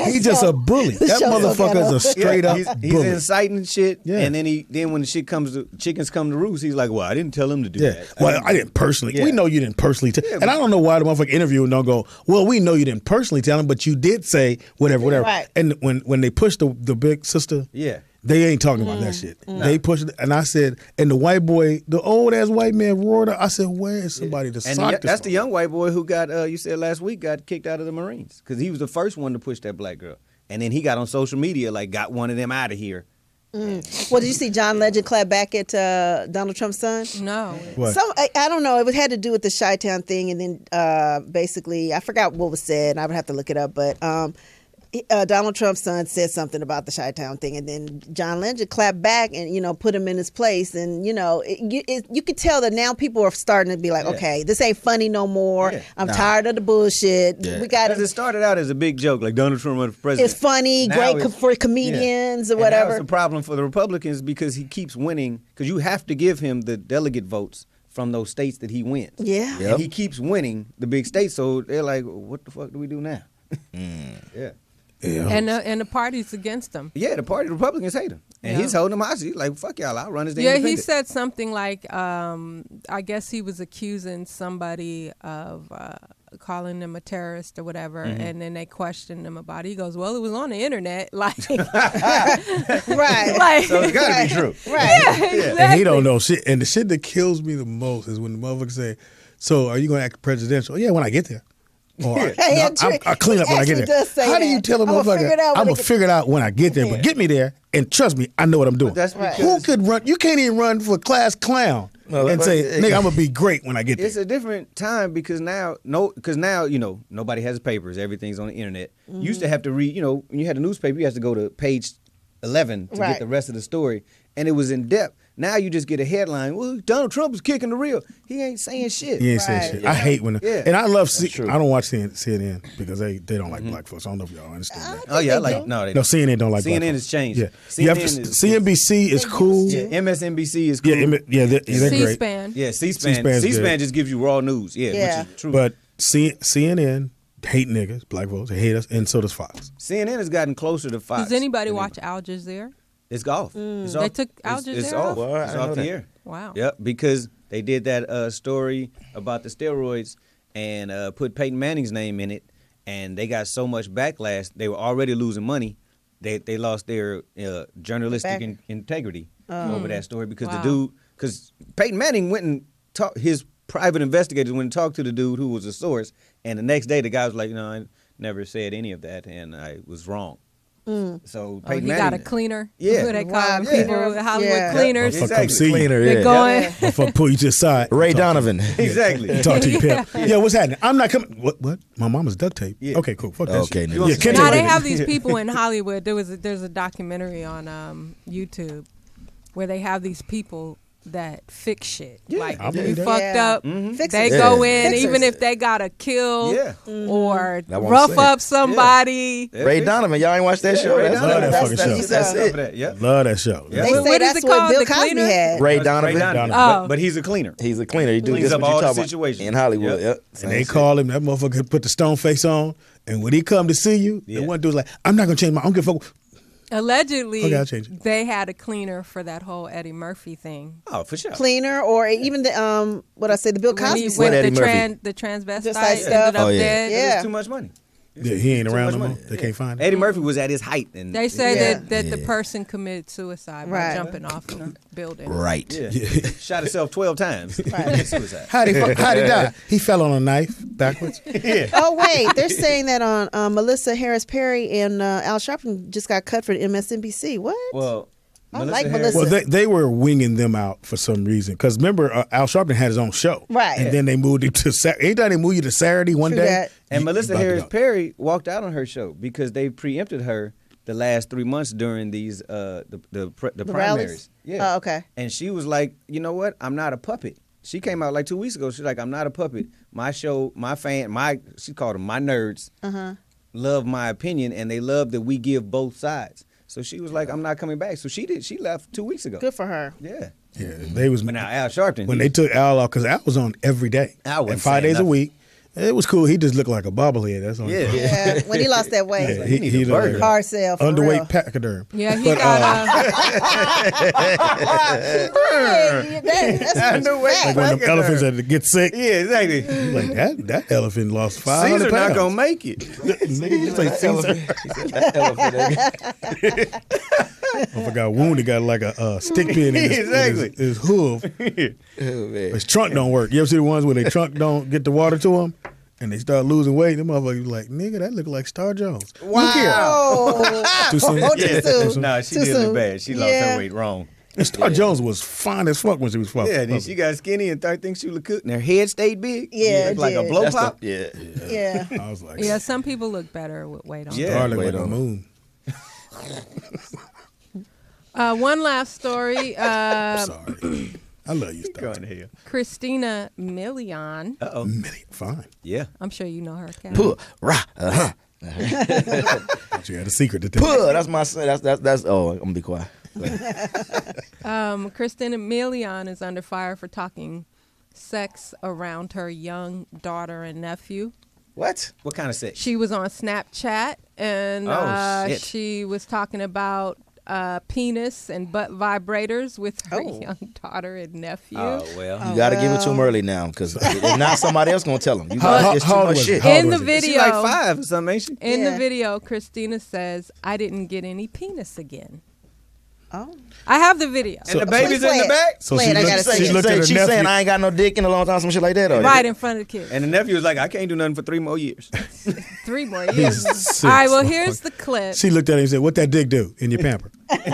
he's just a bully. That motherfucker's a straight up bully. He's inciting shit, and then when the chickens come to roost, he's like, well, I didn't tell him to do that. Well, I didn't personally. Yeah. We know you didn't personally tell. And I don't know why the motherfucker interviewing don't go, well, we know you didn't personally tell him, but you did say whatever. Right. And when they pushed the big sister, they ain't talking about that shit. They pushed it, and I said, and the white boy, the old ass white man roared out. I said, where is somebody to sock this? That's the young white boy who got, you said last week, got kicked out of the Marines because he was the first one to push that black girl. And then he got on social media, got one of them out of here. Well, did you see John Legend clap back at Donald Trump's son? No. What? I don't know. It had to do with the Chi-Town thing, and then basically, I forgot what was said, and I would have to look it up, but Donald Trump's son said something about the Chi-Town thing, and then John Legend clapped back and put him in his place, and you could tell that now people are starting to be like, okay, this ain't funny no more. I'm tired of the bullshit. We got it. Started out as a big joke, like Donald Trump was president. It's funny, great for comedians or whatever. It's a problem for the Republicans because he keeps winning. Because you have to give him the delegate votes from those states that he wins. Yeah, and he keeps winning the big states, so they're like, what the fuck do we do now? Yeah. Yeah. And the party's against him. Yeah, the Republicans hate him. And he's holding them hostage. Like, fuck y'all, I'll run as the independent. He said something like, I guess he was accusing somebody of calling them a terrorist or whatever, and then they questioned him about it. He goes, well, it was on the internet. Right. So it's got to be true. Right. Yeah, exactly. And he don't know shit. And the shit that kills me the most is when the motherfuckers say, so are you going to act presidential? Yeah, when I get there. Or I clean up when I get there. How do you tell a motherfucker, I'm going to figure it out when I get there, but get me there, and trust me, I know what I'm doing. Who could run? You can't even run for class clown and say, nigga, I'm going to be great when I get there. It's a different time because now, nobody has papers. Everything's on the internet. You used to have to read, when you had a newspaper, you had to go to page 11 to get the rest of the story, and it was in depth. Now you just get a headline. Well, Donald Trump is kicking the real. He ain't saying shit. He ain't saying shit. I hate when, and I love. I don't watch CNN because they don't like black folks. I don't know if y'all understand that. Oh yeah, they don't. No, CNN don't like. CNN black has changed. Yeah, CNBC is cool. Yeah, MSNBC is cool. They're great. C-SPAN. Yeah, C-SPAN just gives you raw news. Yeah, which is true. But CNN hate niggas, black folks. They hate us, and so does Fox. CNN has gotten closer to Fox. Does anybody watch Al Jazeera? It's off. It's off. They took Al Jazeera It's off. off? It's off the air. Wow. Yep, because they did that story about the steroids and put Peyton Manning's name in it, and they got so much backlash. They were already losing money. They lost their journalistic integrity over that story because because Peyton Manning went and talked, his private investigators went and talked to the dude who was the source, and the next day the guy was like, no, I never said any of that, and I was wrong. So Peyton Manning got a cleaner. Yeah. Who they call people, Hollywood cleaners. Exactly. Cleaner, They're going. Motherfucker pull you to the side. Ray Donovan. Exactly. You talk to your pimp. Yeah, what's happening? I'm not coming. What? My mama's duct tape. Yeah. Okay, cool. Fuck that shit. Okay. Kente Now did they it. have these people in Hollywood. There's a documentary on YouTube where they have these people that fix shit. Like you fucked up, they go in even if they gotta kill or rough up somebody. Ray Donovan, y'all ain't watched that show? Love that fucking show. That's it. Love that show. They say What is that's it what called? Bill The Cosby cleaner? had. Ray Donovan. But he's a cleaner. He's a cleaner. He cleans up all the situations in Hollywood. Yep. And they call him, that motherfucker put the stone face on, and when he come to see you, the one dude's like, I'm not gonna change my, I don't give a fuck. Allegedly, I'll change it. they had a cleaner for that whole Eddie Murphy thing. Oh, for sure. Cleaner or even the the Bill Cosby When stuff. the transvestite like ended up dead. Yeah. It's too much money. Yeah, he ain't around no more. They can't find him. Eddie Murphy was at his height. And They said that the person committed suicide by jumping off a building. Right. Yeah. Shot himself 12 times. Suicide. How'd he die? He fell on a knife backwards. Oh wait, they're saying that on Melissa Harris Perry and Al Sharpton just got cut for MSNBC. What? Well, I like Melissa. Well, they were winging them out for some reason. Because remember, Al Sharpton had his own show. Right. And then they moved him to Saturday. Anytime they move you to Saturday one True day. that. And Melissa Harris Perry walked out on her show because they preempted her the last 3 months during these the primaries. Rallies? Yeah. Oh, okay. And she was like, you know what? I'm not a puppet. She came out like 2 weeks ago. She's like, I'm not a puppet. My show, she called them my nerds, love my opinion, and they love that we give both sides. So she was like, I'm not coming back. So she did. She left 2 weeks ago. Good for her. Yeah. Yeah, they was. But now Al Sharpton. When they took Al off, because Al was on every day. Al wasn't and 5 days saying a week. It was cool. He just looked like a bobblehead. That's all. Yeah. When he lost that weight. Yeah, he looked like hard sell. For underweight real. pachyderm. Yeah, he got that's like one of them elephants that get sick. Yeah, exactly. Like that elephant lost 500 Caesar pounds. not gonna make it. Nigga, you say Caesar. I got wounded. Got like a stick pin in his hoof. His trunk don't work. You ever see the ones where their trunk don't get the water to them? And they start losing weight. Them motherfuckers like, nigga, that look like Star Jones. Wow. Too soon. Too soon. No, she Too did soon. look bad. She lost her weight wrong. And Star Jones was fine as fuck when she was fucking. Yeah, then she got skinny and started thinking she looked good. And her head stayed big. Yeah, like a blow pop. Yeah. I was like, some people look better with weight on. Yeah. Star looked like a moon. One last story. Sorry. I love you, Star. Going to hell. Christina Milian. Uh-oh. Fine. Yeah. I'm sure you know her. Puh, rah, She had a secret to tell. Puh, that's my that's oh, I'm gonna be quiet. Christina Milian is under fire for talking sex around her young daughter and nephew. What? What kind of sex? She was on Snapchat and shit. she was talking about penis and butt vibrators with her young daughter and nephew. Oh, well. You got to give it to him early now, because if not, somebody else gonna tell him. You got it's too much shit. In the video, She's like 5 or something, ain't she? In the video, Christina says, "I didn't get any penis again." Oh. I have the video. And the baby's in the back? So she looked at her She's nephew. saying I ain't got no dick in a long time, some shit like that. Or Right in front of the kid. And the nephew was like, I can't do nothing for 3 more years. 3 more years. All right, well, here's the clip. She looked at him and said, "What that dick do in your pamper?" Really?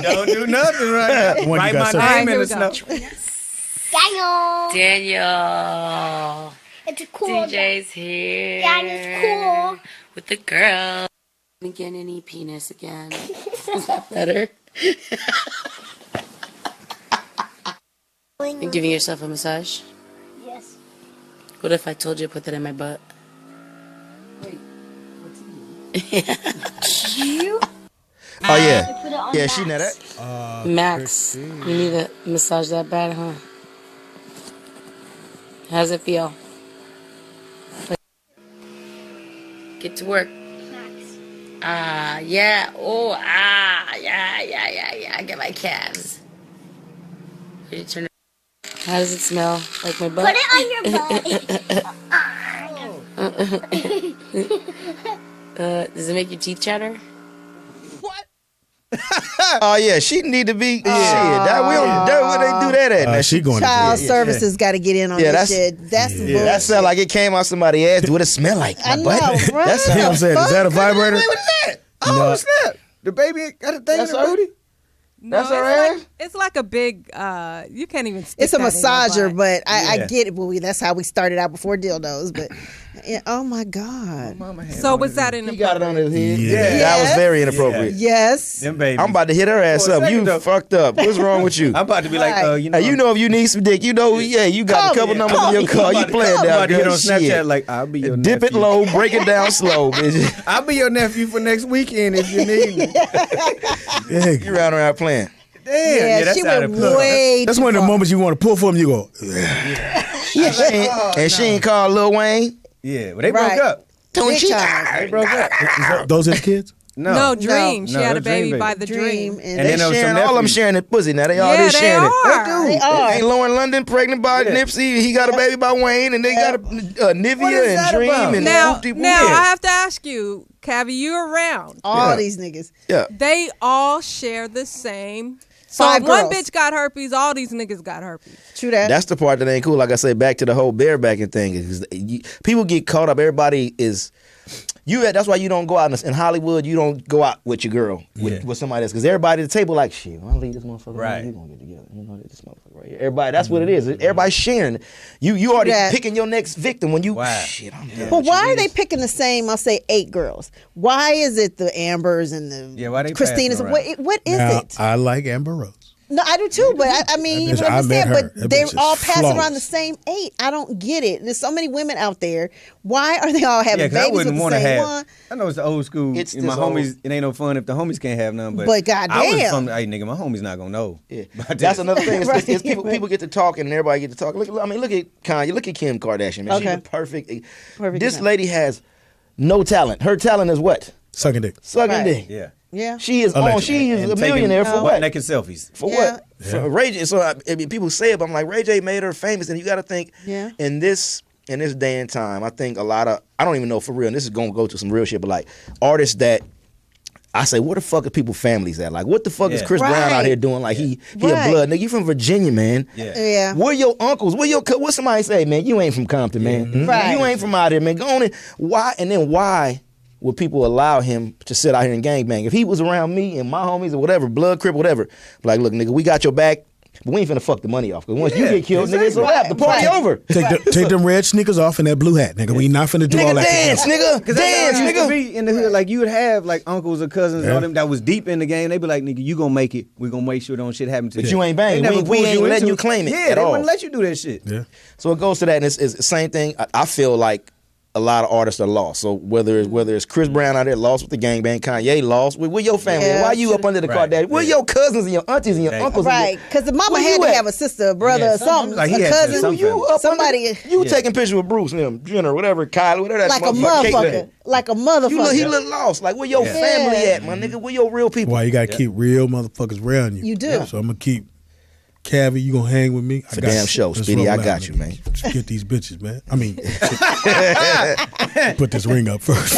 Don't do nothing right now. One you Write got my said. name in the Here we snow. Daniel. It's cool. DJ's here. Daniel's cool. With the girl. Again, any penis again. Is that better? You giving yourself a massage? Yes. What if I told you to put that in my butt? Wait, what's you? Oh yeah, yeah. She know that. Max, you need to massage that bad, huh? How's it feel? Get to work. Yeah. Oh, yeah. I get my calves. You turn it. How does it smell? Like my butt? Put it on your butt. Does it make your teeth chatter? Oh yeah, she need to be. Shit, that we don't. That where they do that at? Now, she going Child to services got to get in on this shit. That's the bullshit. That sound like it came out somebody's ass. What it smell like? I know, butt? right? That's You know what I'm saying? Is that a vibrator? Wait, what is that? Oh, snap. The baby got a thing in the booty? No, That's her ass? it's like a big. You can't even. Stick It's a that in your massager, butt. but I get it. Well, that's how we started out before dildos. But yeah, oh my god. So was that in the? He got it on his head. Yeah. That was very inappropriate. Yes. Them babies. I'm about to hit her ass up. You fucked up. What's wrong with you? I'm about to be like, you know. Hey, you know if you need some dick, you know, you got a couple numbers in your car. You playing I'm about down to hit there. on Snapchat Shit. like, I'll be your Dip nephew. it low, break it down slow, bitch. I'll be your nephew for next weekend if you need me. You round around playing. Damn, Yeah, that's she how went to put way. That's too one of the far. moments you want to pull for him. You go, And she ain't called Lil Wayne. Yeah, well, they Right. broke up. Don't Big you? time. They broke up. those his kids? No, Dream. She No, had a Dream baby baby. by the Dream. And And They then there was sharing, some all of them nephews. sharing the pussy now. They all Yeah, just they sharing it. are. They are. Ain't Lauren London pregnant by Nipsey? He got a baby by Wayne, and they got a What Nivea is that and Dream about? and Now, Whoop-de-whoop. now I have to ask you, Cavi, you around? All these niggas. Yeah. They all share the same. So 5 if one girls. bitch got herpes, all these niggas got herpes. True that. That's the part that ain't cool. Like I say, back to the whole barebacking thing. People get caught up. Everybody is. That's why you don't go out in Hollywood. You don't go out with your girl with somebody else because everybody at the table like shit. I'll leave this motherfucker. Right. You gonna get together. You know this motherfucker right here. Everybody. That's what it is. Everybody's sharing. You already picking your next victim when you. Wow. Shit. I'm done. But why are they picking the same? I'll say 8 girls. Why is it the Ambers and the why they Christinas? passing around? What is Now, it? I like Amber Rose. No, I do too, but I mean, you That bitch, I met understand. her. But That they bitch is all pass flawless. around the same 8. I don't get it. There's so many women out there. Why are they all having Yeah, 'cause I babies with wouldn't the want to same have. one? I know it's the old school. It's and my this old- homies. It ain't no fun if the homies can't have none. But But I was goddamn. from. Hey, nigga, my homies not gonna know. Yeah. About That's this. another thing. It's, Right. it's people get to talking and everybody get to talk. Look at Kanye. Look at Kim Kardashian. Man, Okay. she's perfect. Perfect This example. lady has no talent. Her talent is what? Sucking dick. Sucking Right. dick. Yeah. Yeah. She is Allegedly. on. She is And a taking millionaire for what? Naked selfies. For Yeah. what? For Ray J. So I mean, people say it, but I'm like, Ray J made her famous, and you got to think Yeah. in this day and time. I think a lot of I don't even know for real. And this is gonna go to some real shit, but like artists that. I say, where the fuck are people families at? Like, what the fuck is Chris Brown out Right. here doing? Like, he a Right. blood nigga. You from Virginia, man. Yeah. Yeah. Where your uncles? What somebody say, man? You ain't from Compton, man. Right. You ain't from out here, man. Go on in. Why? And then why would people allow him to sit out here and gangbang? If he was around me and my homies or whatever, blood crip, whatever, like, look, nigga, we got your back, but we ain't finna fuck the money off. Because once you get killed, nigga, it's a wrap. The party Right. over. Take them red sneakers off and that blue hat, nigga. We not finna do all Nigga, that. dance, nigga. Because Dance, used to nigga. be in the hood, like you would have like uncles or cousins and Yeah. all them that was deep in the game. They be like, nigga, you gonna make it. We gonna make sure don't shit happen to But you. you ain't banging. They never We pulled ain't letting into you it. claim it Yeah, at they all. wouldn't let you do that shit. Yeah. So it goes to that, and it's the same thing. I feel like a lot of artists are lost. So whether it's Chris Brown out there lost with the gangbang, Kanye lost. Where your family? Yeah, Why you up under the Right. Kardashians? Where Yeah. your cousins and your aunties and your Right. uncles? Right, because the mama Where had you to at? have a sister, a brother, Yeah, or something, like he a had to have cousin, some You up somebody under, you taking pictures with Bruce, him, Jenner, whatever, Kylie, whatever. That like a motherfucker, motherfucker, Caitlyn. like a motherfucker. He look lost. Like where your Yeah. family Yeah. at, my nigga? Where your real people? Why you gotta keep real motherfuckers around you? You do. Yeah. So I'm gonna keep Cavi. You gonna hang with me? For damn show, Let's Speedy, roll I out, got nigga. you, man. Just get these bitches, man. I mean, put this ring up first.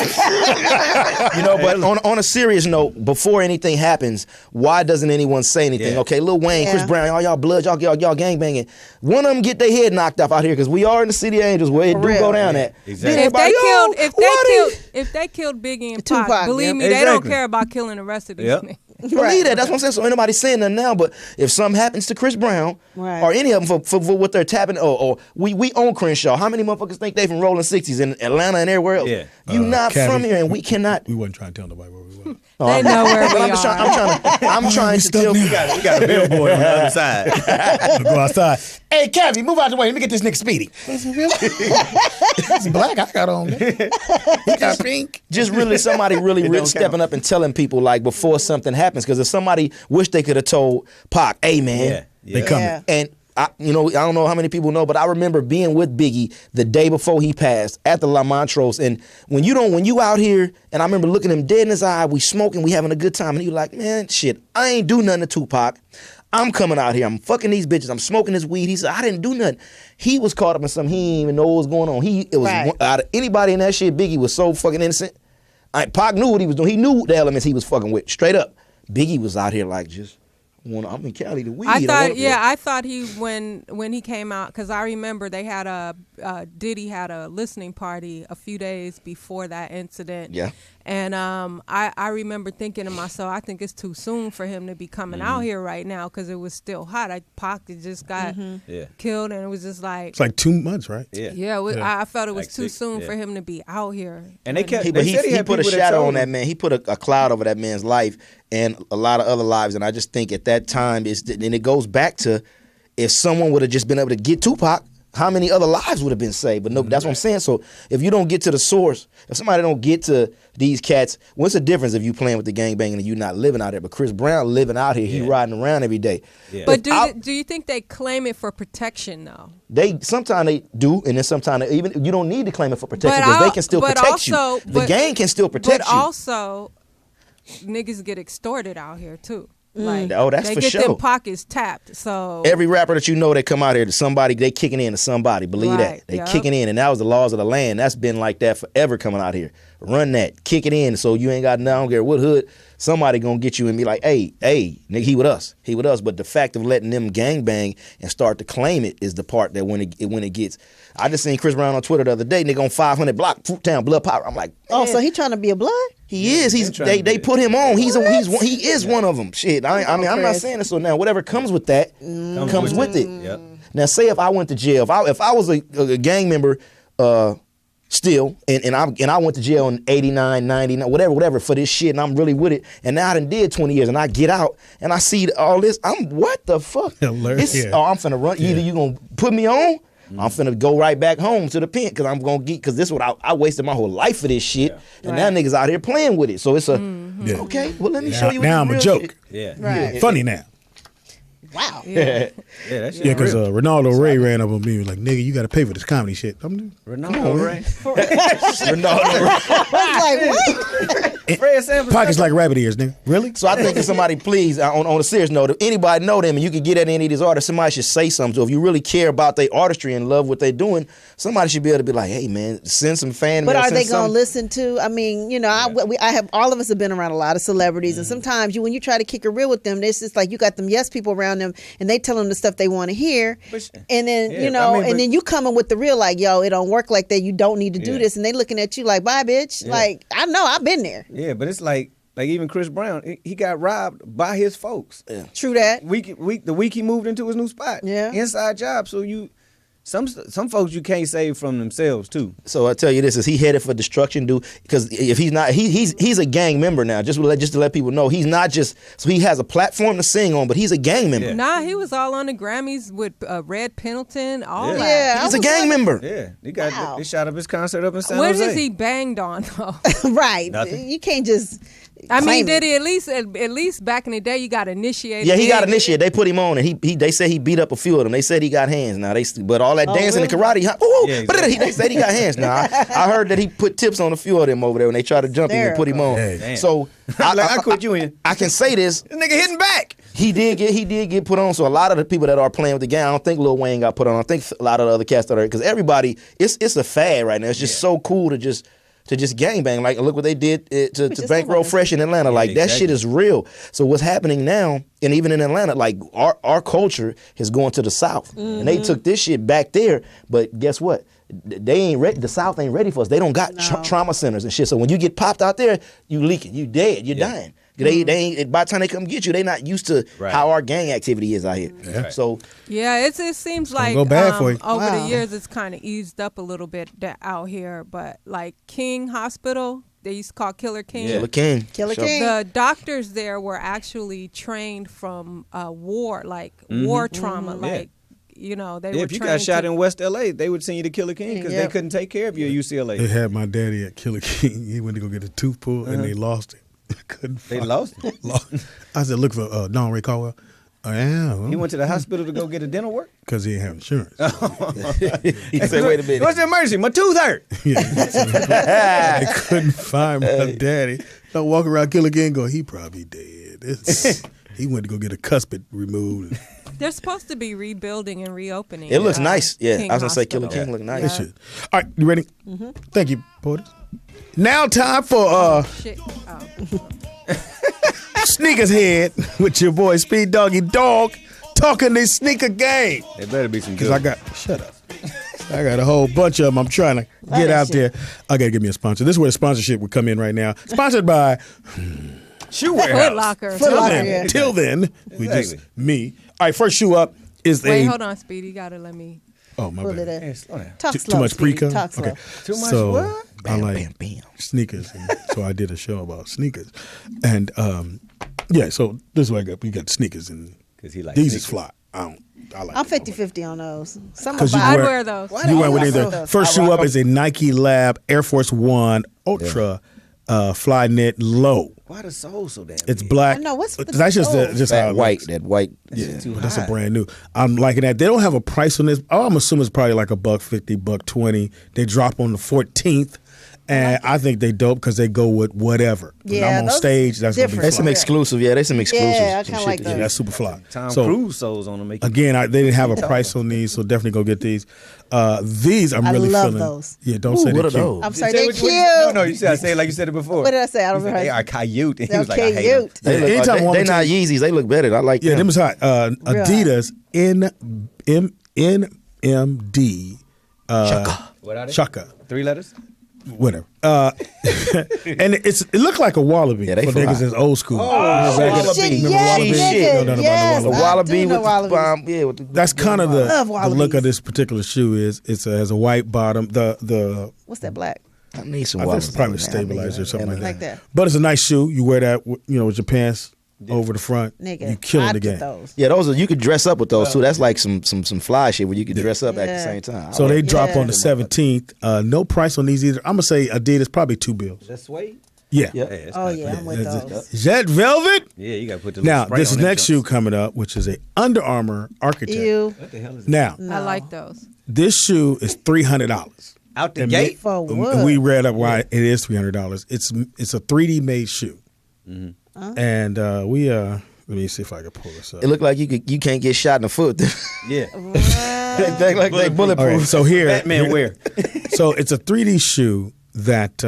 You know, but on a serious note, before anything happens, why doesn't anyone say anything? Yeah. Okay, Lil Wayne, Chris Yeah. Brown, all y'all bloods, y'all gangbanging. One of them get their head knocked off out here because we are in the City of Angels where it For do real. go down at. Exactly. Then If they everybody, killed, "Yo, what is-" if they killed Biggie and Tupac, Pac, believe yeah. me, they don't Exactly. care about killing the rest of these Yep. niggas. Believe that. That's what I'm saying. So ain't nobody saying nothing now. But if something happens to Chris Brown or any of them for what they're tapping, or we own Crenshaw. How many motherfuckers think they from rolling 60s in Atlanta and everywhere else? Yeah. You not from here, and we cannot. We wasn't trying to tell nobody where we were. They know where we are. I'm trying to tell. We got a billboard on the other side. Go outside. Hey, Cavi, move out the way. Let me get this nigga Speedy. It's black. I got on. He got pink. Just really somebody really stepping up and telling people like before something happens. Because if somebody wished they could have told Pac, hey man, they coming. Yeah. And I don't know how many people know, but I remember being with Biggie the day before he passed at the La Montrose. And when you out here, and I remember looking him dead in his eye, we smoking, we having a good time, and he was like, man, shit, I ain't do nothing to Tupac. I'm coming out here, I'm fucking these bitches, I'm smoking this weed. He said, I didn't do nothing. He was caught up in something, he didn't even know what was going on. Out of anybody in that shit, Biggie was so fucking innocent. Pac knew what he was doing. He knew the elements he was fucking with, straight up. Biggie was out here like just, I'm in Cali to weed. I thought he when he came out, because I remember they had Diddy had a listening party a few days before that incident. Yeah. And I remember thinking to myself, I think it's too soon for him to be coming out here right now because it was still hot. Pac just got killed, and it was just like it's like 2 months, right? Yeah. I felt it was like too soon for him to be out here. And they kept. He put a shadow on that man. He put a cloud over that man's life and a lot of other lives. And I just think at that time, and it goes back to if someone would have just been able to get Tupac, how many other lives would have been saved? But no, that's what I'm saying. So if you don't get to the source, if somebody don't get to these cats, what's the difference if you playing with the gangbang and you not living out there? But Chris Brown living out here, he riding around every day. Yeah. But do you think they claim it for protection though? Sometimes they do, and then sometimes even you don't need to claim it for protection because they can still protect you. The gang can still protect you. But also, niggas get extorted out here too. Like, that's they for get sure. them pockets tapped. So every rapper that you know that come out here to somebody, they kicking in to somebody. Believe that. They kicking in, and that was the laws of the land. That's been like that forever coming out here. Run that, kick it in. So you ain't got I don't care what hood. Somebody gonna get you and be like, hey, nigga, he with us. But the fact of letting them gangbang and start to claim it is the part that when it gets. I just seen Chris Brown on Twitter the other day. Nigga on 500 block, Fruit Town, Blood Power. I'm like, man. So he trying to be a blood? He is. They put him on. He is one of them. Shit. I mean, I'm not saying this. So now whatever comes with that comes with it. Yep. Now say if I went to jail, if I was a gang member, still, and I went to jail in 89, 99, whatever for this shit, and I'm really with it, and now I done did 20 years, and I get out, and I see all this, what the fuck? I'm finna run. Either you gonna put me on, I'm finna go right back home to the pen because I'm gonna get, because this is what I wasted my whole life for this shit, and now niggas out here playing with it. So it's okay, well let me show you. Now I'm a joke. Shit. Funny now. Wow. Because Ronaldo Ray ran up on me and was like, nigga, you got to pay for this comedy shit. Ronaldo Ray. Ronaldo Ray. I was like, what? Pockets like rabbit ears, nigga. Really? So I think if somebody, please, on a serious note, if anybody know them and you can get at any of these artists, somebody should say something. So if you really care about their artistry and love what they're doing, somebody should be able to be like, hey man, send some fan mail. But are they going to listen to? I mean, I have, all of us have been around a lot of celebrities, and sometimes when you try to kick it real with them, it's just like you got them yes people around them, and they tell them the stuff they want to hear, and then then you coming with the real like, yo, it don't work like that. You don't need to do this, and they looking at you like, bye, bitch. Like I know, I've been there. Yeah, but it's like even Chris Brown, he got robbed by his folks. Yeah. True that. The week he moved into his new spot. Yeah, inside job. So some folks you can't save from themselves too. So I tell you this: is he headed for destruction? Because if he's not, he's a gang member now. Just to let people know, he's not just. So he has a platform to sing on, but he's a gang member. Yeah. Nah, he was all on the Grammys with Red Pendleton. All that. Yeah, he's a gang member. Yeah, they shot up his concert up in San What Jose. is he banged on though? Right, Nothing. You can't just. I mean, did he at least back in the day you got initiated? Yeah, he got initiated. They put him on, and they said he beat up a few of them. They said he got hands. Now but all that dancing and karate, exactly. They said he got hands. Now I heard that he put tips on a few of them over there when they tried to jump him and put him on. Damn. So I quit you in. I can say this. This nigga hitting back. He did get put on. So a lot of the people that are playing with the gang, I don't think Lil Wayne got put on. I think a lot of the other cats that are, because everybody, it's a fad right now. It's just so cool to just gangbang. Like, look what they did to bankroll Fresh in Atlanta. Like, that shit is real. So what's happening now, and even in Atlanta, like, our culture is going to the South. And they took this shit back there, but guess what? They ain't ready. The South ain't ready for us. They don't got trauma centers and shit. So when you get popped out there, you leaking. You dead. You're dying. They ain't, by the time they come get you, they not used to how our gang activity is out here. Yeah. So it seems like go bad for you. over the years it's kind of eased up a little bit out here. But like King Hospital, they used to call Killer King. Killer King. The doctors there were actually trained from war, like war trauma, like. You know, they were if you got shot in West LA, they would send you to Killer King because they couldn't take care of you at UCLA. They had my daddy at Killer King. He went to go get a tooth pulled and they lost him. They lost him? I said, look for Don Ray Caldwell. He went to the hospital to go get a dental work? Because he didn't have insurance. He said, wait a minute. What's the emergency? My tooth hurt. They couldn't find my daddy. Don't walk around Killer King and go, he probably dead. He went to go get a cuspid removed. They're supposed to be rebuilding and reopening. It looks nice. Yeah, King I was going to say Hospital. Killer King look nice. It should. All right, you ready? Mm-hmm. Thank you, Poetess. Now time for Sneakers Head with your boy Speed Doggy Dog talking this sneaker game. It better be some good. Shut up. I got a whole bunch of them I'm trying to get out there. I got to give me a sponsor. This is where the sponsorship would come in right now. Sponsored by Shoe Warehouse. Foot Locker. Till then, we just me. All right, first shoe up is Wait, hold on, Speedy. You got to let me. Oh, my bad. Hey, slow down. Talk Too slow, much Speedy. pre-cum? Talk slow. Okay. Too much So, what? I like sneakers. And so I did a show about sneakers. And so this is what I got. We got sneakers and he likes these sneakers. is fly. I like I'm 50-50 on those. I'd wear those. You went with either. First shoe up is a Nike Lab Air Force One Ultra Fly Knit Low. Why the sole so damn It's big? black. I know, what's with the That's just sole? just how That it white. looks. That white. Yeah, but that's a brand new. I'm liking that. They don't have a price on this. Oh, I'm assuming it's probably like $150, $120. They drop on the 14th. And I think they dope because they go with whatever. When I'm on stage, that's going to be There's some fly. exclusive. Yeah, there's some exclusives. Yeah, I some kinda shit like that those. you- Yeah, that's super fly. Tom So, Cruise soles on them. Make again, they didn't have a price on these, so definitely go get these. These I'm I really love feeling. those. Yeah, don't Ooh, say what they're are cute. those? I'm sorry, Say they're what- cute. No, you said say it like you said it before. What did I say? I don't They remember. are cute. And he They're was like, I hate them. cute. They look, Anytime I want they to not take- Yeezys. They look better. I like Yeah, them. them is hot. Adidas NMD What are they? Chaka. 3 letters? Whatever. And it looked like a wallaby. Yeah, they for fly. niggas that's old school. Wallaby. Shit, Remember yes, Wallaby? nigga, No, no, no, yes, no, The no, wallaby I do know with wallabies. the with the, That's kind of the Love look wallabies. of this particular shoe is it has a white bottom. The What's that black? I need some I think wallabies. it's probably a man. stabilizer or something like Like that. that. But it's a nice shoe. You wear that with your pants over the front. Nigga, you killing I'd the get game. those. Yeah, those are you could dress up with those too. That's like some fly shit where you could dress up at the Yeah. same time. So they drop on the Yeah. 17th. No price on these either. I'm gonna say Adidas probably $2. That's suede? Yeah. Yeah. Hey, that's Oh not yeah, bad. I'm with those. Is that velvet? Yeah, you got to put the Now little spray this on them next shoe joints. coming up, which is a Under Armour Architect. Ew. What the hell is that? Now I like those. this shoe is $300. Out the And gate? For and what? we read up why it is $300. It's a 3D made shoe, and we let me see if I can pull this up. It looked like you can't get shot in the foot. Yeah. They think like they bulletproof. All right, so here, Batman wear. so it's a 3D shoe that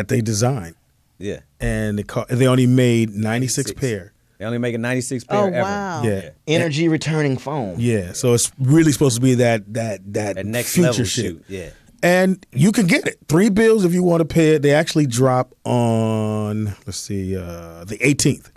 they designed, Yeah. and they only made 96 pair. They only make a 96 pair Oh ever. wow. Yeah, Energy returning foam. yeah. So it's really supposed to be that That next future level shit. shoe. Yeah. And you can get it. $3 if you want to pay it. They actually drop on the 18th.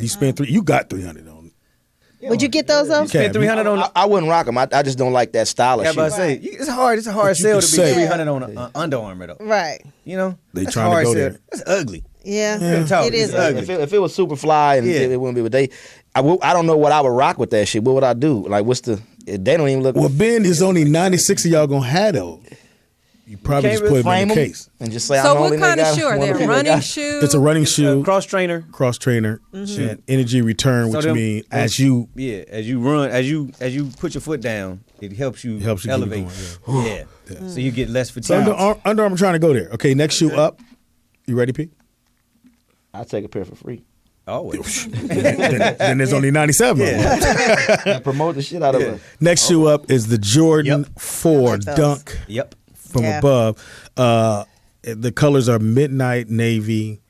You spend you got 300 on it. Would you get those though? Okay. Spend 300 on. I wouldn't rock them. I just don't like that style of Yeah, shoe. but I say it's hard. It's a hard you sell can to be say- 300 on a Under Armour though. Right. You know, They that's trying to hard go sell. there. That's ugly. Yeah. Real talk, It is. it's ugly. If it was super fly and Yeah. it wouldn't be, but I don't know what I would rock with that shit. What would I do? Like, they don't even look. Well, Ben, there's only 96 of y'all gonna have those. You probably Can't just put them frame in the 'em case. and just say, So I'm what only kind of got shoe are one they? of them. Running shoe? It's a running shoe, Cross trainer. cross trainer, and energy return, which means as you as you run, as you put your foot down, it helps you keep it elevate. going, Yeah. So you get less fatigue. so Under Armour trying to go there. Okay, next shoe up. You ready, Pete? I'll take a pair for free. Always. Then there's only 97 of them. And promote the shit out of it. Next shoe up is the Jordan 4 like those. Dunk Yep. from Yeah. above. The colors are midnight navy.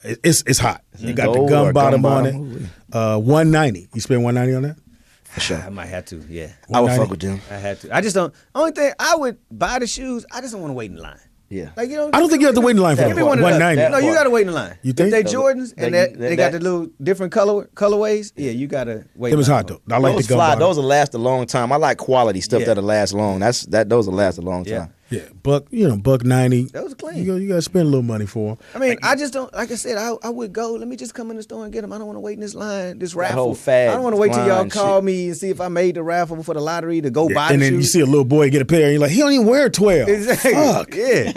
It's hot. You got the Gold gum or bottom gum on bottom. it. 190. You spend 190 on that? For sure. I might have to. Yeah. I would fuck with them. I had to. I just don't. Only thing I would buy the shoes. I just don't want to wait in line. Yeah. Like, you know, I don't think you have to wait in line for give me one of 190. those. No, you got to wait in line. You think? If they Jordans and they got the little different colorways, yeah, you got to wait. It was hot though. I like Those the gum fly. bottom. Those will last a long time. I like quality stuff that'll last long. Those will last a long time. Yeah, $1.90. That was clean. You got to spend a little money for them. I mean, I just don't. Like I said, I would go. Let me just come in the store and get them. I don't want to wait in this line, this raffle. whole fad I don't want to wait till y'all line call shit. me and see if I made the raffle for the lottery to go buy And the then you shoes. see a little boy get a pair, and you're like, he don't even wear 12. Exactly. Fuck. Yeah.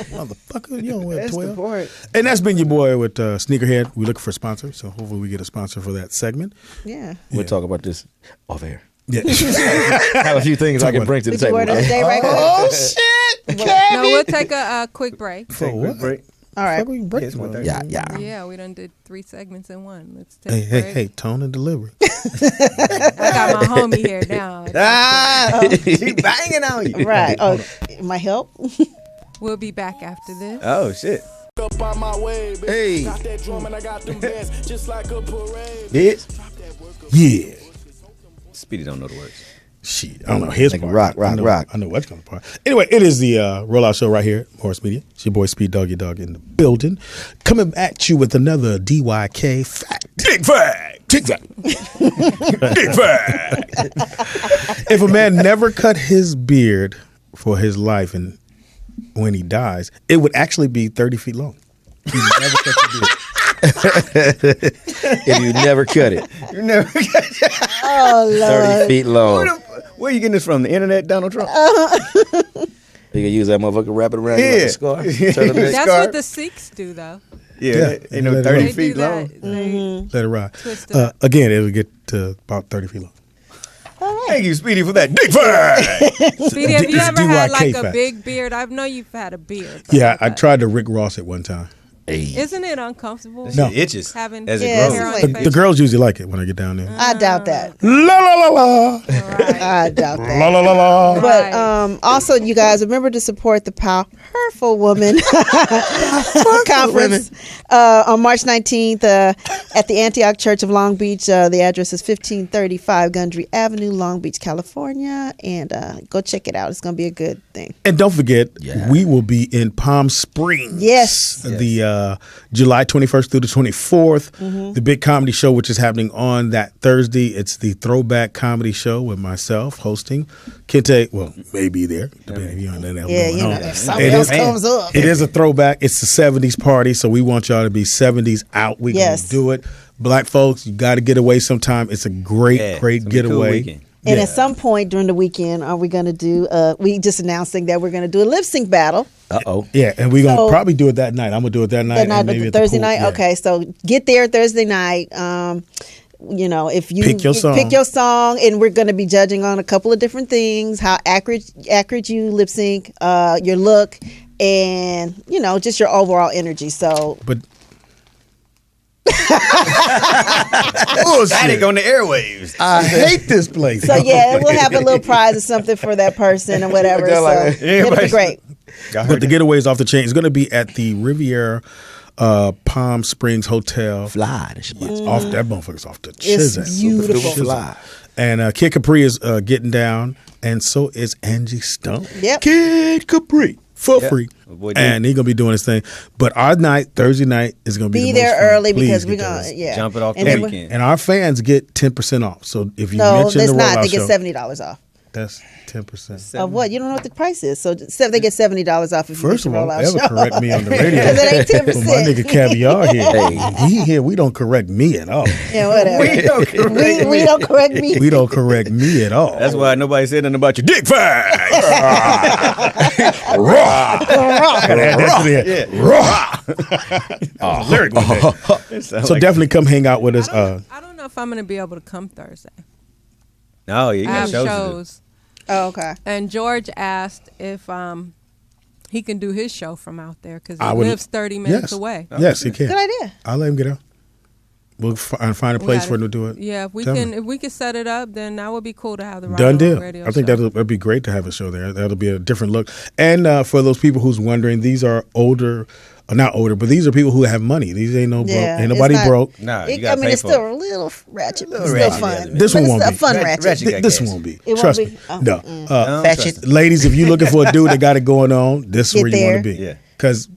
Motherfucker, you don't wear That's 12. the part. And that's been your boy with Sneakerhead. We looking for sponsors, so hopefully we get a sponsor for that segment. Yeah. We'll talk about this off air. Yeah. I have a few things I can bring to the Did you table. wear those day right quick? Oh, shit. No, we'll take a quick break. For what? Break. All right. We break Yes, 1:30. Yeah. Yeah, we done did 3 segments in one. Let's take Hey, a hey, break. hey, tone and delivery. I got my homie here now. She banging on you. Right. Oh, my help? We'll be back after this. Oh shit. Hey. Bitch. Yeah. Speedy don't know the words. Shit, I don't know his Like part. rock. I know what's going to part. Anyway, it is the Rollout Show right here at Morris Media. It's your boy Speed Doggy Dog in the building. Coming at you with another DYK fact. Big fact. Big fact. Big fact. If a man never cut his beard for his life and when he dies, it would actually be 30 feet long. He never cut your beard. If you never cut it, You never. Oh, Lord. 30 feet long. Where you getting this from? The internet, Donald Trump? You can use that motherfucker, wrap it around you like a scarf. Turn it back. That's what the Sikhs do, though. Yeah, ain't no Let it 30 ride. feet do long. that. They Let it ride. twist it up. Again, it'll get to about 30 feet long. Thank you, Speedy, for that big fact. Speedy, have you It's ever had DYK like a fact. big beard? I know you've had a beard. Yeah, I tried to Rick Ross it one time. Isn't it uncomfortable? That No. shit itches Having as it Yeah, grows. hair on it's your like- face. The girls usually like it when I get down there. I doubt that. La la la la. I doubt that. La la la la. But also, you guys remember to support the Powerful Woman Conference on March 19th at the Antioch Church of Long Beach. The address is 1535 Gundry Avenue, Long Beach, California. And go check it out. It's going to be a good thing. And don't forget, we will be in Palm Springs. Yes. The July 21st through the 24th. The big comedy show, which is happening on that Thursday. It's the Throwback Comedy Show with myself hosting. Kente, well, may be there. Depending if you're on that. Yeah, you know, if something It else is- comes up. It is a throwback. It's the 70s party, so we want y'all to be 70s out. We're going to do it. Black folks, you got to get away sometime. It's a great It's gonna be a cool getaway. weekend. And at some point during the weekend, are we going to do, we just announcing that we're going to do a lip sync battle. Yeah, and we're going to So- probably do it that night. I'm going to do it that night. That night, and maybe at the Thursday pool. night? Yeah. Okay, so get there Thursday night. You know, if you Pick your song. pick your song, and we're going to be judging on a couple of different things: how accurate you lip sync, your look, and you know, just your overall energy. So, But Static on the airwaves. I hate this place. so yeah, we'll have a little prize or something for that person or whatever. They're So like, it'll be great. But the getaway is off the chain. It's going to be at the Riviera Palm Springs Hotel. Fly. It's off that motherfucker's off the It's chisel. beautiful. Fly. And Kid Capri is getting down, and so is Angie Stone. Yep. Kid Capri for Yep. free. My boy D. And he's gonna be doing his thing. But our night, Thursday night, is gonna be Be the there most fun. early Please because get we're there gonna early. yeah. Jump it off the And then weekend. And our fans get 10% off. So if you No, mention that's the not. Rollout They get Show, $70 off. that's 10%. Of what? You don't know what the price is. So they get $70 off if you First of all, roll out ever show. correct me on the radio. Because it ain't 10%. But my nigga Caviar here, he here. We don't correct me at all. Yeah, whatever. We don't correct we don't correct me. We don't correct me at all. That's why nobody said nothing about your dick facts. Lyric one day. So definitely come hang out with us. I don't know if I'm going to be able to come Thursday. No, you I got have shows. shows. Oh, okay. And George asked if he can do his show from out there because he I would- lives 30 minutes yes. away. Yes, he can. Good idea. I'll let him get out. We'll find a place for him to do it. Yeah, if we Tell can, me. if we can set it up, then that would be cool to have the Done deal. radio I think show. that'd be great to have a show there. That'll be a different look. And for those people who's wondering, these are older, not older, but these are people who have money. These ain't no broke. Ain't nobody broke. Nah, I mean, it's still a little ratchet, but it's still fun. This one won't It's be. a fun ratchet. This one won't be. It Trust won't me. be? No. Oh. Ratchet. Ladies, if you're looking for a dude that got it going on, this is where you want to be. Yeah. Because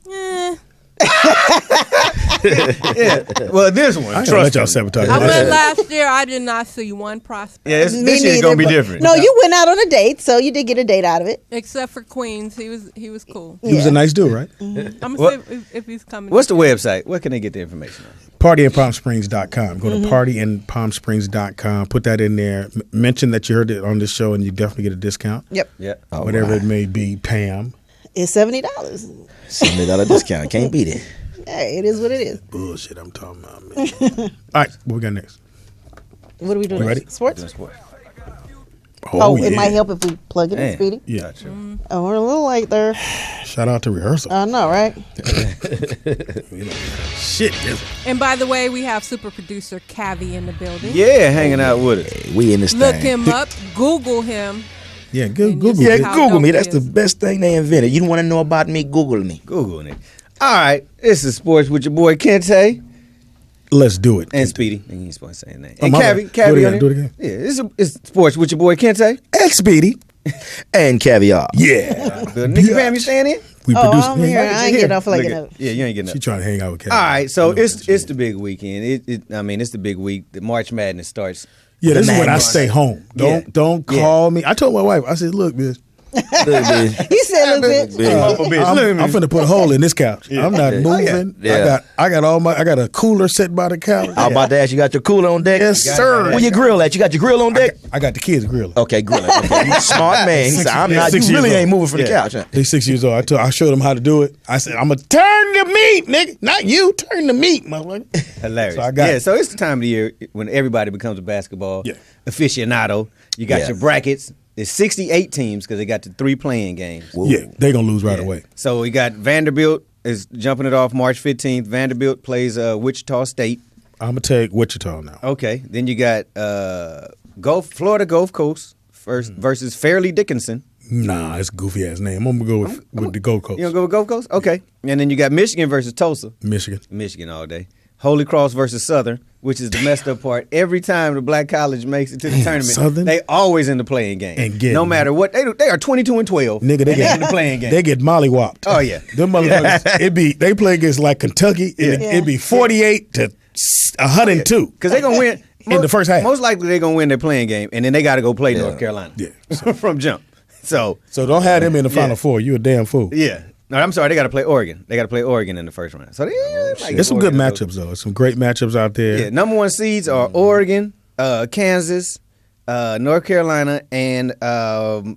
Well, this one. I ain't gonna let y'all sabotage. I went last year. I did not see one prospect. Yeah, this year's gonna be different. No, you went out on a date, so you did get a date out of it. Except for Queens, he was cool. He was a nice dude, right? I'm gonna see if he's coming. What's the website? Where can they get the information on? PartyInPalmSprings.com. Go to PartyInPalmSprings.com. Put that in there. Mention that you heard it on this show, and you definitely get a discount. Yep. Yeah. Whatever it may be, Pam. It's $70. $70 discount. Can't beat it. Hey, it is what it is. Bullshit I'm talking about, man. All right, what we got next? What are we doing? You ready? Sports? Oh, it yeah. might help if we plug it in, Man. Speedy. Yeah. Oh, we're a little late there. Shout out to rehearsal. I know, right? Shit. And by the way, we have super producer Cavi in the building. Yeah, hanging out with us. We in this Look thing. him up. Google him. Yeah, Google. see Yeah, how Google dope me. he That's is. the best thing they invented. You don't want to know about me? Google me. Googling it. All right, this is Sports with your boy Kente. Let's do it. And Speedy. And you ain't supposed to say his name. Oh, And my Cavi. bad. Do it again, on do it here. again. Yeah, it's Sports with your boy Kente. And Speedy. And Caviar. Yeah. Good. Nikki Pam, you staying in? We Oh, produce. I'm here. I ain't getting off like getting up. Yeah, you ain't getting up. She trying to hang out with Kevin. All right, so it's the big weekend. It's the big week. The March Madness starts. Yeah, this is when I Madness. stay home. Don't call me. I told my wife, I said, look, bitch. You said, little bitch. I'm finna put a hole in this couch. I'm not moving. Yeah. I got a cooler set by the couch. I was about to ask, you got your cooler on deck? Yes, sir. Where your grill at? You got your grill on deck? I got the kids grilling. Okay, grilling. Okay. You smart man. He said, I'm not. You really ain't moving from the couch. Huh? They're 6 years old. I showed them how to do it. I said, I'm going to turn the meat, nigga. Not you. Turn the meat, motherfucker. Hilarious. So I got it. So it's the time of the year when everybody becomes a basketball aficionado. You got your brackets. There's 68 teams because they got the 3 playing games. Yeah, they're going to lose right away. So we got Vanderbilt is jumping it off March 15th. Vanderbilt plays Wichita State. I'm going to take Wichita now. Okay. Then you got Florida Gulf Coast versus Fairleigh Dickinson. Nah, it's a goofy ass name. I'm going to go with the Gold Coast. You gonna go with Gulf Coast? Okay. And then you got Michigan versus Tulsa. Michigan all day. Holy Cross versus Southern, which is the messed up part. Every time the black college makes it to the tournament, Southern? they always in the playing game. And get no matter what they do, they are 22-12. Nigga, they get in the playing game. They get mollywopped. Oh yeah, them motherfuckers. They play against like Kentucky. It'd be 48 to 102 because they gonna win in the first half. Most likely they gonna win their playing game, and then they got to go play North Carolina. Yeah, from jump. So don't have them in the Final Four. You a damn fool. Yeah. No, I'm sorry. They got to play Oregon. They got to play Oregon in the first round. So there's some good matchups though. Some great matchups out there. Yeah, number 1 seeds are Oregon, Kansas, North Carolina, and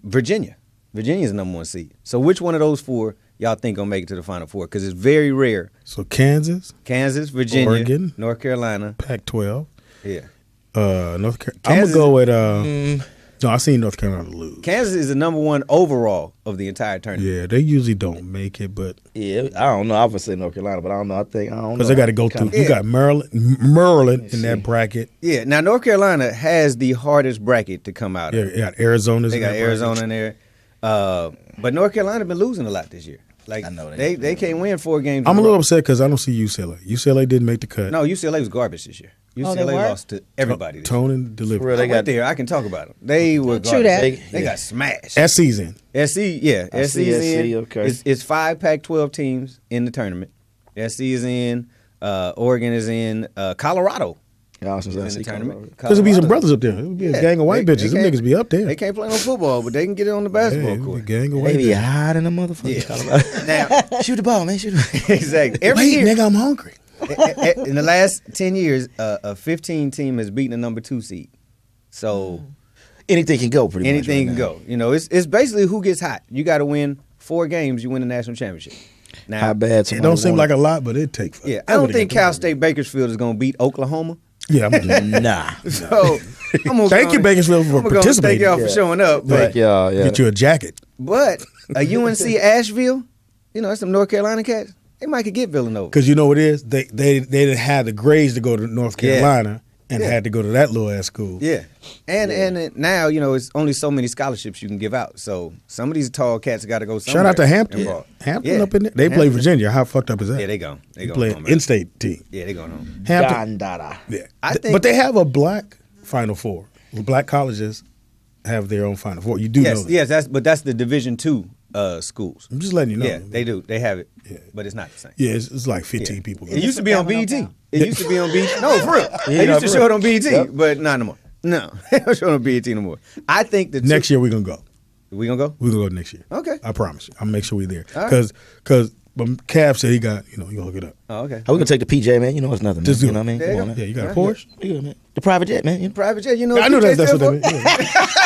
Virginia. Virginia's the number 1 seed. So which one of those 4 y'all think gonna make it to the Final Four? Because it's very rare. So Kansas, Virginia, Oregon, North Carolina, Pac-12. Yeah. North Carolina. I'm gonna go with. No, I seen North Carolina lose. Kansas is the number 1 overall of the entire tournament. Yeah, they usually don't make it, but yeah, I don't know. I would say North Carolina, but I don't know. I don't know. Because they got to go through. You got Maryland in that bracket. Yeah. Now North Carolina has the hardest bracket to come out of. Yeah, they got Arizona. They got Arizona in there, but North Carolina been losing a lot this year. Like I know they can't win 4 games. I'm a little upset because I don't see UCLA. UCLA didn't make the cut. No, UCLA was garbage this year. UCLA lost to everybody. Tone and delivery. I went there. I can talk about them. They were True garbage. that. They got smashed. SC's in. SC, yeah. SC is in. Okay. It's 5 Pac-12 teams in the tournament. SC is in. Oregon is in. Colorado is in the tournament. Because there'll be some brothers up there. It'll be a gang of white bitches. Them niggas be up there. They can't play no football, but they can get it on the basketball court. A gang of white They be bitches. hiding the motherfucker. Now, shoot the ball, man. Shoot the ball. Exactly. Every Wait, year, nigga, I'm hungry. in the last 10 years, a 15 team has beaten a number 2 seed. So anything can go. Pretty much. Anything can go. You know, it's basically who gets hot. You got to win 4 games. You win the national championship. Now, How bad? It don't seem like a lot, but it takes. Yeah, I don't think Cal State Bakersfield is going to beat Oklahoma. Yeah, I'm nah. So I'm gonna thank you, Bakersfield, for participating. Thank y'all for showing up. But Thank y'all. Yeah. Get you a jacket. But a UNC Asheville, you know, that's some North Carolina cats. They might could get Villanova. Because you know what it is? They didn't have the grades to go to North Carolina and had to go to that little ass school. Yeah. And now, it's only so many scholarships you can give out. So some of these tall cats got to go somewhere. Shout out to Hampton. Hampton up in there. They play Virginia. How fucked up is that? Yeah, they go. They play an in-state team. Yeah, they going home. Hampton. Yeah. But they have a black Final Four. Black colleges have their own Final Four. You do know that. Yes, that's the Division II schools. I'm just letting you know. Yeah, they do. They have it. Yeah. But it's not the same. Yeah, it's like 15 people. It used to be on BET. It used to be on BET. No, for real. They used to show it on BET, but not no more. No, they don't show it on BET no more. I think that next year we're going to go. We going to go? We're going to go next year. Okay. I promise you. I'll make sure we're there. Because Cav said he got, you can hook it up. Oh, okay. How we going to take the PJ, man? It's nothing, man. Just You know what I mean? There you Come go. on, man. Yeah, you got a Porsche? Yeah, man. The private jet, man. Private jet, I knew that's what that meant. Yeah.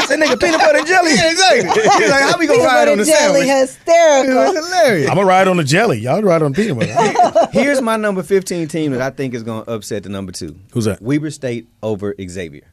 That nigga peanut butter and jelly. Yeah, exactly. He's like, how we going to ride on the jelly sandwich? hysterical. It's hilarious. I'm going to ride on the jelly. Y'all ride on peanut butter. Here's my number 15 team that I think is going to upset the number 2. Who's that? Weber State over Xavier.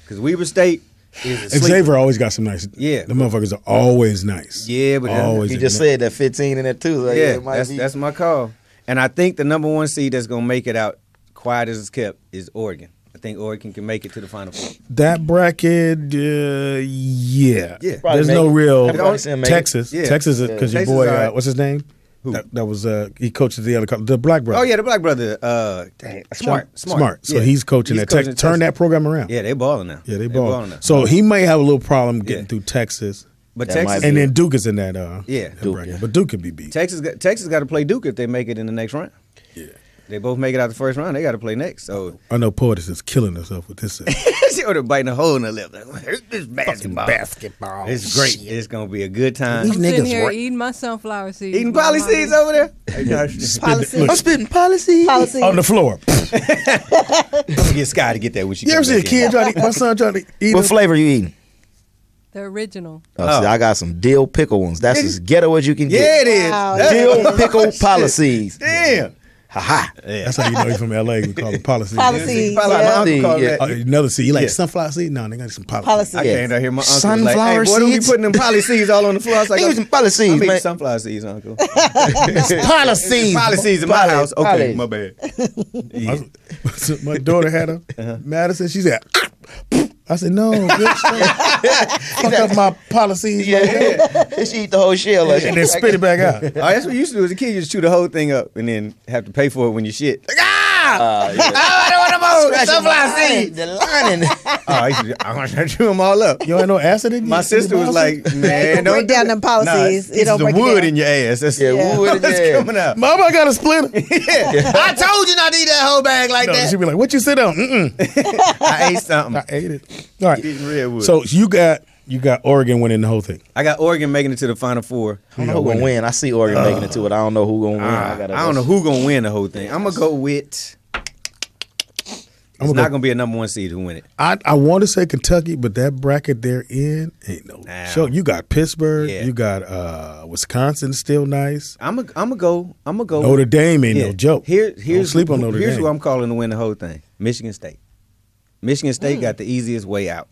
Because Weber State is asleep. Xavier always got some nice. Yeah. The motherfuckers are always nice. Yeah, but always. You just said that 15 in there too. So yeah, it might be. that's my call. And I think the number 1 seed that's going to make it out, quiet as it's kept, is Oregon. I think Oregon can make it to the Final Four. That bracket, yeah. Probably There's no real Everybody Texas. Yeah. Texas, because your Texas boy, is all right. what's his name? Who? That was he coached at the other the black brother. Oh yeah, the black brother. Smart. So he's coaching at Texas. Turn that program around. Yeah, they balling now. Yeah, they balling now. So he may have a little problem getting through Texas. But That Texas, might and then Duke is in that Duke, bracket. But Duke could be beat. Texas got to play Duke if they make it in the next round. Yeah. They both make it out the first round. They got to play next. So I know Poetess is killing herself with this. she ordered biting a hole in her lip. Like, this basketball. It's great. Shit. It's gonna be a good time. I'm sitting here eating my sunflower seeds. Eating poly seeds over there. Look, I'm spitting policy. on the floor. I'm gonna get Sky to get that when she. You ever comes see a back kid in. trying to eat? My son trying to eat. What flavor you eating? The original. Oh, see, I got some dill pickle ones. That's as ghetto as you can Yeah, get. it is. Wow. Dill pickle policies. Damn. Ha ha. That's how you know he's from LA. We call it policy. Policy. Probably like my uncle called Yeah. that. Another seed. You like Yeah. sunflower seed? No, they got some policy. Policy. I came down here. My uncle was Sunflower like, "Hey, boy, don't be seeds? putting them poly seeds all on the floor." I was like, They using policies, I'm eating man. sunflower seeds, Uncle. Policies. Poly seeds in my house. Okay, Poly. my bad. My daughter had a Madison. She said, I said, no, bitch. Fuck up my policies. Yeah. She eat the whole shell. Like, And then spit it back out. Oh, that's what you used to do as a kid. You just chew the whole thing up and then have to pay for it when you shit. Like, I don't want to move. Sunflower seeds. The lining. I'm going to chew them all up. You ain't no acid in you? My sister was like, man, don't break down them policies. Nah, it's the wood in your ass. That's wood in that's your ass. coming out. Mama, I got a splinter. Yeah. I told you not to eat that whole bag like No, that. she'd be like, what you sit on? I ate something. I ate it. All right. Eating redwood. So you got Oregon winning the whole thing. I got Oregon making it to the Final Four. I don't know who gonna win. I see Oregon making it to it. I don't know who gonna win. I don't know who gonna win the whole thing. I'm gonna go with. It's not gonna be a number 1 seed who win it. I want to say Kentucky, but that bracket they're in ain't no show. You got Pittsburgh. Yeah. You got Wisconsin, still nice. I'm gonna go. Notre Dame ain't no joke. Here's Don't sleep on Notre Here's Dame. who I'm calling to win the whole thing. Michigan State. Michigan State got the easiest way out.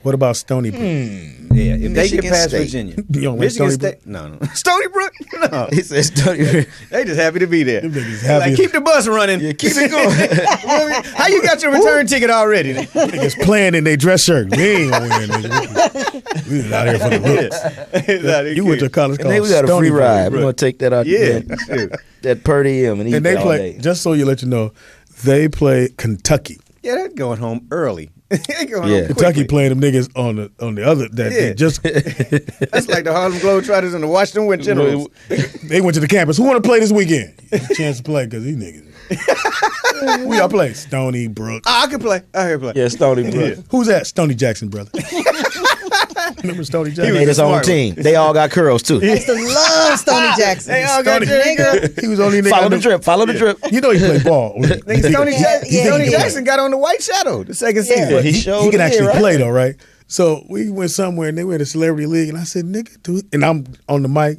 What about Stony Brook? Yeah, if they get past State. Virginia, You don't like Michigan Stony Brook? State. No. Stony Brook. No. He said Stony Brook. They just happy to be there. Them niggas They're happy. like, keep the bus running. Yeah, keep it going. How you got your return ticket already? Niggas playing in their dress shirt. We ain't gonna win, nigga. We was out here for the looks. You went to college And called then we got a Stony free Brook. ride. We're gonna take that out. Yeah. That per diem and eat And they that all play, day. just so you let you know, they play Kentucky. Yeah, they're going home early. They going Yeah. home Kentucky quickly. playing them niggas on the other that Yeah. they just That's like the Harlem Globetrotters and the Washington Wind Generals. they went to the campus. Who want to play this weekend? Chance to play because these niggas. Who y'all play? Stony Brook. I can play. I hear play. Yeah, Stony Brook. Who's that? Stony Jackson, brother. Remember Stony He Jackson? made his own smart team. They all got curls too. I used to love Stony Jackson. They all got Nigga. He was only nigga. Follow the drip. Follow the drip. You know he played ball. Stony Yeah. Jackson got on the White Shadow the second Yeah. season. He He showed can it, actually right? play though, right? So we went somewhere and they were in a celebrity league, and I said, "Nigga, dude," and I'm on the mic.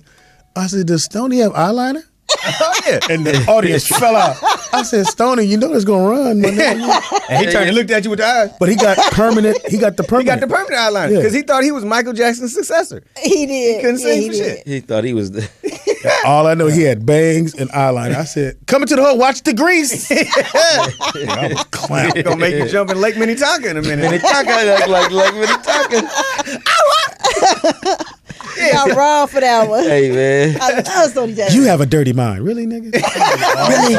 I said, "Does Stony have eyeliner?" Oh, yeah. And the audience fell out. I said, "Stony, you know that's gonna run, my nigga." And he turned and looked at you with the eyes. But he got permanent. He got the He permanent. got the permanent eyeliner Yeah. because he thought he was Michael Jackson's successor. He did. He couldn't Yeah, sing he for did. shit. He thought he was the All I know, he had bangs and eyeliner. I said, "Coming to the hood, watch the grease." I was clown. Gonna make you jump in Lake Minnetonka in a minute. Minnetonka, like Minnetonka. Y'all wrong for that one. Hey, man. I love Stony Jack. You have a dirty mind, really, nigga? Really?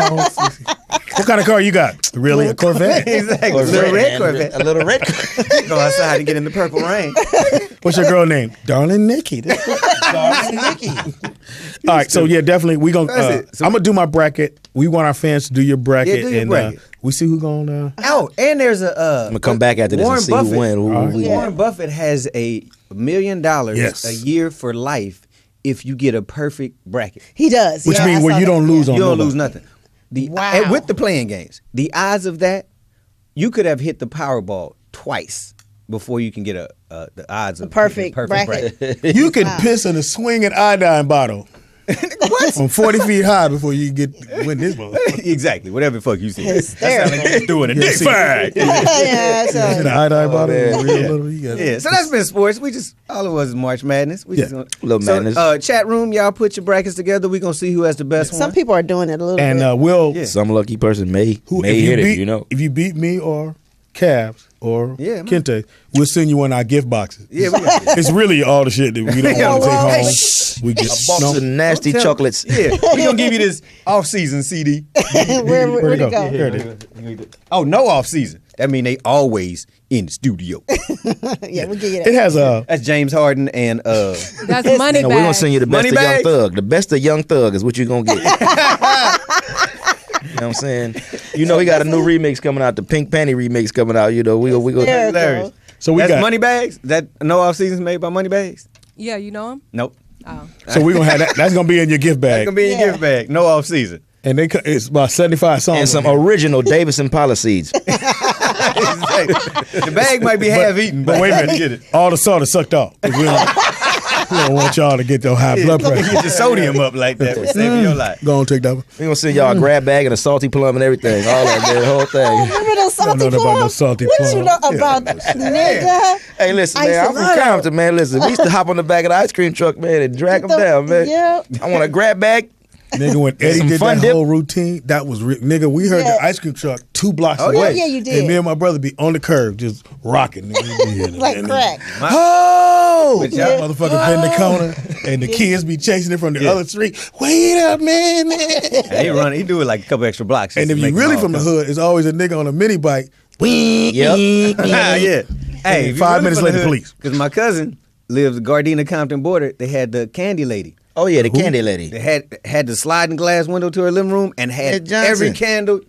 What kind of car you got? Really, a Corvette? Exactly. A little red Corvette. A little red Corvette. Go outside and get in the purple rain. What's your girl name? Darling Nikki. Darling Nikki. All right, so yeah, definitely we gonna. I'm gonna do my bracket. We want our fans to do your bracket, do your and bracket. We see who's gonna. Oh, and there's a. I'm gonna come back after this and see who win. Warren Buffett has $1 million a year for life if you get a perfect bracket. He does. Which means where you don't lose on. You don't nobody. lose nothing. And with the playing games, the odds of that, you could have hit the Powerball twice before you can get the odds of perfect bracket. You can piss in a swinging iodine bottle. What? From 40 feet high before you win this one. Exactly. Whatever the fuck you said. That sounds like you're doing a dick fight. Yeah, an iodine bottle. Yeah. So that's been sports. All of us is March Madness. We just Little madness. Chat room, y'all put your brackets together. We gonna see who has the best one. Some people are doing it a little And bit. we'll Some lucky person may if hit beat, it. You know. If you beat me or Cavs or man. Kente, we'll send you one of our gift boxes. Yeah, we got it. It's really all the shit that we don't want to take home. We get A box of nasty chocolates. Yeah, we gonna give you this off-season CD. Where'd it go? Here it is. Oh, no off-season. That mean they always in the studio. Yeah, we'll give you that. It has That's James Harden and That's money No, we're gonna send you the best Money of Young bags? Thug. The best of Young Thug is what you're gonna get. You know what I'm saying? You know he got a new remix coming out, the Pink Panty remix coming out. You know we go. There it hilarious. goes. So we That's got Money Bags. That no off-seasons made by Money Bags. Yeah, you know him? Nope. Oh. So we're gonna have that. That's gonna be in your gift That's bag. gonna be in your gift bag. No off-season. And it's about 75 songs. And some original Davison Poliseeds. The bag might be half-eaten, But wait a you get minute, it. all the salt is sucked off. We don't want y'all to get your high blood pressure. Get the sodium up like that. We're saving your life. Go on, take that one. We gonna send y'all a grab bag and a salty plum and everything. All that, man, the whole thing. Remember those salty Don't know about no plums? salty What plums. you know about nigga? Hey, listen, I used man, to I'm from love Compton, man. Listen, we used to hop on the back of the ice cream truck, man, and drag them down, man. Yeah. I want a grab bag. Nigga, when Eddie Some did fun that dip. whole routine, that was nigga. We heard Yeah. the ice cream truck 2 blocks Oh, yeah. away. Yeah, you did. And me and my brother be on the curb just rocking. Like crack. Oh, But that y'all- motherfucker bend the corner, and the kids be chasing it from the other street. Wait up, man! He do it like a couple extra blocks. And if you really from the hood, it's always a nigga on a mini bike. Yep. Yeah. Hey, 5 minutes later, police. Because my cousin lives the Gardena Compton border. They had the candy lady. Oh yeah, the candy lady. They had the sliding glass window to her living room and had Johnson.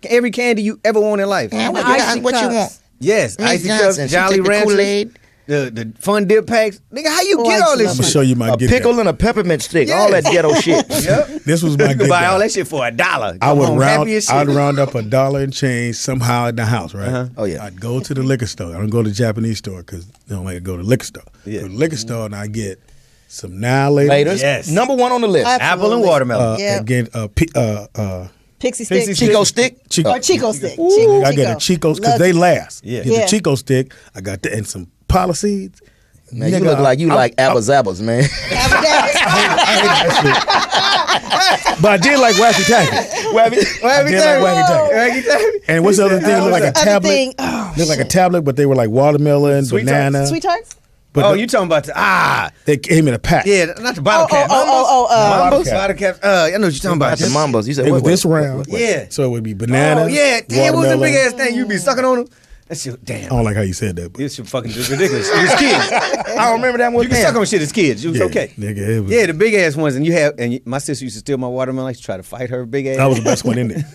every candy you ever want in life. What you want? Yes, Miss icy Johnson, cups, she Jolly take the Ranchers, Kool-Aid. the fun dip packs. Nigga, how you Oh, get I all this I'm gonna shit? show you my A gift. pickle bag. and a peppermint stick. All that ghetto shit. Yep. This was my You gift. could buy bag. all that shit for $1. I would Come home happy as shit. I'd round up $1 and change somehow in the house, right? Oh yeah. I'd go to the liquor store. I don't go to the Japanese store because they don't like to go to the liquor store. Yeah. Go to the liquor store and I get some now later. Laters. Yes. Number 1 on the list. Apple and watermelon. Yeah. And get Pixie stick. Chico stick. Chico. Or Chico stick. Ooh, I get a Chico's because Love they it. last. Yeah. Get Yeah. the Chico stick. I got and some policies. Man, you look like you like Abba Zabbas, man. But I did like Wacky Tacky. I did like Wacky Tacky. And what's the other thing? Look like a Other tablet. thing- oh, Look like a tablet, but they were like watermelon, Sweet banana. Sweet tarts? But Oh, you talking about they came in a pack. Yeah, not the bottle cap. Bottle cap. Bottle cap. I know what you're talking about. Not the Mambas. You said It was what? this round. Yeah. So it would be banana. Oh, yeah. Damn, what was the watermelon. big ass thing you be sucking on them? That shit, damn. I don't like how you said that. But This shit fucking just ridiculous. It was kids. I don't remember that one. You can suck on shit as kids. It was yeah, okay. nigga, it was, Yeah, the big ass ones. My sister used to steal my watermelon. I used to try to fight her big ass. that was the best one in there.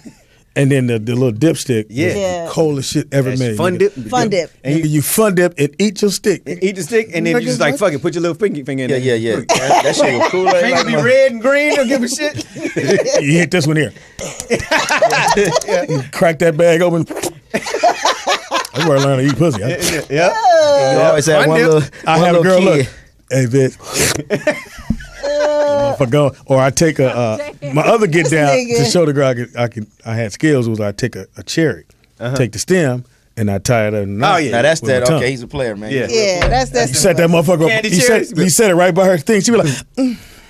And then the little dipstick, Yeah. was Yeah. the coldest shit ever That's made. fun nigga. dip. Fun dip. And you fun dip and eat your stick. Eat the stick, and then you just like, fuck it, put your little pinky finger in Yeah, there. yeah, yeah. That shit was cool. Finger be red and green, don't give a shit. You hit this one here. You crack that bag open. That's where I learned to eat pussy. Yeah. You always had one little. I one have a little girl kid. look. Hey, bitch. Motherfucker go. Or I take my other get down nigga. to show the girl I had skills was I take a cherry, take the stem, and I tie it up. Oh, yeah. Now that's with my that. tongue. Okay, he's a player, man. Yeah. Yeah, You that's set that motherfucker up. Candy You cherries. set it right by her thing. She be like,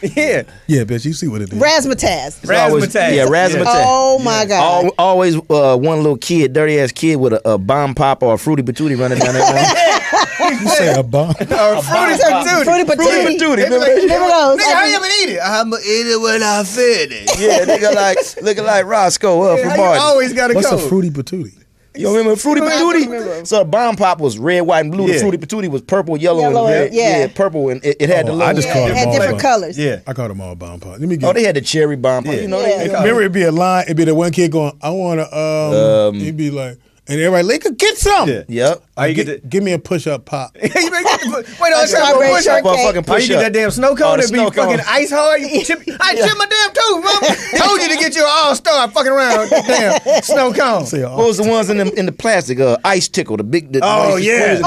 Yeah. Yeah, bitch, you see what it is. Razzmatazz. Razzmatazz. Yeah, razzmatazz. Oh my God. Always one little kid, dirty ass kid with a bomb pop or a fruity patootie running down that You say a bomb. Fruity patootie. Fruity patootie. Remember those. Nigga, hurry up and eat it. I'ma eat it when I finish. Yeah, nigga looking like Roscoe from You Martin. always got to What's go. a fruity patootie? You remember Fruity Patootie? So the bomb pop was red, white, and blue. The Yeah. Fruity Patootie was purple, yellow, and Yellow, red. yeah. Purple, and it had the little. I just called It them had all different bomb. colors. Yeah. I called them all bomb pot. Let me get. Oh, they had the cherry bomb pop. Yeah. You know, Yeah. Remember, it'd be a line. It'd be the one kid going, "I want to." He'd be like, and everybody, like, get some. Yeah. Yep. How you get the Give me a push-up pop. Wait, on Strawberry push up. shortcake. How you get that damn snow cone the that be snow cone. fucking ice hard? You chip, I chip my damn tooth, mama. Told you to get you an all-star fucking around with that damn snow cone. Say, What was the ones in the plastic? Ice tickle, the big. Oh, yeah.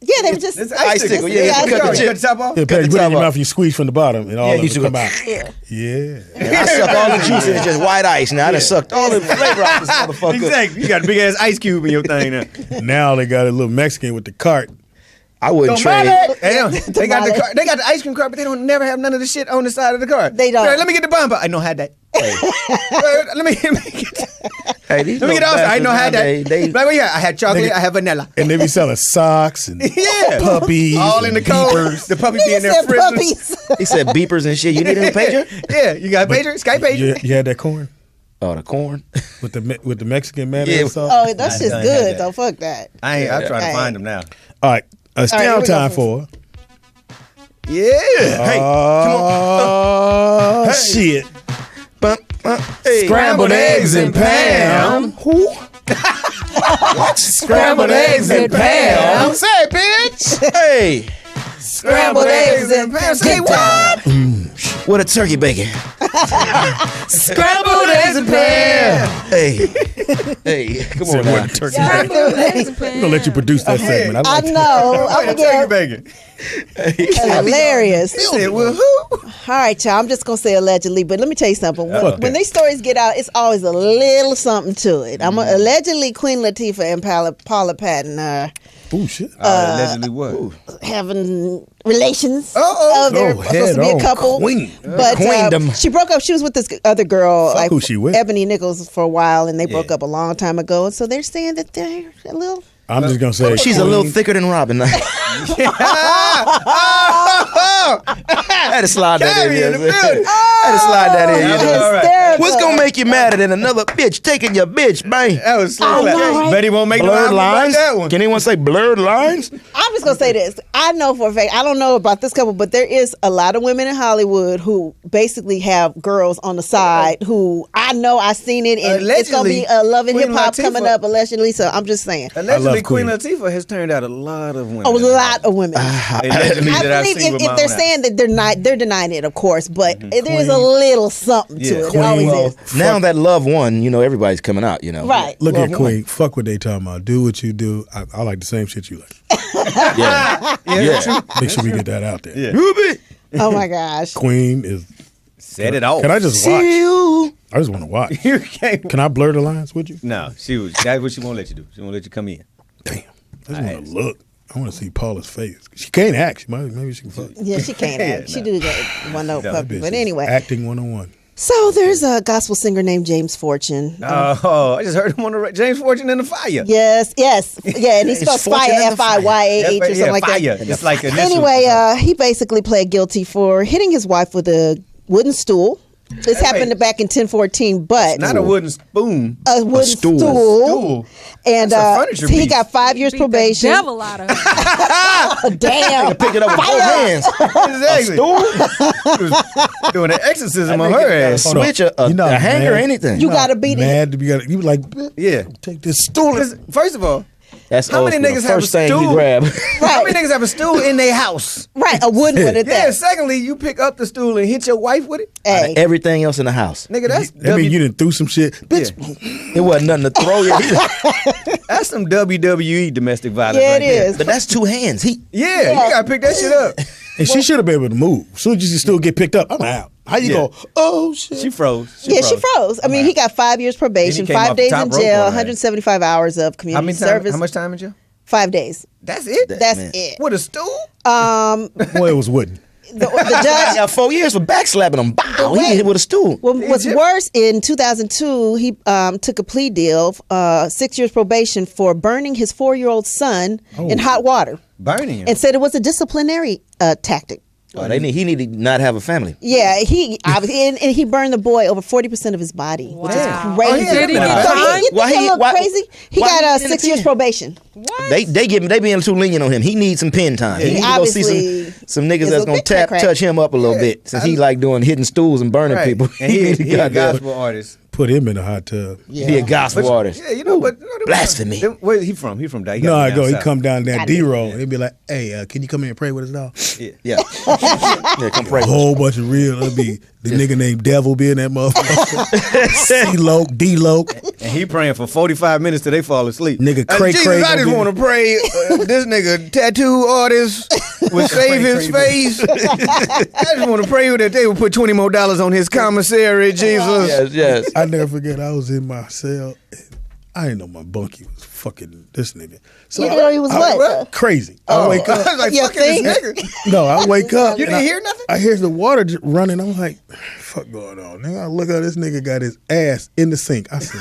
Yeah, they were just It's Ice tickle, yeah, Yeah, you cut the You chip. cut the top off? Yeah, Cut you the put it in top your off. mouth and you squeeze from the bottom, and all of you it took come a- out. Yeah. Yeah. I sucked all the juice and it's just white ice. Now I done sucked all the flavor out this motherfucker. Exactly. You got a big ass ice cube in your thing now. Now they got a little Mexican with the cart. I wouldn't trade. Damn, they got the car, they got the ice cream cart, but they don't never have none of the shit on the side of the cart. They don't. Right, let me get the bomb. I know how that. Let me get. Hey, these Let me get little off. I know how that. bastards nowadays, Like, well, yeah, I had chocolate. Nigga. I have vanilla. And they be selling socks and Yeah, puppies. all in the and cold. beepers. The puppy be He in there said frizzling. puppies. He said beepers and shit. You need a new pager? Yeah, you got a pager, Skype pager. You had that corn Oh, the corn. with the Mexican mayonnaise Yeah. sauce. Oh, that's just done had good. that. Though, fuck that. I'm trying to Hey. find them now. All right, it's All right, now here we go time for- for. Yeah. Hey, Oh shit! Hey. Scrambled eggs and Pam. Who? Scrambled eggs and Pam. say, bitch. Hey. Scrambled eggs and Pam. Say what? What a turkey bacon. Scrambled eggs and Pam. Hey. Hey. Come on Said now. what a turkey. Scrambled eggs and I'm gonna let you produce that segment. I I like that. know. I'm Turkey gonna get bacon. that's hilarious. He said, well, who? All right, y'all. I'm just gonna say allegedly, but let me tell you something. When, Fuck when that. these stories get out, it's always a little something to it. Allegedly, Queen Latifah and Paula Patton are Oh shit! Allegedly what? having relations. Uh-oh. They're Oh, supposed to head be a on, couple. queen. But Queendom. she broke up. She was with this other girl, Fuck who she with. Ebony Nichols, for a while, and they broke Yeah. up a long time ago. And so they're saying that they're a little. I'm just gonna say She's a little thicker than Robin. I had to slide that in. Caviar in the Yes. building. I had to slide that in. you know. All right. Hysterical. What's gonna make you madder than another bitch taking your bitch, man? That was slick. I know, right? Betty won't make Blurred the line lines? that one. Can anyone say blurred lines? I'm just gonna say this. I know for a fact. I don't know about this couple, but there is a lot of women in Hollywood who basically have girls on the side. Who I know I've seen it, and it's gonna be a Love and Queen Hip Hop Latifah- coming up allegedly. So I'm just saying, Allegedly, love Queen Queen. Latifah has turned out a lot of women. a lot of women. Allegedly that I I've believe seen with my if they're own eyes. saying that they're denying it, of course, but there is a Queen. little something to Yeah, it. Queen. It always Well, is. Now that Love won, you know everybody's coming out. You know, Right. Look Love at Queen. Fuck what they talking about. Do what you do. I like the same shit you like. Yeah, yeah. Make sure we get that out there. Yeah. Ruby. Oh my gosh. Queen is. Set it off. Can I just watch? See you. I just want to watch. You can't. Can I blur the lines with you? No, that's what she won't let you do. She won't let you come in. Damn. I just want to look. I want to see Paula's face. She can't act. Maybe she can fuck. Yeah, she can't act. She do that one note No, puppy. Bitch But is anyway, acting 101. so there's a gospel singer named James Fortune. Oh, I just heard him on the James Fortune in the fire. Yes, yeah, and he spells Fortune fire in the fire. FIYAH or something like fire. that. It's like initials. Anyway, he basically pled guilty for hitting his wife with a wooden stool. This happened back in 1014, but not a wooden spoon. a wooden stool. Stool. And That's a furniture he piece. got 5 years Beat the probation. devil out of her. Damn. Pick it up with both hands. Exactly. He was doing an exorcism on her ass. Hold on. Switch a You're not hanger or mad. anything. You gotta beat it. Mad. You be like, Yeah. take this stool. 'Cause first of all, That's how old many school. The niggas have a first thing you stool? grab. How many niggas have a stool in their house? Right, a wooden one at Yeah. that. Secondly, you pick up the stool and hit your wife with it. Hey. Everything else in the house. Nigga, that's I mean, you done threw some shit. Bitch, It wasn't nothing to throw you. that's some WWE domestic violence. Yeah, right it there. is. But that's two hands. Yeah, you gotta pick that shit up. and she should have been able to move. As soon as you still get picked up, I'm out. How you Yeah. go? Oh shit. She froze. Yeah, she froze. I mean, he got 5 years probation, Then he came 5 off the days top in rope jail, on that. 175 hours of How community many service. time? How much time in jail? 5 days. That's it. That's man. it. With a stool? Boy, it was wooden. the judge got 4 years for backslapping him. Bow, he hit with a stool. Well, what's worse, in 2002, he took a plea deal, 6 years probation for burning his 4-year-old son in hot water. Burning him? And said it was a disciplinary tactic. Oh, he needed to not have a family. Yeah, and he burned the boy over 40% of his body, which is crazy. Did he get So time? you think a little crazy? He got 6 years probation. What? They being too lenient on him. He needs some pen time. He need to go see some niggas that's gonna touch him up a little bit, since he like doing hitting stools and burning people. And he a gospel artist. Put him in a hot tub. Yeah. He a gospel artist. Yeah, you know what? Blasphemy. Where's he from? He from that. No, I go. He come down that D-roll. He'd be like, "Hey, can you come here and pray with us, dog?" Yeah. Come pray. A whole bunch of real. It'll be the nigga named Devil be in that motherfucker. C-Loke, D-Loke. And he praying for 45 minutes till they fall asleep. Nigga, Cray. Jesus, I just want to pray. This nigga tattoo artist would save his face. I just want to pray that they would put $20 more on his commissary. Jesus. Yes. I never forget. I was in my cell. And I didn't know my bunkie was fucking this nigga. So You didn't know he was what? Crazy. I wake up. I was like, fucking this nigga. No, I wake up. You didn't hear nothing? I hear the water running. I'm like, fuck going on? Nigga, I look at this nigga got his ass in the sink. I said,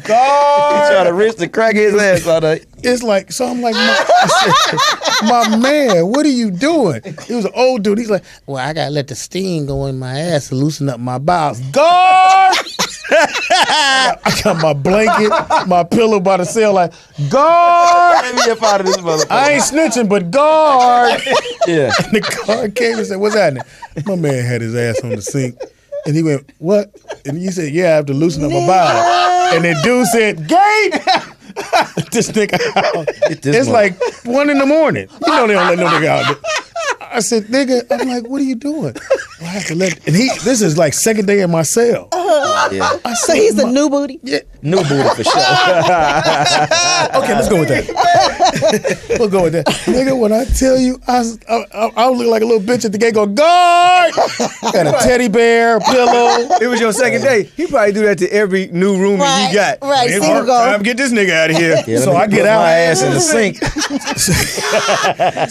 guard! He trying to reach the crack his ass out of. It's like, so I'm like, my man, what are you doing? He was an old dude. He's like, well, I got to let the steam go in my ass to loosen up my bowels. Guard! I got my blanket, my pillow by the cell, like, guard! Let me get out of this motherfucker. I ain't snitching, but guard! Yeah. And the guard came and said, what's happening? My man had his ass on the sink. And he went, what? And he said, yeah, I have to loosen up my bowels. And the dude said, gate! This nigga out. It's like 1 a.m. You know they don't let no nigga out. I said, nigga, I'm like, what are you doing? Well, I have to let. And this is like second day in my cell. Yeah. So he's a new booty? Yeah. New booty for sure. Okay, let's go with that. We'll go with that. Nigga, when I tell you, I look like a little bitch at the gate go, guard! Got a teddy bear, a pillow. It was your second day. He probably do that to every new roommate he got. Right, It's single go. time to get this nigga out of here. Yeah, So I get out. my ass in the sink.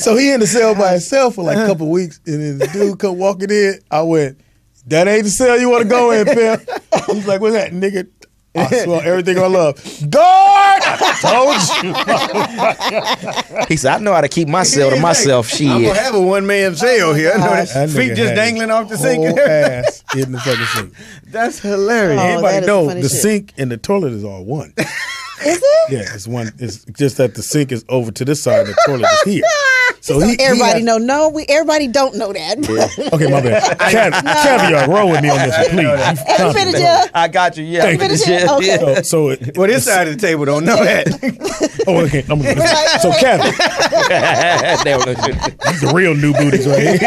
So he in the cell by himself for like a couple weeks, and then the dude come walking in. I went, that ain't the cell you want to go in, pimp. He's like, what's that, nigga? I swear everything I love. Guard! I told you. He said, I know how to keep my cell to myself. Shit. I'm gonna have a one-man cell here. I know That that feet nigga just had dangling off the his sink. whole ass in the fucking sink. That's hilarious. Oh, that Everybody is know funny the shit. sink and the toilet is all one. Is it? Yeah, it's one. It's just that the sink is over to this side and the toilet is here. So Everybody know. No, everybody don't know that. Okay, my bad. Caviar, roll with me on this one, please. You finished, yeah? I got you. Yeah. Thank you. Finished it? Okay. So Well, this side of the table don't know that. okay. So Caviar, these are real new booties right here.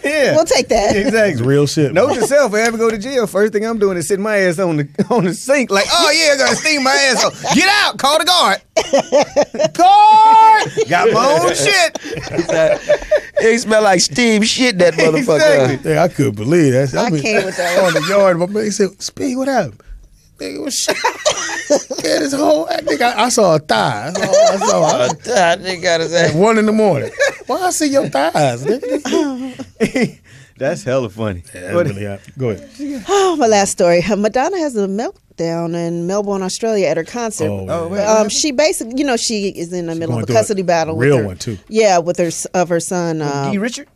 Yeah. We'll take that. It's Exactly. real shit. Note to self, if I ever go to jail, first thing I'm doing is sitting my ass on the sink, like, oh yeah, I gotta steam my ass off. Get out, call the guard. Guard! Got my own shit. He smell like steam shit, that motherfucker. Exactly. Yeah, I couldn't believe that. I came with that. On the yard, my man said, Speedy, what happened? Nigga, what shit? Yeah, this whole nigga, I saw a thigh. I saw Nigga got his ass. 1 a.m. Why I see your thighs, nigga? That's hella funny. Yeah, that's really hot. Go ahead. Oh, my last story. Madonna has a meltdown in Melbourne, Australia at her concert. She basically, she is in the middle of a custody battle. Real with her, one, too. Yeah, with her son. Guy Richard?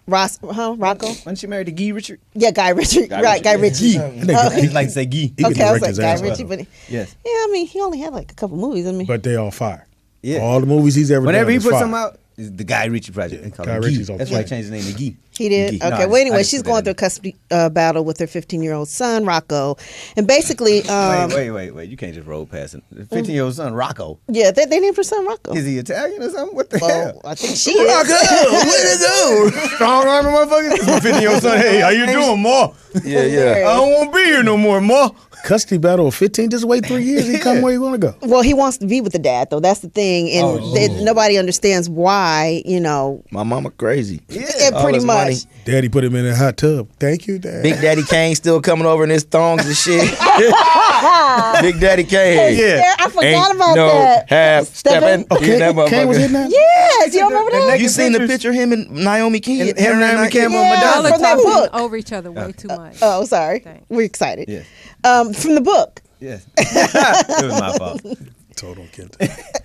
Rocco? Wasn't she married to Guy Richard? Yeah, Guy Richard. Guy Ritchie. He like to say Guy. Okay, I was like Guy Ritchie, but yes. Yeah, I mean, he only had like a couple movies. But they all fire. Yeah. All the movies he's ever Whenever done he is puts fire. something out, it's the Guy Ritchie project. Yeah, Guy Ritchie's on That's why he changed his name to Guy. He did? Guy. Okay. No, Well, anyway, I just she's put going that through a custody battle with her 15-year-old son, Rocco. And basically... Wait. You can't just roll past it. 15-year-old son, Rocco. Yeah, they named her son Rocco. Is he Italian or something? What the hell? I think she is. Rocco, what is up? Strong arm motherfucker. This is my 15-year-old son. Hey, how you doing, Ma? Yeah. I don't want to be here no more, Ma. Custody battle of 15, just wait 3 years. He come where you want to go. Well, he wants to be with the dad, though. That's the thing. And nobody understands why, My mama crazy. Yeah, pretty much. Money. Daddy put him in a hot tub. Thank you, Dad. Big Daddy Kane still coming over in his thongs and shit. Big Daddy Kane. Yeah, I forgot about no that. half stepping. Okay, That Kane was in that? Yeah, You don't remember that? You seen the picture of him and Naomi Campbell? Him and Naomi Campbell and Yeah, Madonna. from that book. over each other way too much. Oh, sorry. Thanks. We're excited. Yeah. From the book. Yes. It was my fault. Total Kente.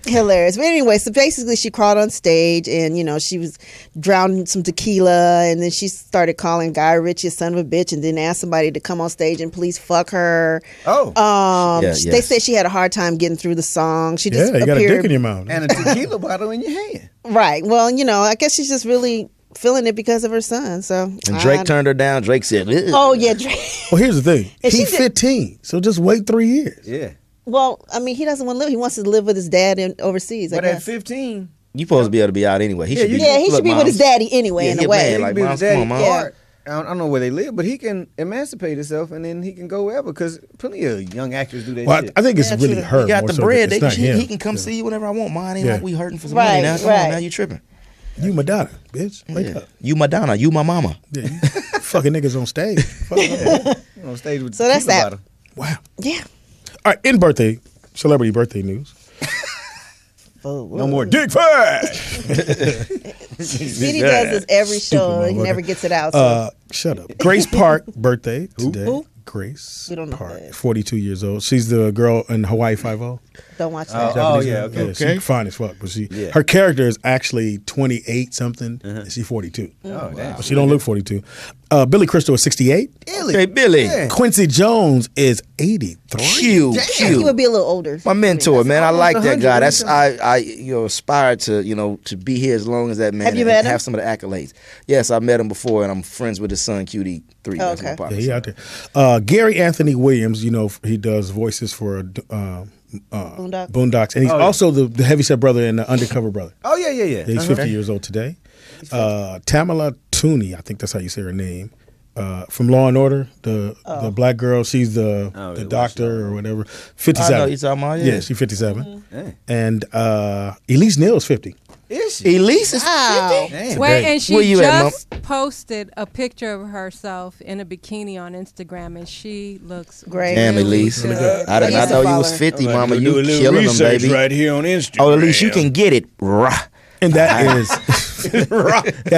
Hilarious. But anyway, so basically she crawled on stage and, she was drowning some tequila and then she started calling Guy Ritchie a son of a bitch and then asked somebody to come on stage and please fuck her. Oh. They said she had a hard time getting through the song. She just you got a appeared, dick in your mouth. And a tequila bottle in your hand. Right. Well, I guess she's just really feeling it because of her son. So And Drake turned her down. Drake said, "Ugh." Oh, yeah, Drake. Well, here's the thing. And she He's did- 15, so just wait 3 years. Yeah. Well, I mean, he doesn't want to live. He wants to live with his dad overseas. I But at guess. 15, You supposed to be able to be out anyway. He should be. Yeah, he look, should be with Mom. his daddy anyway, Yeah, in he a a way. man, he like, can be with Mom, his daddy. come on, Mom. Or, I don't know where they live, but he can emancipate himself and then he can go wherever because plenty of young actors do that Well, shit. I think it's really her. He got more the so bread. than- it's not him. He can come see you whenever I want. Mine ain't Yeah. like we hurting for some Right, money now. Come right. on, now you tripping. You Madonna, bitch. Wake up. You Madonna. You my mama. Yeah, you fucking niggas on stage. Fuck yeah. On stage with So the that's tequila that. bottle. Wow. Yeah. All right, in celebrity birthday news. No more dick fight. Speedy does this every show. He motherfucker. never gets it out. So. Shut up. Grace Park birthday today. Who? Grace We don't know who Park, that is. 42 years old. She's the girl in Hawaii Five-0. Don't watch that. Oh, yeah, okay. She's fine as fuck, but her character is actually 28 something. And she's 42. Oh, damn. But she don't look 42. Billy Crystal is 68. Okay, Billy. Yeah. Quincy Jones is 83. Cute, He would be a little older. My mentor, man. I like that 100, guy. That's right? I aspire to to be here as long as that man. Have you and met him? have some of the accolades. Yes, I met him before, and I'm friends with his son, QD3. That's my Okay. partner. Yeah, he out there. Gary Anthony Williams, he does voices for Boondocks, and he's also the heavyset brother and the undercover brother. Oh, yeah. Yeah, he's 50 years old today. Tamala Tooney, I think that's how you say her name. From Law and Order, the black girl, she's the doctor or whatever. 57. I know you're talking about, yeah, she's 57. Mm-hmm. And Elise Neal's 50. Is she? Elise is Wow. 50? Wait, and she Where you at, Mom? just posted a picture of herself in a bikini on Instagram, and she looks Great. Damn, really Elise. good. I did I not used know to you was follow her. 50, I'm about Mama. to You do a little killing them, research baby. right here on Instagram. Oh, Elise, you can get it. Rah. And that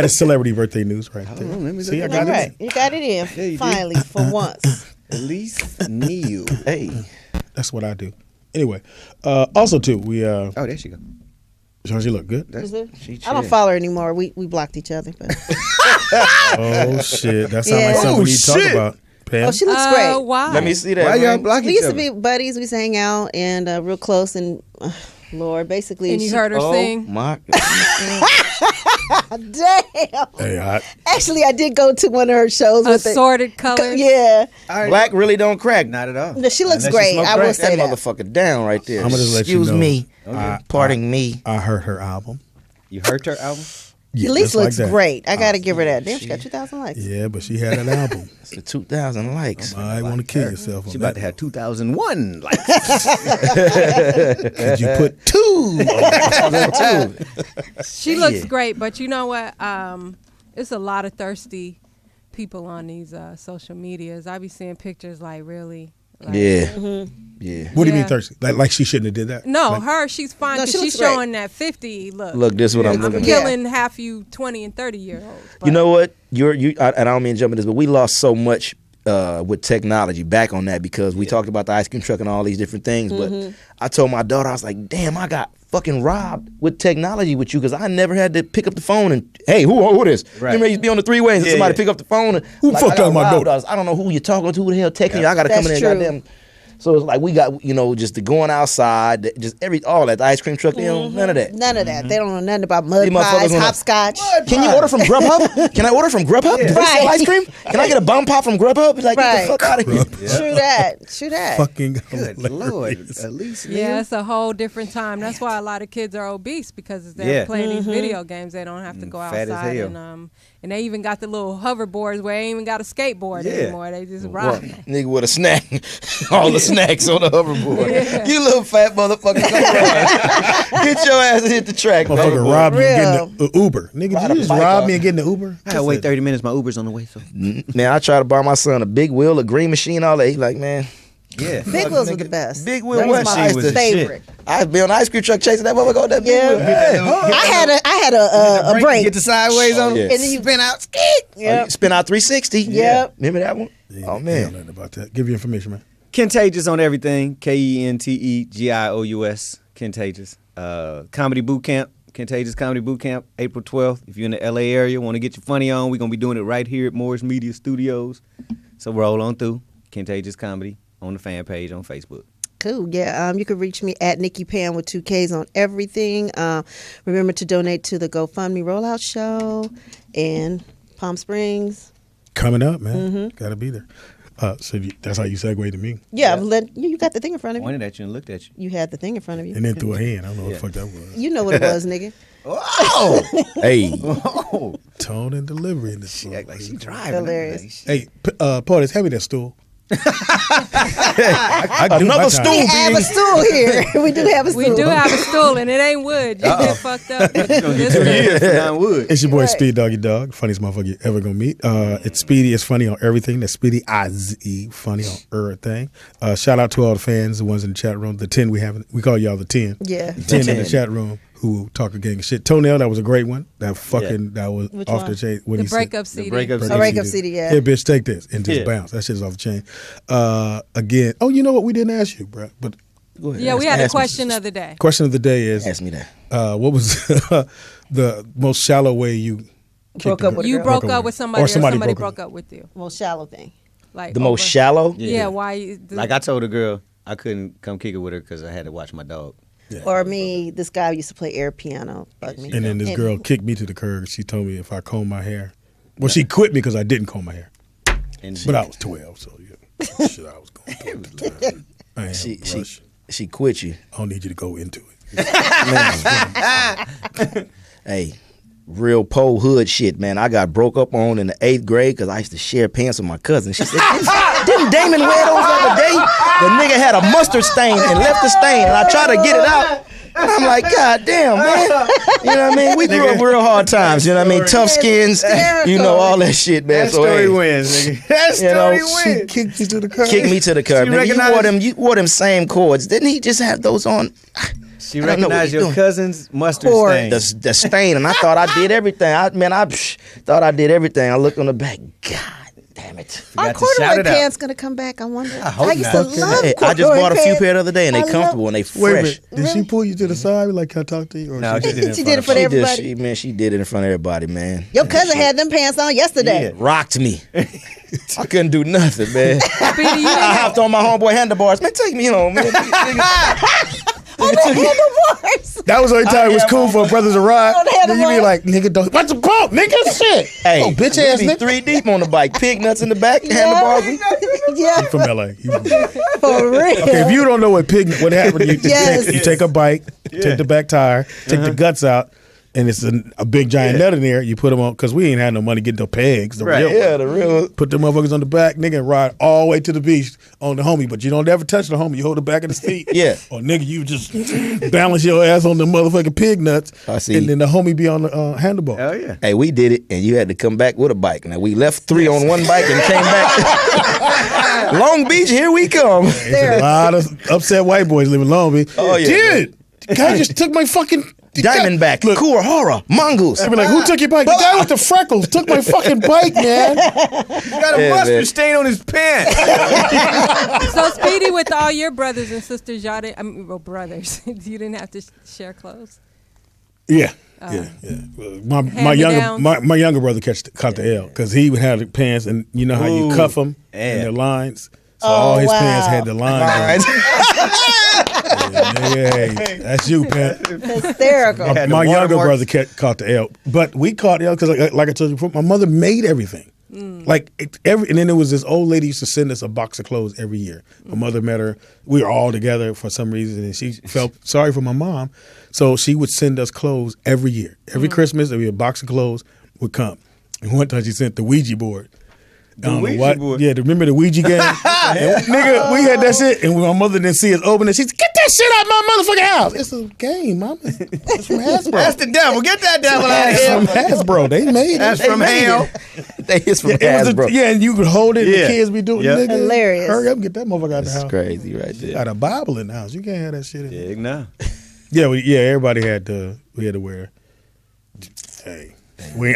is celebrity birthday news right there. See, I got All right. it. You got it in. you Finally, for once. Elise Neal. Hey. That's what I do. Anyway, also too, we Oh, there she go. she look good. Is it? She I don't chill. follow her anymore. We blocked each other. But. Oh shit, that sounds Yeah. like something Oh, we need to talk shit. about. Pam? Oh, she looks great. Why? Let me see that. Why y'all man. block We each used to other? be buddies. We used to hang out and real close. And Lord, basically, And you she- heard her sing? My, Damn. Hey, Actually, I did go to one of her shows with Assorted colors. Yeah. black really don't crack. Not at all. No, she looks Unless you great. smoke I will crack. say That that. motherfucker down right there. I'm gonna just let you Excuse know. me. Okay. Pardon me. I heard her album. You heard her album? Yeah, Elise just like looks that. great. I got to give her that. Damn, she got 2,000 likes. Yeah, but she had an album. It's the 2,000 likes. I want to kill yourself. She about to have 2001 likes. Could you put two? She looks great, but you know what? It's a lot of thirsty people on these social medias. I be seeing pictures like really. Like, Yeah. Yeah. What do you mean Yeah. thirsty? Like she shouldn't have did that? No, Like, she's fine No, because she she's looks great. showing that 50 look. Look, this is what I'm I'm looking at. killing half you 20 and 30-year-olds. You know what? And I don't mean to jump in this, but we lost so much with technology back on that because we talked about the ice cream truck and all these different things. But I told my daughter, I was like, damn, I got fucking robbed with technology with you because I never had to pick up the phone and, hey, who this? Right. Remember, you used to be on the three-way and somebody pick up the phone. And, Who fucked I got up my robbed. door? I don't know who you're talking to, who the hell texting you. I got to come That's in there, true. goddamn. So it's like we got, just the going outside, just all that, the ice cream truck, none of that. None of that. They don't know nothing about mud These pies, motherfuckers wanna- hopscotch. Can you order from Grubhub? Can I order from Grubhub? Do they sell Right. ice cream? Can I get a bomb pop from Grubhub? Like, get the fuck out of here. True that. True that. fucking Good Lord. At least Yeah, it's a whole different time. That's why a lot of kids are obese because they're playing these video games. They don't have to go fat as outside hell. and they even got the little hoverboards where they ain't even got a skateboard anymore. They just What? rock. Nigga with a snack. All the snacks on the hoverboard. You little fat motherfucker. Come on. Get your ass and hit the track, motherfucker baby. robbed me and Real. getting the Uber. Nigga, Ride did a you just bike rob off. me and get in the Uber? I gotta wait 30 minutes. My Uber's on the way. So Man, I tried to buy my son a big wheel, a green machine, all that. He like, man, Yeah. Big Wheels was the best. Big Wheel That was West my was the favorite. I'd be on the ice cream truck chasing that motherfucker on that Big Wheel. I had a break. Get the sideways on, yeah. And then you spin out. Yep. Spin out 360. Yep. Remember that one? Yeah, Oh, I man. don't know about that. Give you information, man. Contagious on everything. KenteGious. Contagious. Comedy Boot Camp. Contagious Comedy Boot Camp, April 12th. If you're in the LA area, want to get your funny on, we're going to be doing it right here at Morris Media Studios. So roll on through. Contagious Comedy on the fan page on Facebook. Cool. Yeah. You can reach me at Nikki Pan with 2 Ks on everything. Remember to donate to the GoFundMe Rollout Show in Palm Springs. Coming up, man. Got to be there. That's how you segue to me. Yeah. You got the thing in front of you. Pointed at you and looked at you. You had the thing in front of you. And then threw a hand. I don't know what the fuck that was. You know what it was, nigga. Oh! Hey. Oh. Tone and delivery in this She song. act like she driving. Hilarious. Hey, Poetess, hand me that stool. I do my Another time. stool. We have a stool here. We do have a stool. We do have a stool, and it ain't wood. You get fucked up. This 2 one. years for non-wood. It's your boy Speed Doggy Dog, funniest motherfucker you ever gonna meet. It's Speedy. It's funny on everything. That's Speedy I-Z-E, funny on everything. Shout out to all the fans, the ones in the chat room. The 10 we have. We call y'all the 10. Yeah. 10 in the chat room who talk a gang of shit. Toenail, that was a great one. That fucking that was Which off one? the chain. What The he said. breakup CD. breakup Oh, breakup CD, yeah. Here, bitch, take this and just Yeah. bounce. That shit's off the chain. Again, you know what? We didn't ask you, bro. But Go ahead. Yeah, we had a Ask me. question of the day. question of the day is, Ask me that. what was the most shallow way you Broke up with a You girl. broke up with somebody, or somebody broke up with you. Most shallow thing. Like The most shallow? Yeah, why? Like I told a girl I couldn't come kick it with her because I had to watch my dog. Or me, this guy used to play air piano. Bug me. And then this girl kicked me to the curb. She told me if I comb my hair. Well, she quit me because I didn't comb my hair. But I was 12, so yeah. Shit, I was going through it at the time. I ain't have a brush. She quit you. I don't need you to go into it. Hey, real pole hood shit, man. I got broke up on in the 8th grade because I used to share pants with my cousin. She said, didn't Damon wear those the other day? The nigga had a mustard stain and left the stain, and I tried to get it out. And I'm like, God damn, man. You know what I mean? We grew up real hard times, you know what I mean? Tough skins, you know, all that shit, man. That So, story hey, wins, nigga. That story She wins. kicked you to the curb. kick me to the curb. She Nigga, recognized- you wore them same cords. Didn't he just have those on? She I don't know what recognized you your doing. cousin's mustard Or- stain. The stain, and I thought I did everything. I thought I did everything. I looked on the back. God damn it. Are Forgot to shout corduroy it out. pants gonna come back? I wonder. I, hope used not. to love Hey, corduroy I just bought a few pants. pair the other day, and I they love- comfortable and they Wait a fresh. minute. Did she pull you to the side like, can I talk to you? Or No, she did it. She did it for She everybody. she did it in front of everybody, man. Your cousin had them pants on yesterday. Rocked me. I couldn't do nothing, man. Speedy, you didn't I have- hopped on my homeboy handlebars. Man, take me home, man. That was the only time it was cool for brothers to ride. On the Then you be handlebars. like, nigga, don't. What's the pump, nigga? Shit. Hey, Oh, bitch ass we be nigga. 3 deep on the bike. Pig nuts in the back, handlebars. Yeah, From LA. for real. Okay, if you don't know what happened, you, Yes. you take a bike, take the back tire, take the guts out, and it's a big giant nut in there. You put them on, because we ain't had no money getting no pegs. The real Yeah, one. the real. Put the motherfuckers on the back, nigga, and ride all the way to the beach on the homie. But you don't ever touch the homie. You hold the back of the seat. Yeah. Or nigga, you just balance your ass on the motherfucking pig nuts. I see. And then the homie be on the handlebar. Oh, yeah. Hey, we did it, and you had to come back with a bike. Now, we left 3 on one bike and came back. Long Beach, here we come. There's a lot of upset white boys living in Long Beach. Oh, yeah, Dude, the guy just took my fucking... Diamondback, Coor, Horror, Mongoose. I be like, who took your bike? The guy with the freckles took my fucking bike, man. He got a Yeah, mustard man. stain on his pants. So Speedy, with all your brothers and sisters, y'all didn't, brothers, you didn't have to share clothes. Yeah. Yeah. Well, my younger brother caught the L because he would have the pants, and you know how you Ooh. cuff them Yeah. and the lines. So all his pants had the lines. Hey, that's you, Pat. Hysterical. Yeah. My the younger watermarks. brother caught the L, but we caught the L because, like I told you before, my mother made everything. Like and then there was this old lady used to send us a box of clothes every year. My mother met her. We were all together for some reason, and she felt sorry for my mom, so she would send us clothes every year. Every Christmas, there would be a box of clothes would come. And one time she sent the Ouija board. I don't know what. Yeah, remember the Ouija game? And, nigga, we had that shit, and my mother didn't see us open it. She said, "Get that shit out my motherfucking house." It's a game, mama. It's from Hasbro. That's the devil. Get that devil out of It's here. from Hasbro. They made it. That's from hell. It's from Hasbro. Yeah, and you could hold it. And Yeah. the kids be doing it. Hilarious. Hurry up and get that motherfucker out the house. That's crazy right there. Got a Bible in the house. You can't have that shit in there. Yeah, no. Yeah, everybody had to. We had to wear. Hey,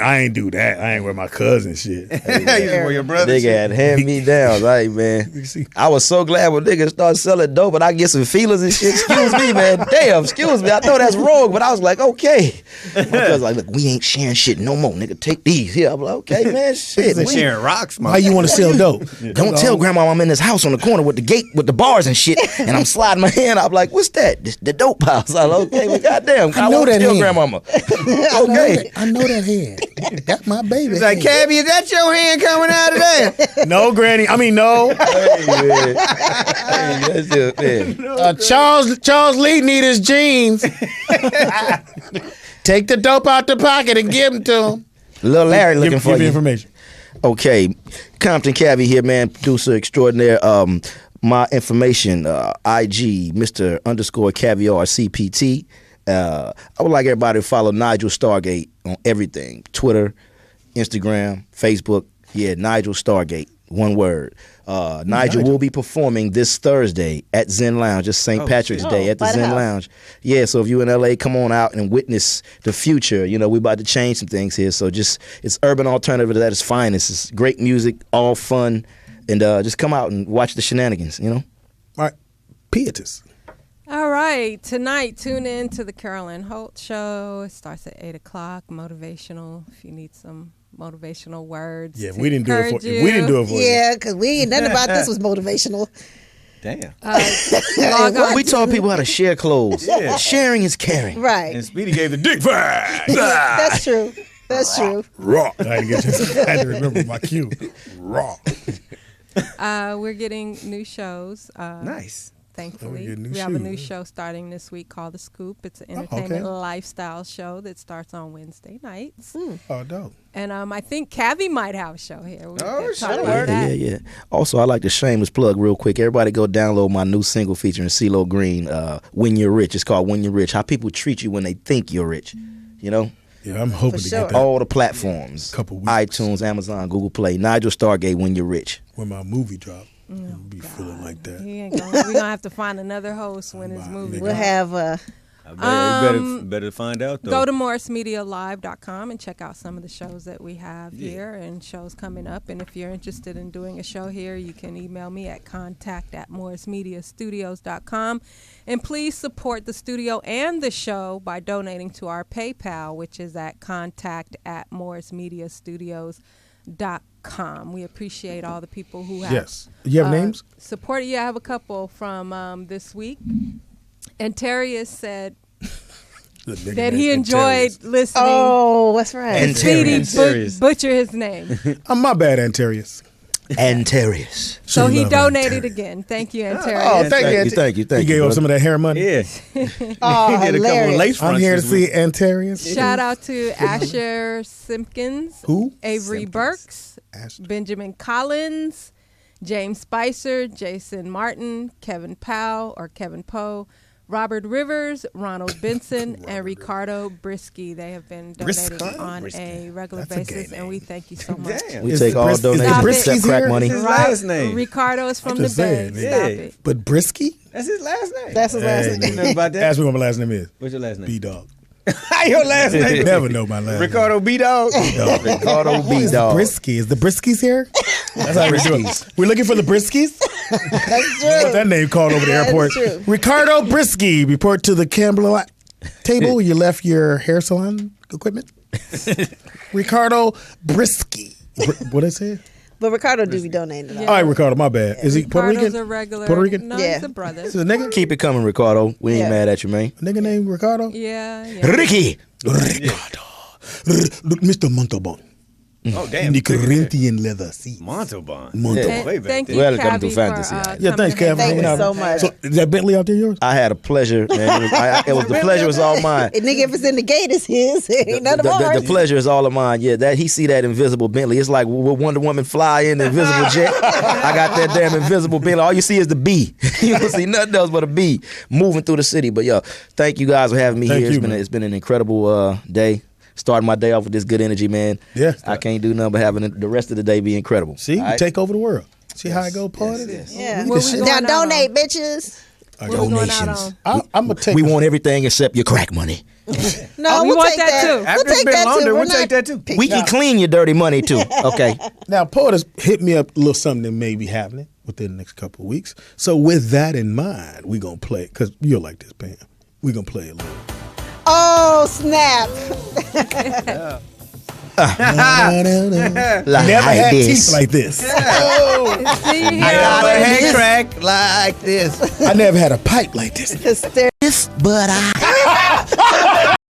I ain't do that. I ain't wear my cousin shit. You just wear your brother Nigga shit. had hand-me-downs. Hey, man. I was so glad when niggas started selling dope and I get some feelers and shit. Excuse me, man. Damn, excuse me. I know that's wrong, but I was like, okay. My cousin like, look, we ain't sharing shit no more. Nigga, take these here. I'm like, okay, man, shit. They sharing rocks, man. Why you want to sell dope? Don't tell grandma I'm in this house on the corner with the gate, with the bars and shit, and I'm sliding my hand. I'm like, what's that? The dope house. I'm like, okay, well, goddamn. I know won't that tell hand. grandmama. Okay. I know that hand. That's my baby. It's like, Cabby, is that your hand coming out of there? No, Granny. I mean, no. Hey, man. Hey, that's it, man. Charles Lee need his jeans. Take the dope out the pocket and give them to him. Little Larry looking for give you. information. Okay, Compton Caviar here, man, producer extraordinaire. My information, IG, Mr. _ Caviar CPT. I would like everybody to follow Nigel Stargate on everything: Twitter, Instagram, Facebook. Yeah, Nigel Stargate, one word. Nigel will be performing this Thursday at Zen Lounge. It's St. Patrick's Day at the Zen Lounge. Yeah, so if you in LA, come on out and witness the future. You know, we about to change some things here. So just, it's urban alternative to that its finest. It's great music, all fun, and just come out and watch the shenanigans, you know? All right, Poetess. All right, tonight tune in to the Carolyn Holt Show. It starts at 8 o'clock. Motivational. If you need some motivational words. Yeah, we didn't do it for you. We didn't do it for you. Yeah, because we ain't nothing about this was motivational. Damn. We taught people how to share clothes. Yeah. Sharing is caring. Right. And Speedy gave the dick five. That's true. That's true. Raw. I had to remember my cue. Raw. We're getting new shows. Nice. Thankfully, getting new we have a shoes. new show starting this week called The Scoop. It's an entertainment lifestyle show that starts on Wednesday nights. Oh, dope. And I think Cavi might have a show here. We Oh, can talk sure. about that. Yeah. Also, I like to shameless plug real quick. Everybody go download my new single featuring CeeLo Green, When You're Rich. It's called When You're Rich. How people treat you when they think you're rich. You know? Yeah, I'm hoping to get that. All the platforms. Couple weeks. iTunes, Amazon, Google Play. Nigel Stargate, When You're Rich. When my movie drop, I'll be feeling like that. We're going to have to find another host when his movie We'll drops. have You better find out, though. Go to morrismedialive.com and check out some of the shows that we have here and shows coming up. And if you're interested in doing a show here, you can email me at contact@morrismediastudios.com. And please support the studio and the show by donating to our PayPal, which is at contact@morrismediastudios.com. We appreciate all the people who have Yes. You have names? supported. Yeah, I have a couple from this week. And Terrius said that he enjoyed listening. Oh, that's right. And Speedy Terrius. butcher his name. My bad, Antarius. Antarius. So he donated again. Thank you, Antarius. Oh, thank you. Thank He you. gave up some of that hair money. Yeah. Oh, He did a couple of hilarious. lace fronts. I'm here to this see week. Antarius. Shout out to Asher Simpkins, Who? Avery Burks, Benjamin Collins, James Spicer, Jason Martin, Kevin Poe, Robert Rivers, Ronald Benson, and Ricardo Brisky. They have been donating on a regular basis, and we thank you so much. Damn. We Is take the all Bris- is the donations Brisky's except crack here? money. His last name. Ricardo is from the just Bay. saying, Stop yeah. it. But Brisky? That's his last name. That's his last name. You know about that? Ask me what my last name is. What's your last name? B-Dog. Your last You name? never know my last Ricardo B-Dog? name. Ricardo B. Dog. Brisky. Is the Briskies here? That's how we're doing. We're looking for the Briskies? That's true. What's that name called over the That is airport? true. Ricardo Brisky. Report to the Campbell table where you left your hair salon equipment. Ricardo Brisky. What did I say? But Ricardo do be donating. All right, Ricardo, my bad. Is he Puerto Ricardo's Rican? a regular. Puerto Rican? No, Yeah. he's a brother. Is it a nigga? Keep it coming, Ricardo. We ain't Yeah. mad at you, man. A nigga named Ricardo? Yeah. Ricky. Ricardo. Mr. Montalban. Oh, damn. In the Corinthian leather seat. Montalban. Montalban. Thank you, Welcome Cavi, to fantasy. Yeah, thanks, Kevin. Thank you so much. So, is that Bentley out there yours? I had a pleasure, man. It was the pleasure was all mine. Nigga, if it's in the gate, it's his. Ain't none of ours. The pleasure is all of mine. Yeah, that he see that invisible Bentley. It's like will Wonder Woman fly in the invisible jet. I got that damn invisible Bentley. All you see is the bee. You don't see nothing else but a bee moving through the city. But yo, thank you guys for having me here. It's been an incredible day. Starting my day off with this good energy, man. Yeah, I can't do nothing but having the rest of the day be incredible. See, you take over the world. See how I go, Poetess? Yeah. Now donate, bitches. Donations. I'm gonna take. We want everything except your crack money. No, we we'll want take that that. too. After We'll it's take been that longer, too. we'll take that too. We can clean your dirty money too. Okay. Now, Poetess hit me up a little something that may be happening within the next couple of weeks. So with that in mind, we're gonna play because you'll like this, Pam. We're gonna play a little. Oh, snap. Never had teeth like this. I never had crack like this. I never had a pipe like this. Hysterical. But I